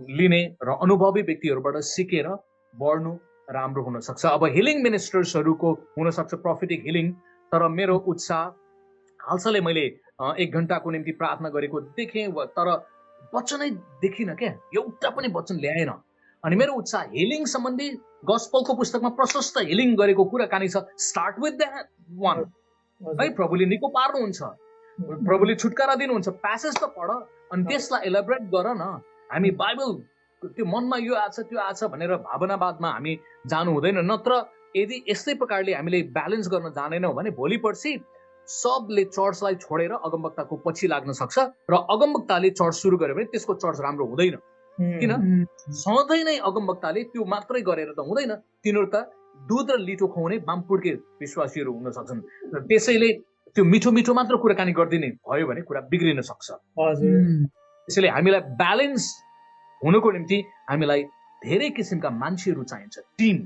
लिने र अनुभवी व्यक्तिहरूबाट सिकेर बढ्नु राम्रो हुन सक्छ। अब हिलिङ मिनिस्टर्सहरूको हुन सक्छ प्रोफेटिक हिलिङ, तर मेरो उत्साह हालसालै मैले 1 घण्टाको निम्ति प्रार्थना गरेको देखेँ, तर वचनै देखिन क्या, एउटा पनि वचन ल्याएन। अनि मेरो उत्साह हिलिङ सम्बन्धी गस्पलको पुस्तकमा प्रशस्त हिलिङ गरेको कुराकानी छ। स्टार्ट विथ द्याट वान है, प्रभुले निको पार्नुहुन्छ, प्रभुले छुटकारा दिनुहुन्छ, प्यासेज त पढ अनि त्यसलाई एलाबोरेट गर न। हामी बाइबल त्यो मनमा यो आछ त्यो आछ भनेर भावनावादमा हामी जानु हुँदैन। नत्र यदि यस्तै प्रकारले हामीले ब्यालेन्स गर्न जानेनौँ भने भोलि पर्सि सबले चर्चलाई छोडेर अगमवक्ताको पछि लाग्न सक्छ, र अगमवक्ताले चर्च सुरु गर्यो भने त्यसको चर्च राम्रो हुँदैन। किन? सधैँ नै अगमवक्ताले त्यो मात्रै गरेर त हुँदैन, तिनीहरू त दुध र लिटो खुवाउने बामपुड्के विश्वासीहरू हुन सक्छन्। त्यसैले त्यो मिठो मिठो मात्र कुराकानी गरिदिने भयो भने कुरा बिग्रिन सक्छ। त्यसैले हामीलाई ब्यालेन्स हुनुको निम्ति हामीलाई धेरै किसिमका मान्छेहरू चाहिन्छ, टिम।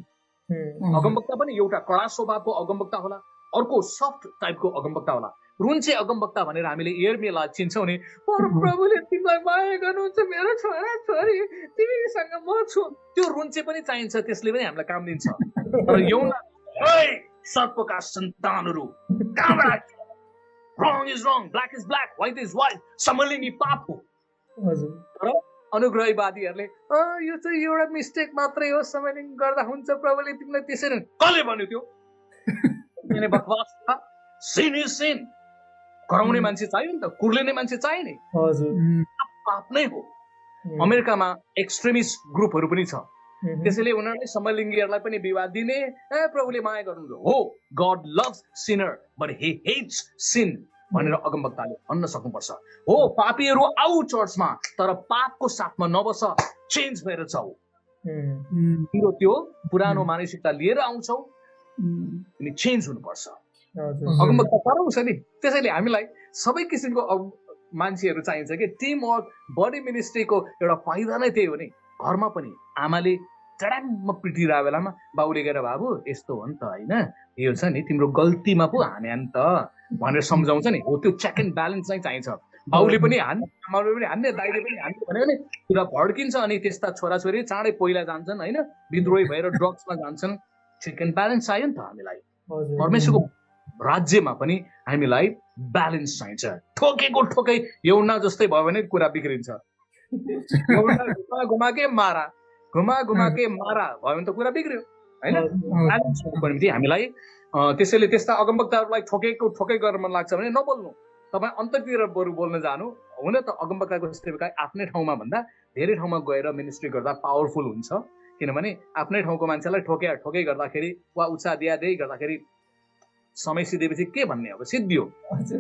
अगमवक्ता पनि एउटा कडा स्वभावको अगमवक्ता होला, अर्को सफ्ट टाइपको अगमवक्ता होला। रुन्चे अगमवक्ता भनेर हामीले यिर्मियालाई चिन्छौँ नि, प्रभुले तिमीलाई माया गर्नुहुन्छ, मेरो छोरा छोरी तिमीसँग म छु, त्यो रुन्चे पनि चाहिन्छ, त्यसले पनि हामीलाई काम दिन्छ। तर यौना सर्पका सन्तानहरू कहाँबाट? Wrong is wrong, black is black, white is white, समलिङ्गी पाप हो। तर अनुग्रहवादीहरूले यो चाहिँ एउटा मिस्टेक मात्रै हो, समलिङ्गी गर्दा हुन्छ, प्रभुले तिमीलाई त्यसरी कसले भन्यो? त्यो बकवास छ। सिन इज सिन, कराउने मान्छे चाहियो नि त, कुर्लिने मान्छे चाहियो नि, पाप नै हो। अमेरिकामा एक्सट्रिमिस्ट ग्रुपहरू पनि छ, त्यसैले उनीहरूले समलिङ्गीहरूलाई पनि विवाह दिने, प्रभुले माया गर्नुहुन्छ हो, God loves sinner but he hates sin भनेर अगमवक्ताले भन्न सक्नुपर्छ। हो, पापीहरू आऊ चर्चमा, तर पापको साथमा नबस, चेन्ज भएर जाऊ। तिम्रो त्यो पुरानो मानसिकता लिएर आउँछौ, तिमी चेन्ज हुनुपर्छ। अगमवक्ता कराउँछ नि, त्यसैले हामीलाई सबै किसिमको मान्छेहरू चाहिन्छ कि टिम वर्क। बडी मिनिस्ट्रीको एउटा फाइदा नै त्यही हो नि। घरमा पनि आमाले चडाम्म पिटिरहेको बेलामा बाउले गएर बाबु यस्तो हो नि त, होइन यो छ नि तिम्रो गल्तीमा पो हाने नि त भनेर सम्झाउँछ नि। हो, त्यो चेक एन्ड ब्यालेन्स चाहिँ चाहिन्छ। बाउले पनि हान्ने, आमाले पनि हान्ने, दाइले पनि हान्ने भन्यो भने कुरा भड्किन्छ, अनि त्यस्ता छोराछोरी चाँडै पहिला जान्छन्, होइन, विद्रोही भएर ड्रग्समा जान्छन्। चेक एन्ड ब्यालेन्स चाहियो नि त हामीलाई। परमेश्वरको राज्यमा पनि हामीलाई ब्यालेन्स चाहिन्छ। ठोकेको ठोकै यौना जस्तै भयो भने कुरा बिग्रिन्छ। घुमाके मारा, घुमाके मारा भयो भने त कुरा बिग्रियो, होइन। ब्यालेन्स हुनुको निम्ति हामीलाई त्यसैले त्यस्ता अगमवक्ताहरूलाई ठोकेको ठोकै गर्न मन लाग्छ भने नबोल्नु, तपाईँ अन्ततिर बरु बोल्न जानु। हुन त अगमवक्ताको सेवकाई आफ्नै ठाउँमा भन्दा धेरै ठाउँमा गएर मिनिस्ट्री गर्दा पावरफुल हुन्छ, किनभने आफ्नै ठाउँको मान्छेलाई ठोकै गर्दाखेरि वा उत्साह दियादै गर्दाखेरि समय सिधेपछि के भन्ने, अब सिद्धियो।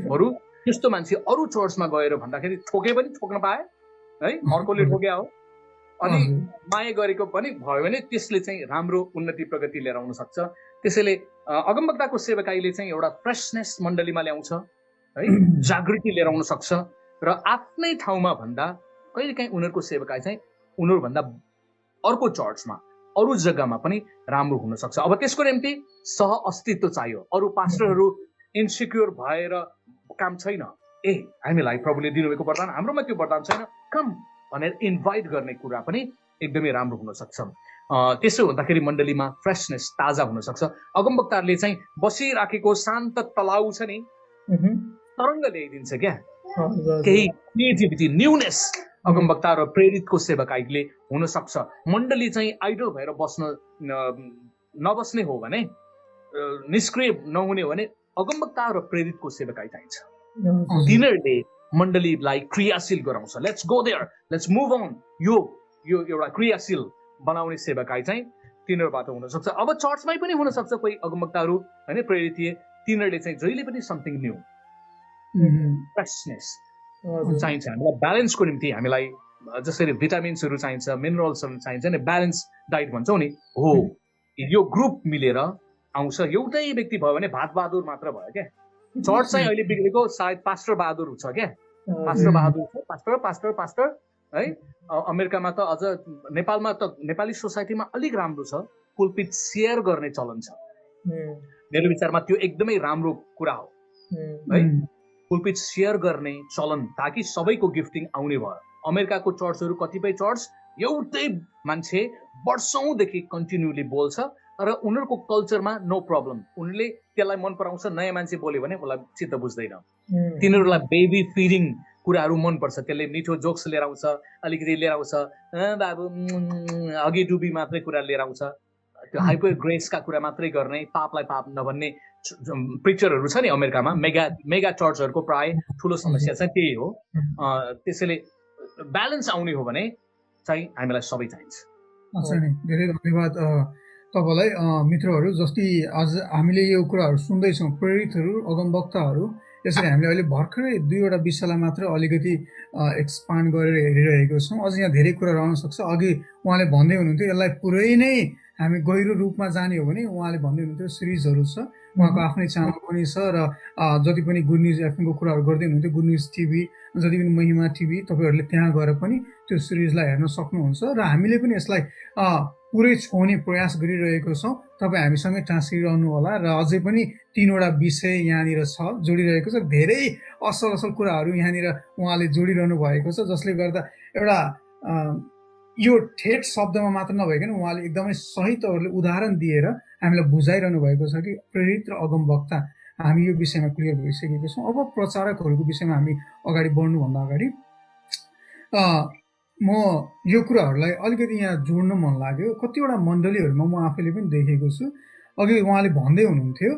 बरु त्यस्तो मान्छे अरू चर्चमा गएर भन्दाखेरि ठोके पनि ठोक्न पाए है, अर्कोले ठोक्या हो, अनि माया गरेको पनि भयो भने त्यसले चाहिँ राम्रो उन्नति प्रगति लिएर आउन सक्छ। त्यसैले अगमवक्ताको सेवकाईले चाहिँ एउटा फ्रेशनेस मण्डलीमा ल्याउँछ है, जागृति लिएर आउन सक्छ र आफ्नै ठाउँमा भन्दा कहिलेकाहीँ उनीहरूको सेवकाई चाहिँ उनीहरूभन्दा अर्को चर्चमा अरू जग्गामा पनि राम्रो हुन सक्छ। अब त्यसको निम्ति सह अस्तित्व चाहियो। अरू पास्टरहरू इन्सिक्योर भएर काम छैन, हामीलाई प्रभुले दिनुभएको वरदान हाम्रोमा त्यो वरदान छैन, कम भनेर इन्भाइट गर्ने कुरा पनि एकदमै राम्रो हुन सक्छ। त्यसो हुँदाखेरि मण्डलीमा फ्रेशनेस ताजा हुन सक्छ। अगमवक्ताहरूले चाहिँ बसिराखेको शान्त तलाउ छ नि, तरङ्ग ल्याइदिन्छ क्या, केही क्रिएटिभिटी, न्यूनेस अगमवक्ता र प्रेरितको सेवकाईले हुन सक्छ। मण्डली चाहिँ आइडल भएर नबस्ने हो भने, निष्क्रिय नहुने हो भने अगमवक्ता र प्रेरितको सेवकाई चाहिन्छ। तिनीहरूले मण्डलीलाई क्रियाशील गराउँछ। Let's go there, let's move on. यो एउटा क्रियाशील बनाउने सेवकाई चाहिँ तिनीहरूबाट हुन सक्छ। अब चर्चमै पनि हुन सक्छ कोही अगमवक्ताहरू हैन, प्रेरित थिए, तिनीहरूले चाहिँ जहिले पनि समथिङ न्यू, फ्रेशनेस चाहिन्छ। हामीलाई ब्यालेन्सको निम्ति हामीलाई जसरी भिटामिन्सहरू चाहिन्छ, मिनरल्सहरू चाहिन्छ नि, ब्यालेन्स डाइट भन्छौँ नि, हो यो ग्रुप मिलेर आउँछ। एउटै व्यक्ति भयो भने भात बहादुर मात्र भयो क्या। चर्च चाहिँ अहिले बिग्रेको सायद पास्टर बहादुर छ क्या, पास्टर बहादुर छ, पास्टर पास्टर पास्टर है। अमेरिकामा त अझ, नेपालमा त नेपाली सोसाइटीमा अलिक राम्रो छ, पुलपिट सेयर गर्ने चलन छ। मेरो विचारमा त्यो एकदमै राम्रो कुरा हो है, पुलपिट सेयर गर्ने चलन, ताकि सबैको गिफ्टिङ आउने भयो। अमेरिकाको चर्चहरू कतिपय चर्च एउटै मान्छे वर्षौंदेखि कन्टिन्युली बोल्छ र उनीहरूको कल्चरमा नो प्रब्लम, उनीहरूले त्यसलाई मन पराउँछ। नयाँ मान्छे बोल्यो भने उसलाई चित्त बुझ्दैन, तिनीहरूलाई बेबी फिडिङ कुराहरू मनपर्छ, त्यसले मिठो जोक्स लिएर आउँछ, अलिकति लिएर आउँछ, बाबु अघि डुबी मात्रै कुरा लिएर आउँछ, त्यो हाइपर ग्रेसका कुरा मात्रै गर्ने, पापलाई पाप नभन्ने प्रिचरहरू छ नि अमेरिकामा। मेगा चर्चहरूको प्राय ठुलो समस्या चाहिँ त्यही हो। त्यसैले ब्यालेन्स आउने हो भने चाहिँ हामीलाई सबै चाहिन्छ। धेरै धन्यवाद तपाईँलाई मित्रहरू। जस्तै आज हामीले यो कुराहरू सुन्दैछौँ, प्रेरितहरू, अगमवक्ताहरू, यसरी हामीले अहिले भर्खरै 2वटा विषयलाई मात्र अलिकति एक्सपान्ड गरेर हेरिरहेको छौँ। अझ यहाँ धेरै कुरा रहन सक्छ। अघि उहाँले भन्दै हुनुहुन्थ्यो यसलाई पुरै नै हामी गहिरो रूपमा जाने हो भने उहाँले भन्दै हुनुहुन्थ्यो सिरिजहरू छ, उहाँको आफ्नै च्यानल पनि छ र जति पनि गुड न्युज एफएमको कुराहरू गर्दै हुनुहुन्थ्यो, गुड न्युज टिभी, जति पनि महिमा टिभी, तपाईँहरूले त्यहाँ गएर पनि त्यो सिरिजलाई हेर्न सक्नुहुन्छ। र हामीले पनि यसलाई पुरै छोड्ने प्रयास गरिरहेको छौँ। तपाईँ हामीसँगै टाँसिरहनु होला र अझै पनि 3वटा विषय यहाँनिर छ, जोडिरहेको छ। धेरै असल असल कुराहरू यहाँनिर उहाँले जोडिरहनु भएको छ, जसले गर्दा एउटा यो ठेट शब्दमा मात्र नभइकन उहाँले एकदमै सही तवरले उदाहरण दिएर हामीलाई बुझाइरहनु भएको छ कि प्रेरित र अगमवक्ता, हामी यो विषयमा क्लियर भइसकेको छौँ। अब प्रचारकहरूको विषयमा हामी अगाडि बढ्नुभन्दा अगाडि म यो कुराहरूलाई अलिकति यहाँ जोड्न मन लाग्यो। कतिवटा मण्डलीहरूमा म आफैले पनि देखेको छु। अघि उहाँले भन्दै हुनुहुन्थ्यो,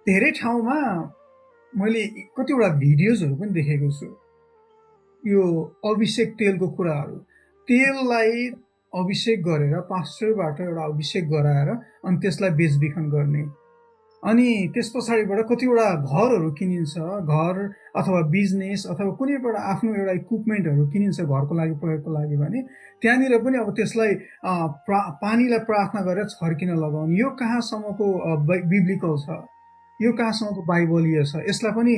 धेरै ठाउँमा मैले कतिवटा भिडियोजहरू पनि देखेको छु, यो अभिषेक तेलको कुराहरू, तेललाई अभिषेक गरेर पास्टरबाट एउटा अभिषेक गराएर अनि त्यसलाई बेचबिखन गर्ने, अनि त्यस पछाडिबाट कतिवटा घरहरू किनिन्छ, घर अथवा बिजनेस अथवा कुनैबाट आफ्नो एउटा इक्विपमेन्टहरू किनिन्छ घरको लागि, प्रयोगको लागि भने त्यहाँनिर पनि अब त्यसलाई पानीलाई प्रार्थना गरेर छर्किन लगाउने, यो कहाँसम्मको बिब्लिकल छ, यो कहाँसम्मको बाइबलीय छ? यसलाई पनि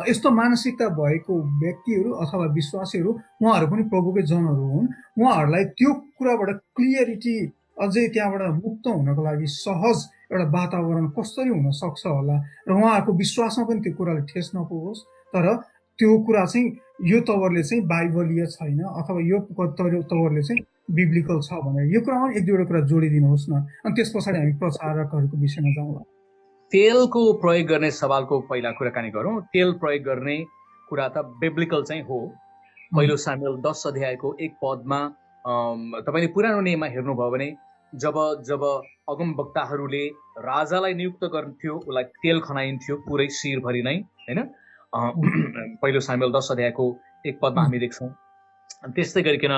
यस्तो मानसिकता भएको व्यक्तिहरू अथवा विश्वासीहरू, उहाँहरू पनि प्रभुकै जनहरू हुन्, उहाँहरूलाई त्यो कुराबाट क्लियरिटी, अझै त्यहाँबाट मुक्त हुनको लागि सहज एउटा वातावरण कसरी हुन सक्छ होला र उहाँहरूको विश्वासमा पनि त्यो कुराले ठेस नपुगोस्, तर त्यो कुरा चाहिँ यो तवरले चाहिँ बाइबलीय छैन अथवा यो तवरले चाहिँ बिब्लिकल छ भनेर यो कुरामा 1-2वटा कुरा जोडिदिनुहोस् न, अनि त्यस पछाडि हामी प्रचारकहरूको विषयमा जाउँला। तेलको प्रयोग गर्ने सवालको पहिला कुराकानी गरौँ। तेल प्रयोग गर्ने कुरा त बिब्लिकल चाहिँ हो। पहिलो सामुएल 10 अध्यायको 1 पदमा तपाईँले पुरानो नियममा हेर्नुभयो भने जब अगमवक्ताहरूले राजालाई नियुक्त गर्थ्यो, उसलाई तेल खनाइन्थ्यो पुरै शिरभरि नै, होइन। पहिलो सामुएल 10 अध्यायको 1 पदमा हामी देख्छौँ। त्यस्तै गरिकन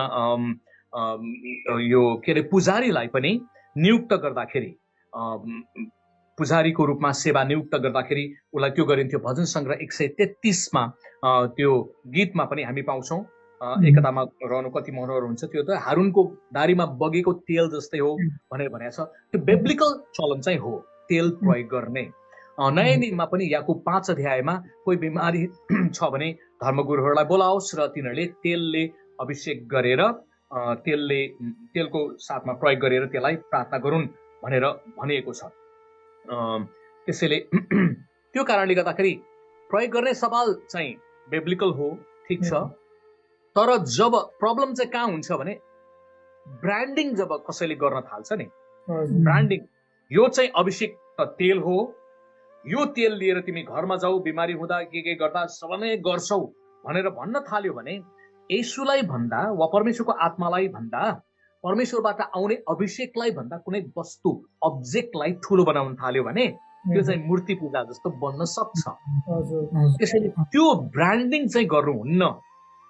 यो के अरे पुजारीलाई पनि नियुक्त गर्दाखेरि पुजारीको रूपमा सेवा नियुक्त गर्दाखेरि उसलाई त्यो गरिन्थ्यो। भजन सङ्ग्रह 133 मा त्यो गीतमा पनि हामी पाउँछौँ। एकतामा रहनु कति मनोहर हुन्छ, त्यो त हारुनको दारीमा बगेको तेल जस्तै हो भनेर भनेको छ। त्यो बिब्लिकल चलन चाहिँ हो तेल प्रयोग गर्ने। नयाँ नियममा पनि याकुब 5 अध्यायमा कोही बिमारी छ भने धर्मगुरुहरूलाई बोलाओस् र तिनीहरूले तेलले अभिषेक गरेर तेलको साथमा प्रयोग गरेर त्यसलाई प्रार्थना गरून् भनेर भनिएको छ। त्यसैले त्यो कारणले गर्दाखेरि प्रयोग गर्ने सवाल चाहिँ बिब्लिकल हो, ठिक छ। तर जब प्रब्लम चाहिँ कहाँ हुन्छ भने ब्रान्डिङ जब कसैले गर्न थाल्छ नि, ब्रान्डिङ, यो चाहिँ अभिषेक तेल हो, यो तेल लिएर तिमी घरमा जाऊ, बिमारी हुँदा के गर्दा सबै गर्छौ भनेर भन्न थाल्यो भने येशूलाई भन्दा वा परमेश्वरको आत्मालाई भन्दा परमेश्वरबाट आउने अभिषेकलाई भन्दा कुनै वस्तु अब्जेक्टलाई ठुलो बनाउन थाल्यो भने त्यो चाहिँ मूर्ति पूजा जस्तो बन्न सक्छ। त्यसैले त्यो ब्रान्डिङ चाहिँ गर्नुहुन्न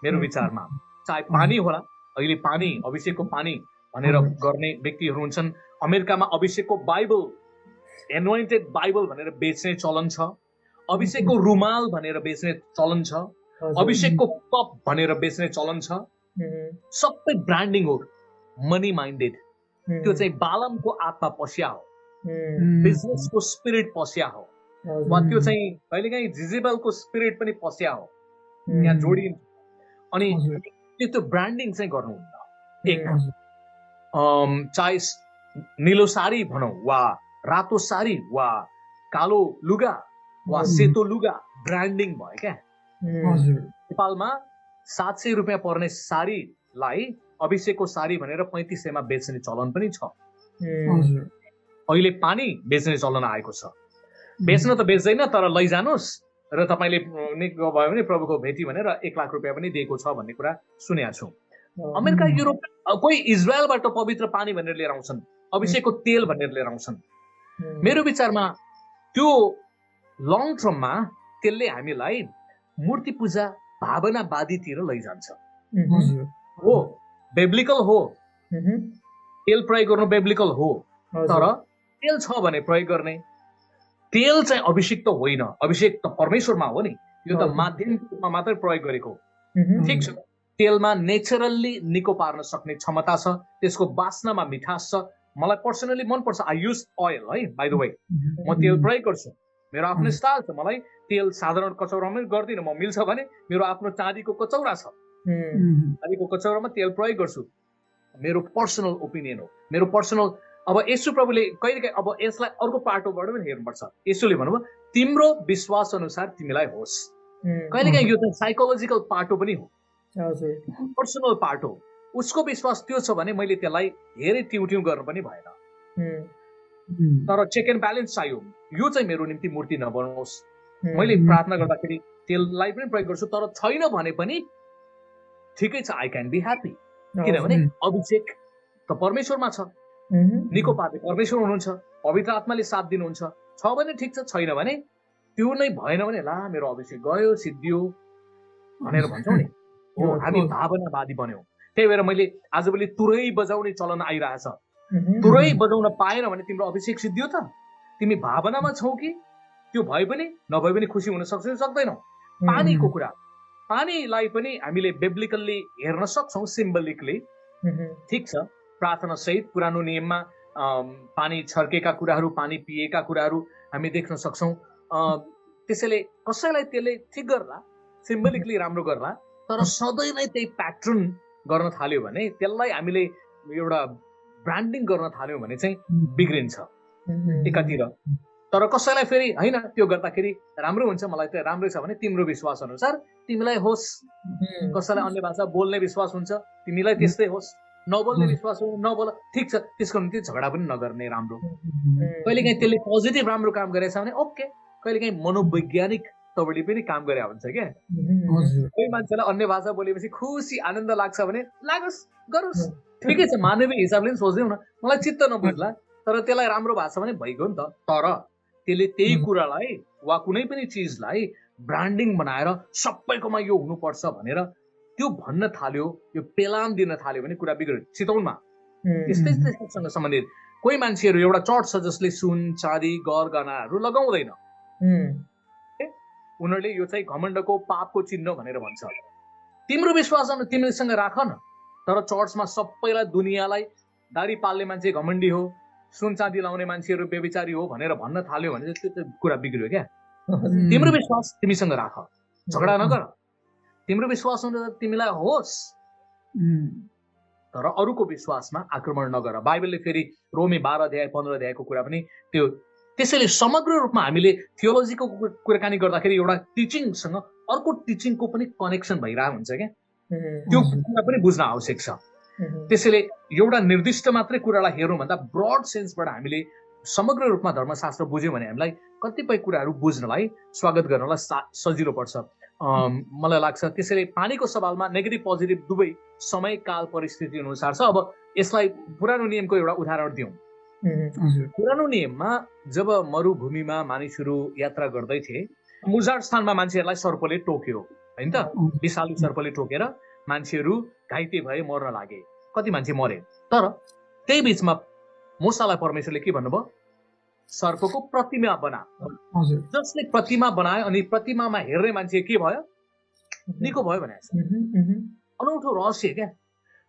मेरो विचारमा। चाहे पानी होला, अहिले पानी अभिषेकको पानी भनेर गर्ने व्यक्तिहरू हुन्छन्। अमेरिकामा अभिषेकको बाइबल, एनोइन्टेड बाइबल भनेर बेच्ने चलन छ। अभिषेकको रुमाल भनेर बेच्ने चलन छ। अभिषेकको कप भनेर बेच्ने चलन छ। सबै ब्रान्डिङ हो, मनी माइन्डेड। त्यो चाहिँ बालमको आत्मा पस्या हो, बिजनेसको स्पिरिट पस्या हो, वा त्यो चाहिँ कहिलेकाहीँ जिजेबलको स्पिरिट पनि पस्या हो, यहाँ जोडिन्छ। अनि त्यो ब्रान्डिङ चाहिँ गर्नुहुन्न। एक चाहे निलो साडी भनौँ वा रातो साडी वा कालो लुगा वा सेतो लुगा, ब्रान्डिङ भयो क्या। नेपालमा 700 रुपियाँ पर्ने साडीलाई अभिषेकको साडी भनेर 3500 मा बेच्ने चलन पनि छ। अहिले पानी बेच्ने चलन आएको छ। बेच्न त बेच्दैन, तर लैजानुहोस् र तपाईँले निको भयो भने प्रभुको भेटी भनेर 1 लाख रुपियाँ पनि दिएको छ भन्ने कुरा सुनेको छु। अमेरिका, युरोप, कोही इजरायलबाट पवित्र पानी भनेर लिएर आउँछन्, अभिषेकको तेल भनेर लिएर आउँछन्। मेरो विचारमा त्यो लङ टर्ममा त्यसले हामीलाई मूर्ति पूजा भावनावादीतिर लैजान्छ। हो, बिब्लिकल हो, तेल प्रयोग गर्नु बिब्लिकल हो, तर तेल छ भने प्रयोग गर्ने। तेल चाहिँ अभिषेक त होइन, अभिषेक त परमेश्वरमा हो नि, यो त माध्यमको रूपमा मात्रै प्रयोग गरेको। ठिक छ, तेलमा नेचुरल्ली निको पार्न सक्ने क्षमता छ, त्यसको वासनामा मिठास छ। मलाई पर्सनली मनपर्छ। आई युज ओइल, है, बाई द वे म तेल प्रयोग गर्छु, मेरो आफ्नो स्टाइल छ। मलाई तेल साधारण कचौरामै गर्दिनँ, म मिल्छ भने मेरो आफ्नो चाँदीको कचौरा छ, चाँदीको कचौरामा तेल प्रयोग गर्छु। मेरो पर्सनल ओपिनियन हो, मेरो पर्सनल। अब येशू प्रभुले कहिलेकाहीँ अब यसलाई अर्को पाटोबाट पनि हेर्नुपर्छ। येशूले भन्नुभयो तिम्रो विश्वास अनुसार तिमीलाई होस्। कहिलेकाहीँ यो त साइकोलोजिकल पाटो पनि हो, पर्सनल पार्ट हो। उसको विश्वास त्यो छ भने मैले त्यसलाई धेरै ट्यु गर्नु पनि भएन, तर चेक एन्ड ब्यालेन्स चाहियो। यो चाहिँ मेरो निम्ति मूर्ति नबनाओस्। मैले प्रार्थना गर्दाखेरि तेललाई पनि प्रयोग गर्छु, तर छैन भने पनि ठिकै छ, आई क्यान बी ह्याप्पी। किनभने अभिषेक त परमेश्वरमा छ, निको पार्ने परमेश्वर हुनुहुन्छ, पवित्र आत्माले साथ दिनुहुन्छ। छ भने ठिक छ, छैन भने त्यो नै भएन भने ला मेरो अभिषेक गयो, सिद्धियो भनेर भन्छौँ नि। हो, हामी भावनावादी बन्यौँ। त्यही भएर मैले आजभोलि तुरै बजाउने चलन आइरहेछ। तुरै बजाउन पाएन भने तिम्रो अभिषेक सिद्धियो त? तिमी भावनामा छौ कि त्यो भए पनि नभए पनि खुसी हुन सक्छौ सक्दैनौ? पानीको कुरा, पानीलाई पनि हामीले बिब्लिकल्ली हेर्न सक्छौँ, सिम्बलिकली। ठिक छ, प्रार्थना सहित पुरानो नियममा पानी छर्केका कुराहरू, पानी पिएका कुराहरू हामी देख्न सक्छौँ। त्यसैले कसैलाई त्यसले ठिक गर्ला, सिम्बलिकली राम्रो गर्ला, तर सधैँ नै त्यही प्याटर्न गर्न थाल्यो भने, त्यसलाई हामीले एउटा ब्रान्डिङ गर्न थाल्यौँ भने चाहिँ बिग्रिन्छ एकातिर। तर कसैलाई फेरि होइन, त्यो गर्दाखेरि राम्रो हुन्छ, मलाई त राम्रै छ भने तिम्रो विश्वास अनुसार तिमीलाई होस्। कसैलाई अन्य भाषा बोल्ने विश्वास हुन्छ, तिमीलाई त्यस्तै होस्। नबोल्ने विश्वास हो, नबोल, ठिक छ, त्यसको निम्ति झगडा पनि नगर्ने राम्रो। कहिलेकाहीँ त्यसले पोजिटिभ राम्रो काम गरेछ भने ओके, कहिलेकाहीँ मनोवैज्ञानिक तवरले पनि काम गरे हुन्छ क्या। कोही मान्छेलाई अन्य भाषा बोलेपछि खुसी आनन्द लाग्छ भने लागोस्, गरोस्, ठिकै छ, मानवीय हिसाबले पनि सोच्दैनौँ न, मलाई चित्त नबुझ्ला, तर त्यसलाई राम्रो भएको छ भने भइगयो नि त। तर त्यसले त्यही कुरालाई वा कुनै पनि चिजलाई ब्रान्डिङ बनाएर सबैकोमा यो हुनुपर्छ भनेर त्यो भन्न थाल्यो, यो पेलान दिन थाल्यो भने कुरा बिग्रियो। चितौनमा त्यस्तै सम्बन्धित कोही मान्छेहरू एउटा चर्च छ जसले सुन चाँदी गहनाहरू लगाउँदैन, उनीहरूले यो चाहिँ घमण्डको पापको चिन्ह भनेर भन्छ। तिम्रो विश्वास तिमीसँग राख न, तर चर्चमा सबैलाई दुनियाँलाई दाढी पाल्ने मान्छे घमण्डी हो, सुन चाँदी लाउने मान्छेहरू बेविचारी हो भनेर भन्न थाल्यो भने त्यो त कुरा बिग्रियो क्या। तिम्रो विश्वास तिमीसँग राख, झगडा नगर। तिम्रो विश्वास तिमीलाई होस्, तर अरूको विश्वासमा आक्रमण नगर। बाइबलले फेरि रोमी 12 अध्याय 15 अध्यायको कुरा पनि त्यो। त्यसैले समग्र रूपमा हामीले थियोलोजीको कुराकानी गर्दाखेरि एउटा टिचिङसँग अर्को टिचिङको पनि कनेक्सन भइरहेको हुन्छ क्या, त्यो कुरा पनि बुझ्न आवश्यक छ। त्यसैले एउटा निर्दिष्ट मात्रै कुरालाई हेर्नुभन्दा ब्रड सेन्सबाट हामीले समग्र रूपमा धर्मशास्त्र बुझ्यौँ भने हामीलाई कतिपय कुराहरू बुझ्नलाई, स्वागत गर्नलाई सजिलो पर्छ मलाई लाग्छ। त्यसैले पानीको सवालमा नेगेटिभ पोजिटिभ दुवै समय काल परिस्थिति अनुसार छ। अब यसलाई पुरानो नियमको एउटा उदाहरण दिउँ। पुरानो नियममा जब मरुभूमिमा मानिसहरू यात्रा गर्दै थिए, मुजाड स्थानमा मान्छेहरूलाई सर्पले टोक्यो होइन त, विषालु सर्पले टोकेर मान्छेहरू घाइते भए, मर्न लागे, कति मान्छे मरे। तर त्यही बिचमा मूसालाई परमेश्वरले के भन्नुभयो? सर्पको प्रतिमा बना। जसले प्रतिमा बनायो अनि प्रतिमामा हेर्ने मान्छे के भयो? निको भयो भने अनौठो रहस्य क्या।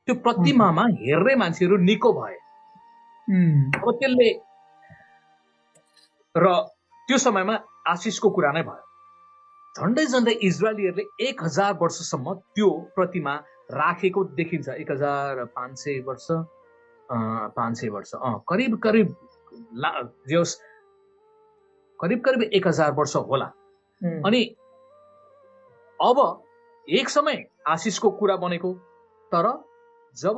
त्यो प्रतिमामा हेर्ने मान्छेहरू निको भए। अब त्यसले र त्यो समयमा आशिषको कुरा नै भयो। झन्डै झन्डै इजरायलीहरूले 1000 वर्षसम्म त्यो प्रतिमा राखेको देखिन्छ। 1500 वर्ष 500 वर्ष करिब करिब 1000 वर्ष होला। अनि अब एक समय आशिषको कुरा बनेको, तर जब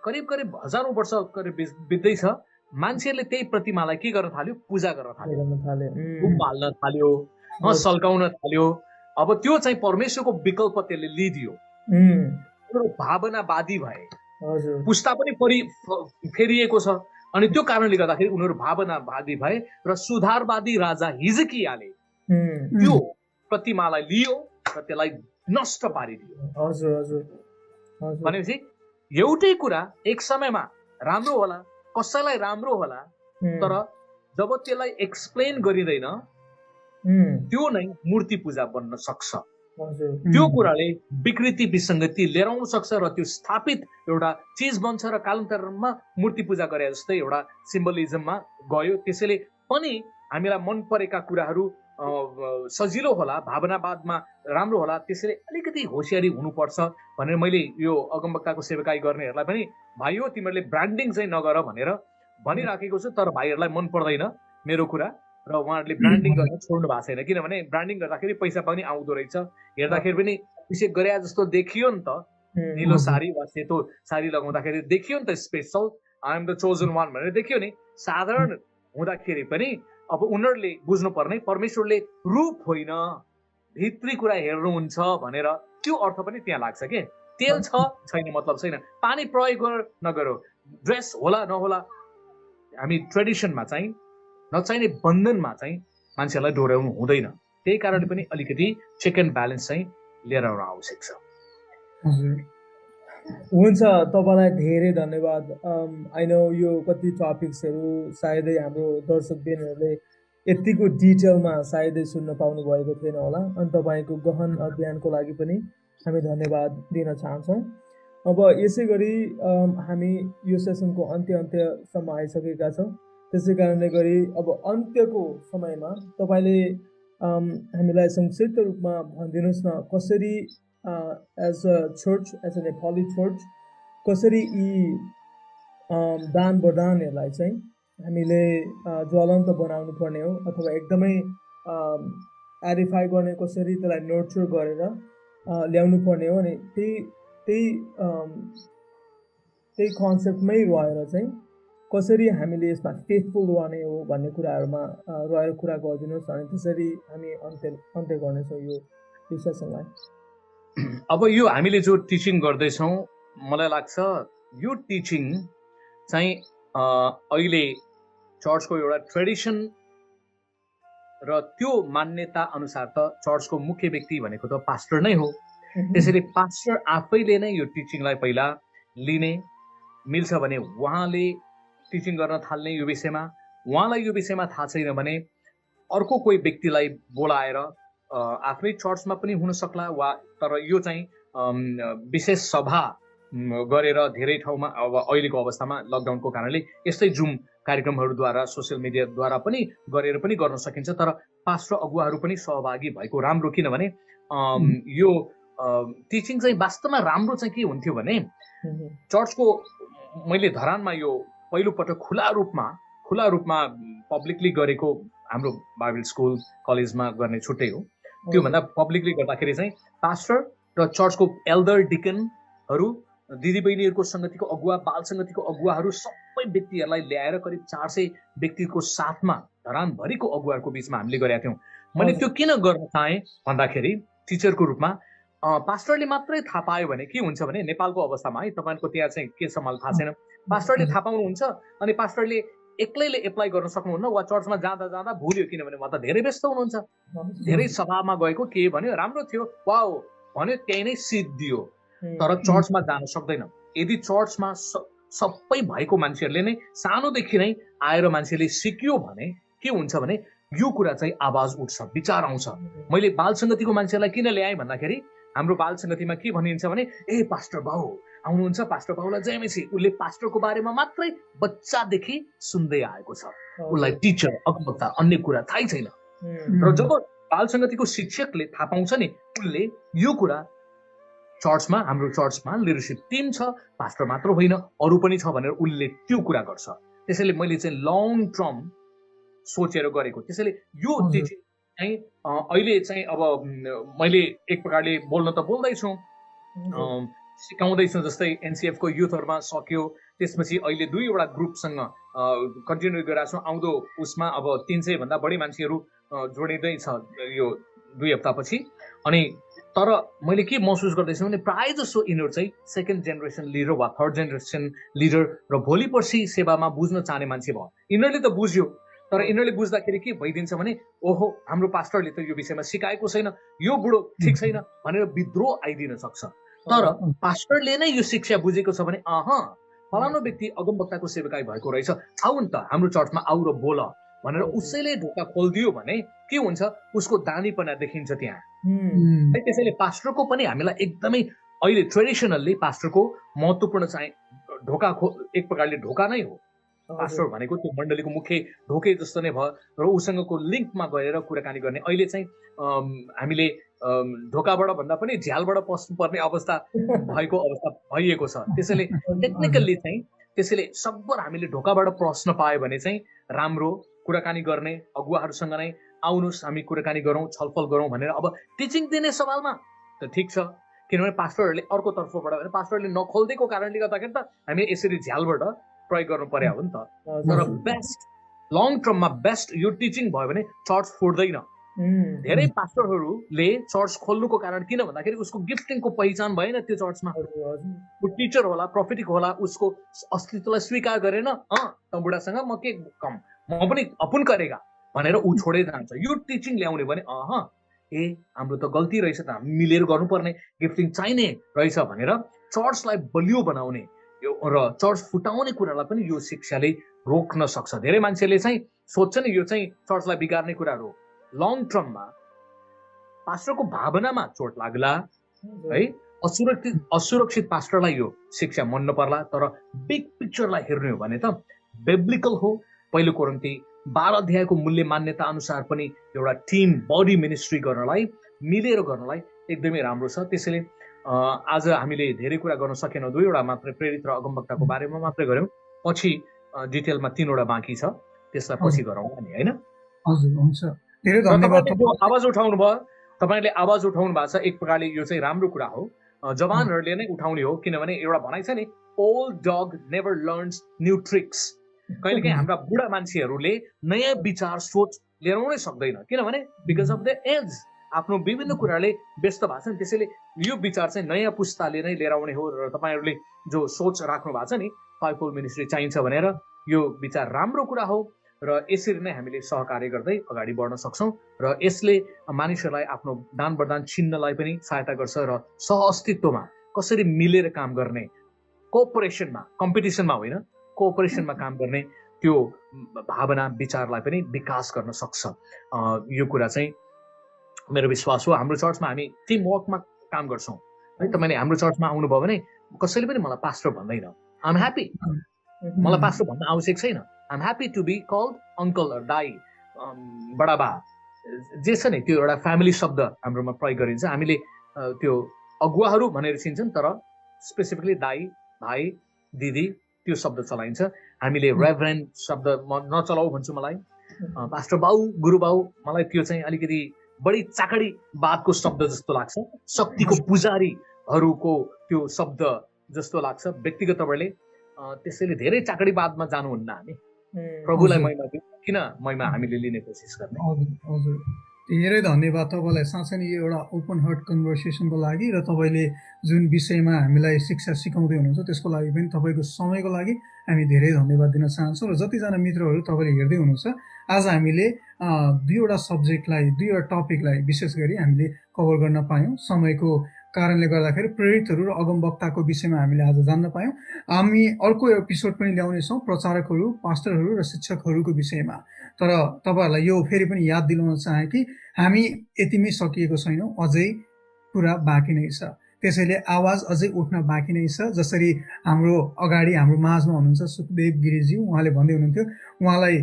करिब करिब हजारौं वर्ष करिब बित्दैछ, मान्छेहरूले त्यही प्रतिमालाई के गर्न थाल्यो? पूजा गर्न थाल्यो, पाल्न थाल्यो, सल्काउन थाल्यो। अब त्यो चाहिँ परमेश्वरको विकल्प त्यसले लिदियो। भावनावादी भए, पुस्ता पनि फेरिएको छ। अनि त्यो कारणले गर्दाखेरि उनीहरू भावनावादी भए र सुधारवादी राजा हिजकियाले त्यो प्रतिमालाई लियो र त्यसलाई नष्ट पारिदियो। भनेपछि एउटै कुरा एक समयमा राम्रो होला, कसैलाई राम्रो होला, तर जब त्यसलाई एक्सप्लेन गरिँदैन त्यो नै मूर्ति पूजा बन्न सक्छ। त्यो कुराले विकृति विसङ्गति लिएर आउन सक्छ र त्यो स्थापित एउटा चिज बन्छ र कालान्तरमा मूर्ति पूजा गरे जस्तै एउटा सिम्बलिजममा गयो। त्यसैले पनि हामीलाई मन परेका कुराहरू सजिलो होला, भावनावादमा राम्रो होला, त्यसैले अलिकति होसियारी हुनुपर्छ भनेर मैले यो अगमवक्ताको सेवकाई गर्नेहरूलाई पनि, भाइ हो तिमीहरूले ब्रान्डिङ चाहिँ नगर भनेर भनिराखेको छु। तर भाइहरूलाई मन पर्दैन मेरो कुरा र उहाँहरूले ब्रान्डिङ गर्न छोड्नु भएको छैन, किनभने ब्रान्डिङ गर्दाखेरि पैसा पनि आउँदो रहेछ। हेर्दाखेरि पनि अभिषेक गरे जस्तो देखियो नि त, निलो साडी वा सेतो साडी लगाउँदाखेरि देखियो नि त, special I am the chosen one भनेर देखियो नि। साधारण हुँदाखेरि पनि अब उनीहरूले बुझ्नु पर्ने परमेश्वरले रूप होइन भित्री कुरा हेर्नुहुन्छ भनेर त्यो अर्थ पनि त्यहाँ लाग्छ के। तेल छ छैन मतलब छैन, पानी प्रयोग गर नगरो, ड्रेस होला नहोला, हामी ट्रेडिसनमा चाहिँ नचाहिने बन्धनमा चाहिँ मान्छेलाई डोर्याउनु हुँदैन। त्यही कारणले पनि अलिकति चेक एन्ड ब्यालेन्स चाहिँ लिएर आउन आवश्यक छ। हुन्छ, तपाईँलाई धेरै धन्यवाद। आई नो यो कति टपिक्सहरू सायदै हाम्रो दर्शकबिनहरूले यतिको डिटेलमा सायदै सुन्न पाउनु भएको थिएन होला, अनि तपाईँको गहन अध्ययनको लागि पनि हामी धन्यवाद दिन चाहन्छौँ। अब यसै गरी हामी यो सेसनको अन्त्यसम्म आइसकेका छौँ। त्यसै कारणले गरी अब अन्त्यको समयमा तपाईँले हामीलाई संक्षिप्त रूपमा भनिदिनुहोस् न, कसरी as a church, as a Nepali church, कसरी यी दान वरदानहरूलाई चाहिँ हामीले ज्वलन्त बनाउनु पर्ने हो, अथवा एकदमै एडिफाई गर्ने, कसरी त्यसलाई नर्चर गरेर ल्याउनु पर्ने हो। अनि त्यही कन्सेप्टमै रहेर चाहिँ कसरी हामीले यसमा फेथफुल रहने हो भन्ने कुराहरूमा रहेर कुरा गरिदिनुहोस्। अनि त्यसरी हामी अन्त्य गर्नेछौँ यो सेसनलाई। अब यो हामीले जो टिचिङ गर्दैछौँ, मलाई लाग्छ यो टिचिङ चाहिँ अहिले चर्चको एउटा ट्रेडिसन र त्यो मान्यता अनुसार त चर्चको मुख्य व्यक्ति भनेको त पास्टर नै हो। त्यसैले पास्टर आफैले नै यो टिचिङलाई पहिला लिने, मिल्छ भने उहाँले टिचिङ गर्न थाल्ने यो विषयमा, उहाँलाई यो विषयमा थाहा छैन भने अर्को कोही व्यक्तिलाई बोलाएर आफ्नै चर्चमा पनि हुन सक्ला, वा तर यो चाहिँ विशेष सभा गरेर धेरै ठाउँमा अब अहिलेको अवस्थामा लकडाउनको कारणले यस्तै जुम कार्यक्रमहरूद्वारा सोसियल मिडियाद्वारा पनि गरेर पनि गर्न सकिन्छ। तर पास्टर अगुवाहरू पनि सहभागी भएको राम्रो, किनभने यो टिचिङ चाहिँ वास्तवमा राम्रो चाहिँ के हुन्थ्यो भने चर्चको मैले धरानमा यो पहिलोपटक खुला रूपमा पब्लिकली गरेको, हाम्रो बाइबल स्कुल कलेजमा गर्ने छुट्टै हो, त्योभन्दा पब्लिकली गर्दाखेरि चाहिँ पास्टर र चर्चको एल्डर डिकनहरू, दिदीबहिनीहरूको सङ्गतिको अगुवा, बाल सङ्गतिको अगुवाहरू सबै व्यक्तिहरूलाई ल्याएर करिब 400 व्यक्तिको साथमा धरानभरिको अगुवाहरूको बिचमा हामीले गरेका थियौँ। मैले त्यो किन गर्न चाहेँ भन्दाखेरि टिचरको रूपमा पास्टरले मात्रै थाहा पायो भने के हुन्छ भने नेपालको अवस्थामा है, तपाईँको त्यहाँ चाहिँ के छ मलाई थाहा छैन, पास्टरले थाहा पाउनुहुन्छ अनि पास्टरले एक्लैले एप्लाई गर्न सक्नुहुन्न, वा चर्चमा जाँदा जाँदा भुल्यो, किनभने उहाँ त धेरै व्यस्त हुनुहुन्छ, धेरै सभामा गएको, के भन्यो राम्रो थियो वाओ भन्यो, त्यही नै सिट दियो, तर चर्चमा जान सक्दैन। यदि चर्चमा सबै भएको मान्छेहरूले नै सानोदेखि नै आएर मान्छेले सिक्यो भने के हुन्छ भने यो कुरा चाहिँ आवाज उठ्छ, विचार आउँछ। मैले बाल सङ्गतिको मान्छेलाई किन ल्याएँ भन्दाखेरि हाम्रो बाल सङ्गतिमा के भनिन्छ भने ए पास्टर बाउ आउनुहुन्छ, पास्टर बाउलाई जय मसी, उसले पास्टरको बारेमा मात्रै बच्चादेखि सुन्दै आएको छ, उसलाई टिचर अगमवक्ता अन्य कुरा थाहै छैन। र जब बाल सङ्गतिको शिक्षकले थाहा पाउँछ नि, उसले यो कुरा चर्चमा, हाम्रो चर्चमा लिडरसिप टिम छ, पास्टर मात्र होइन अरू पनि छ भनेर उसले त्यो कुरा गर्छ। त्यसैले मैले चाहिँ लङ टर्म सोचेर गरेको। त्यसैले यो टिचिङ चाहिँ अहिले चाहिँ अब मैले एक प्रकारले बोल्न त बोल्दैछु, सिकाउँदैछु, जस्तै एनसिएफको युथहरूमा सक्यो, त्यसपछि अहिले 2वटा ग्रुपसँग कन्टिन्यू गरिरहेको छु। आउँदो उसमा अब 300 भन्दा बढी मान्छेहरू जोडिँदैछ यो 2 हप्तापछि। अनि तर मैले के महसुस गर्दैछु भने प्रायः जसो यिनीहरू चाहिँ सेकेन्ड जेनेरेसन लिडर वा थर्ड जेनेरेसन लिडर र भोलि पर्सि सेवामा बुझ्न चाहने मान्छे भयो। यिनीहरूले त बुझ्यो, तर यिनीहरूले बुझ्दाखेरि के भइदिन्छ भने ओहो हाम्रो पास्टरले त यो विषयमा सिकाएको छैन, यो बुढो ठिक छैन भनेर विद्रोह आइदिन सक्छ। तर पास्टरले नै यो शिक्षा बुझेको छ भने फलानु व्यक्ति अगमवक्ताको सेवकाई भएको रहेछ, आऊ नि त हाम्रो चर्चमा आऊ र बोल भनेर उसैले ढोका खोलिदियो भने के हुन्छ, उसको दानीपना देखिन्छ त्यहाँ। त्यसैले पास्टरको पनि हामीलाई एकदमै अहिले ट्रेडिसनल्ली पास्टरको महत्त्वपूर्ण चाहिँ ढोका एक प्रकारले ढोका नै हो। पास्टर भनेको त्यो मण्डलीको मुख्य ढोके जस्तो नै भयो र उसँगको लिङ्कमा गएर कुराकानी गर्ने। अहिले चाहिँ हामीले ढोकाबाट भन्दा पनि झ्यालबाट पस्नुपर्ने अवस्था भइएको छ। त्यसैले टेक्निकल्ली चाहिँ त्यसैले सकभर हामीले ढोकाबाट पस्न पायो भने चाहिँ राम्रो कुराकानी गर्ने, अगुवाहरूसँग नै आउनुहोस् हामी कुराकानी गरौँ, छलफल गरौँ भनेर। अब टिचिङ दिने सवालमा त ठिक छ, किनभने पास्टरहरूले अर्को तर्फबाट पास्टरले नखोलिदिएको कारणले गर्दाखेरि त हामी यसरी झ्यालबाट प्रयोग गर्नु पर्यो हो नि त। तर बेस्ट लङ टर्ममा बेस्ट यो टिचिङ भयो भने चर्च फोड्दैन। धेरै पास्टरहरूले चर्च खोल्नुको कारण किन भन्दाखेरि उसको गिफ्टिङको पहिचान भएन त्यो चर्चमा। ऊ टिचर होला, प्रोफेटिक होला, उसको अस्तित्वलाई स्वीकार गरेन, त बुढासँग म के कम, म पनि अपुन करेगा भनेर ऊ छोडे जान्छ। यो टिचिङ ल्याउने भने हाम्रो त गल्ती रहेछ त, हामी मिलेर गर्नुपर्ने, गिफ्टिङ चाहिने रहेछ भनेर चर्चलाई बलियो बनाउने र चर्च फुटाउने कुरालाई पनि यो शिक्षाले रोक्न सक्छ। धेरै मान्छेले चाहिँ सोध्छ नि यो चाहिँ चर्चलाई बिगार्ने कुराहरू हो। लङ टर्ममा पास्टरको भावनामा चोट लाग्ला है, असुरक्षित पास्टरलाई यो शिक्षा मन नपर्ला। तर बिग पिक्चरलाई हेर्ने हो भने त बिब्लिकल हो। पहिलो कोरिन्थी 12 अध्यायको मूल्य मान्यता अनुसार पनि एउटा टिम बडी मिनिस्ट्री गर्नलाई, मिलेर गर्नलाई एकदमै राम्रो छ। त्यसैले आज हामीले धेरै कुरा गर्न सकेनौँ, 2वटा मात्रै प्रेरित र अगमवक्ताको बारेमा मात्रै गऱ्यौँ। पछि डिटेलमा 3वटा बाँकी छ, त्यसलाई पछि गरौँ नि, होइन? हजुर, हुन्छ, धेरै धन्यवाद। आवाज उठाउनु भयो, तपाईँले आवाज उठाउनु भएको छ, एक प्रकारले यो चाहिँ राम्रो कुरा हो। जवानहरूले नै उठाउने हो, किनभने एउटा भनाइ छ नि, ओल्ड डग नेभर लर्न्स न्यू ट्रिक्स। कहिलेकाहीँ हाम्रा बुढा मान्छेहरूले नयाँ विचार सोच लिएर आउनै सक्दैन, किनभने बिकज अफ द एज आफ्नो विभिन्न कुराले व्यस्त भएको छ नि। त्यसैले यो विचार चाहिँ नयाँ पुस्ताले नै लिएर आउने हो। र तपाईँहरूले जो सोच राख्नु भएको छ नि, फाइभफोल्ड मिनिस्ट्री चाहिन्छ भनेर, यो विचार राम्रो कुरा हो। र यसरी नै हामीले सहकार्य गर्दै अगाडि बढ्न सक्छौँ र यसले मानिसहरूलाई आफ्नो दान वरदान चिन्नलाई पनि सहायता गर्छ र सहअस्तित्वमा कसरी मिलेर काम गर्ने, कोअपरेसनमा, कम्पिटिसनमा होइन, कोअपरेसनमा काम गर्ने त्यो भावना विचारलाई पनि विकास गर्न सक्छ। यो कुरा चाहिँ मेरो विश्वास हो। हाम्रो चर्चमा हामी टिम वर्कमा काम गर्छौँ है। तपाईँले हाम्रो चर्चमा आउनुभयो भने कसैले पनि मलाई पास्टर भन्दैन। आइएम ह्याप्पी, मलाई पास्टर भन्न आवश्यक छैन। I'm happy to be called uncle दाई बडाबा जे छ नि, त्यो एउटा फ्यामिली शब्द हाम्रोमा प्रयोग गरिन्छ। हामीले त्यो अगुवाहरू भनेर चिन्छन्, तर स्पेसिफिकली दाई भाइ दिदी त्यो शब्द चलाइन्छ। हामीले रेभरेन्ड शब्द नचलाऊ भन्छु। मलाई पास्टर बाउ गुरु बाउ मलाई त्यो चाहिँ अलिकति बढी चाकडीवादको शब्द जस्तो लाग्छ, शक्तिको पुजारीहरूको त्यो शब्द जस्तो लाग्छ। व्यक्तिगत तपाईँले त्यसैले धेरै चाकडीवादमा जानुहुन्न। हामी प्रभुलाई महिमा दिउँ, किन महिमा हामीले लिने कोसिस गर्ने। हजुर, धेरै धन्यवाद तपाईँलाई। साँच्चै नै यो एउटा ओपन हार्ट कन्भर्सेसनको लागि र तपाईँले जुन विषयमा हामीलाई शिक्षा सिकाउँदै हुनुहुन्छ त्यसको लागि पनि तपाईँको समयको लागि हामी धेरै धन्यवाद दिन चाहन्छौँ। र जतिजना मित्रहरू तपाईँले हेर्दै हुनुहुन्छ, आज हामीले दुईवटा सब्जेक्टलाई, दुईवटा टपिकलाई विशेष गरी हामीले कभर गर्न पायौँ। समयको कारणले गर्दाखेरि प्रेरितहरू र अगमवक्ताको विषयमा हामीले आज जान्न पायौँ। हामी अर्को एपिसोड पनि ल्याउनेछौँ पास्टरहरू, पास्टरहरू र शिक्षकहरूको विषयमा। तर तपाईँहरूलाई यो फेरि पनि याद दिलाउन चाहे कि हामी यतिमै सकिएको छैनौँ, अझै कुरा बाँकी नै छ। त्यसैले आवाज अझै उठ्न बाँकी नै छ। जसरी हाम्रो अगाडि हाम्रो माझमा हुनुहुन्छ सुखदेव गिरिजी, उहाँले भन्दै हुनुहुन्थ्यो, उहाँलाई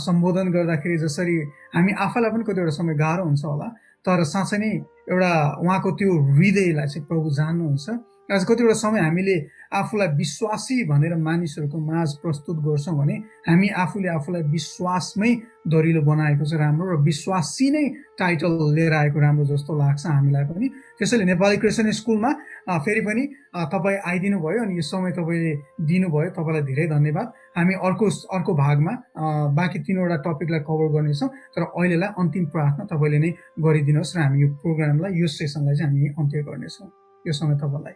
सम्बोधन गर्दाखेरि जसरी हामी आफैलाई पनि कतिवटा समय गाह्रो हुन्छ होला, तर साँच्चै नै एउटा उहाँको त्यो हृदयलाई चाहिँ प्रभु जान्नुहुन्छ। आज कतिवटा समय हामीले आफूलाई विश्वासी भनेर मानिसहरूको माझ प्रस्तुत गर्छौँ भने हामी आफूले आफूलाई विश्वासमै दरिलो बनाएको चाहिँ राम्रो, र विश्वासी नै टाइटल लिएर आएको राम्रो जस्तो लाग्छ हामीलाई पनि। त्यसैले नेपाली क्रिस्चियन स्कुलमा फेरि पनि तपाईँ आइदिनु भयो अनि यो समय तपाईँले दिनुभयो, तपाईँलाई धेरै धन्यवाद। हामी अर्को भागमा बाँकी 3वटा टपिकलाई कभर गर्नेछौँ। तर अहिलेलाई अन्तिम प्रार्थना तपाईँले नै गरिदिनुहोस् र हामी यो प्रोग्रामलाई, यो सेसनलाई चाहिँ हामी अन्त्य गर्नेछौँ। यो समय तपाईँलाई।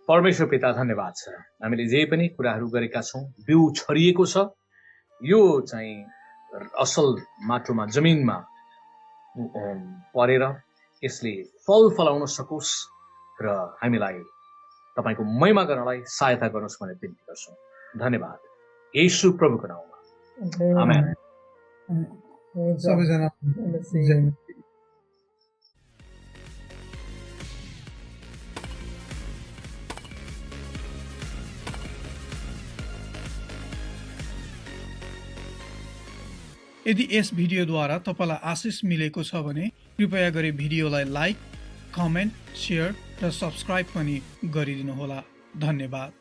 परमेश्वर पिता धन्यवाद छ, हामीले जे पनि कुराहरू गरेका छौँ बिउ छरिएको छ, यो चाहिँ असल माटोमा जमिनमा परेर यसले फल फलाउन सकोस् र हामीलाई तपाईँको महिमा गर्नलाई सहायता गर्नुहोस् भनेर बिन्ती गर्छौँ। धन्यवाद येशू प्रभुको नाममा, आमेन। सबैजना जय। यदि यस भिडियोद्वारा तपाईलाई आशिष मिलेको छ भने कृपया गरी भिडियोलाई लाइक, कमेन्ट, सेयर र सब्स्क्राइब पनि गरिदिनुहोला। धन्यवाद।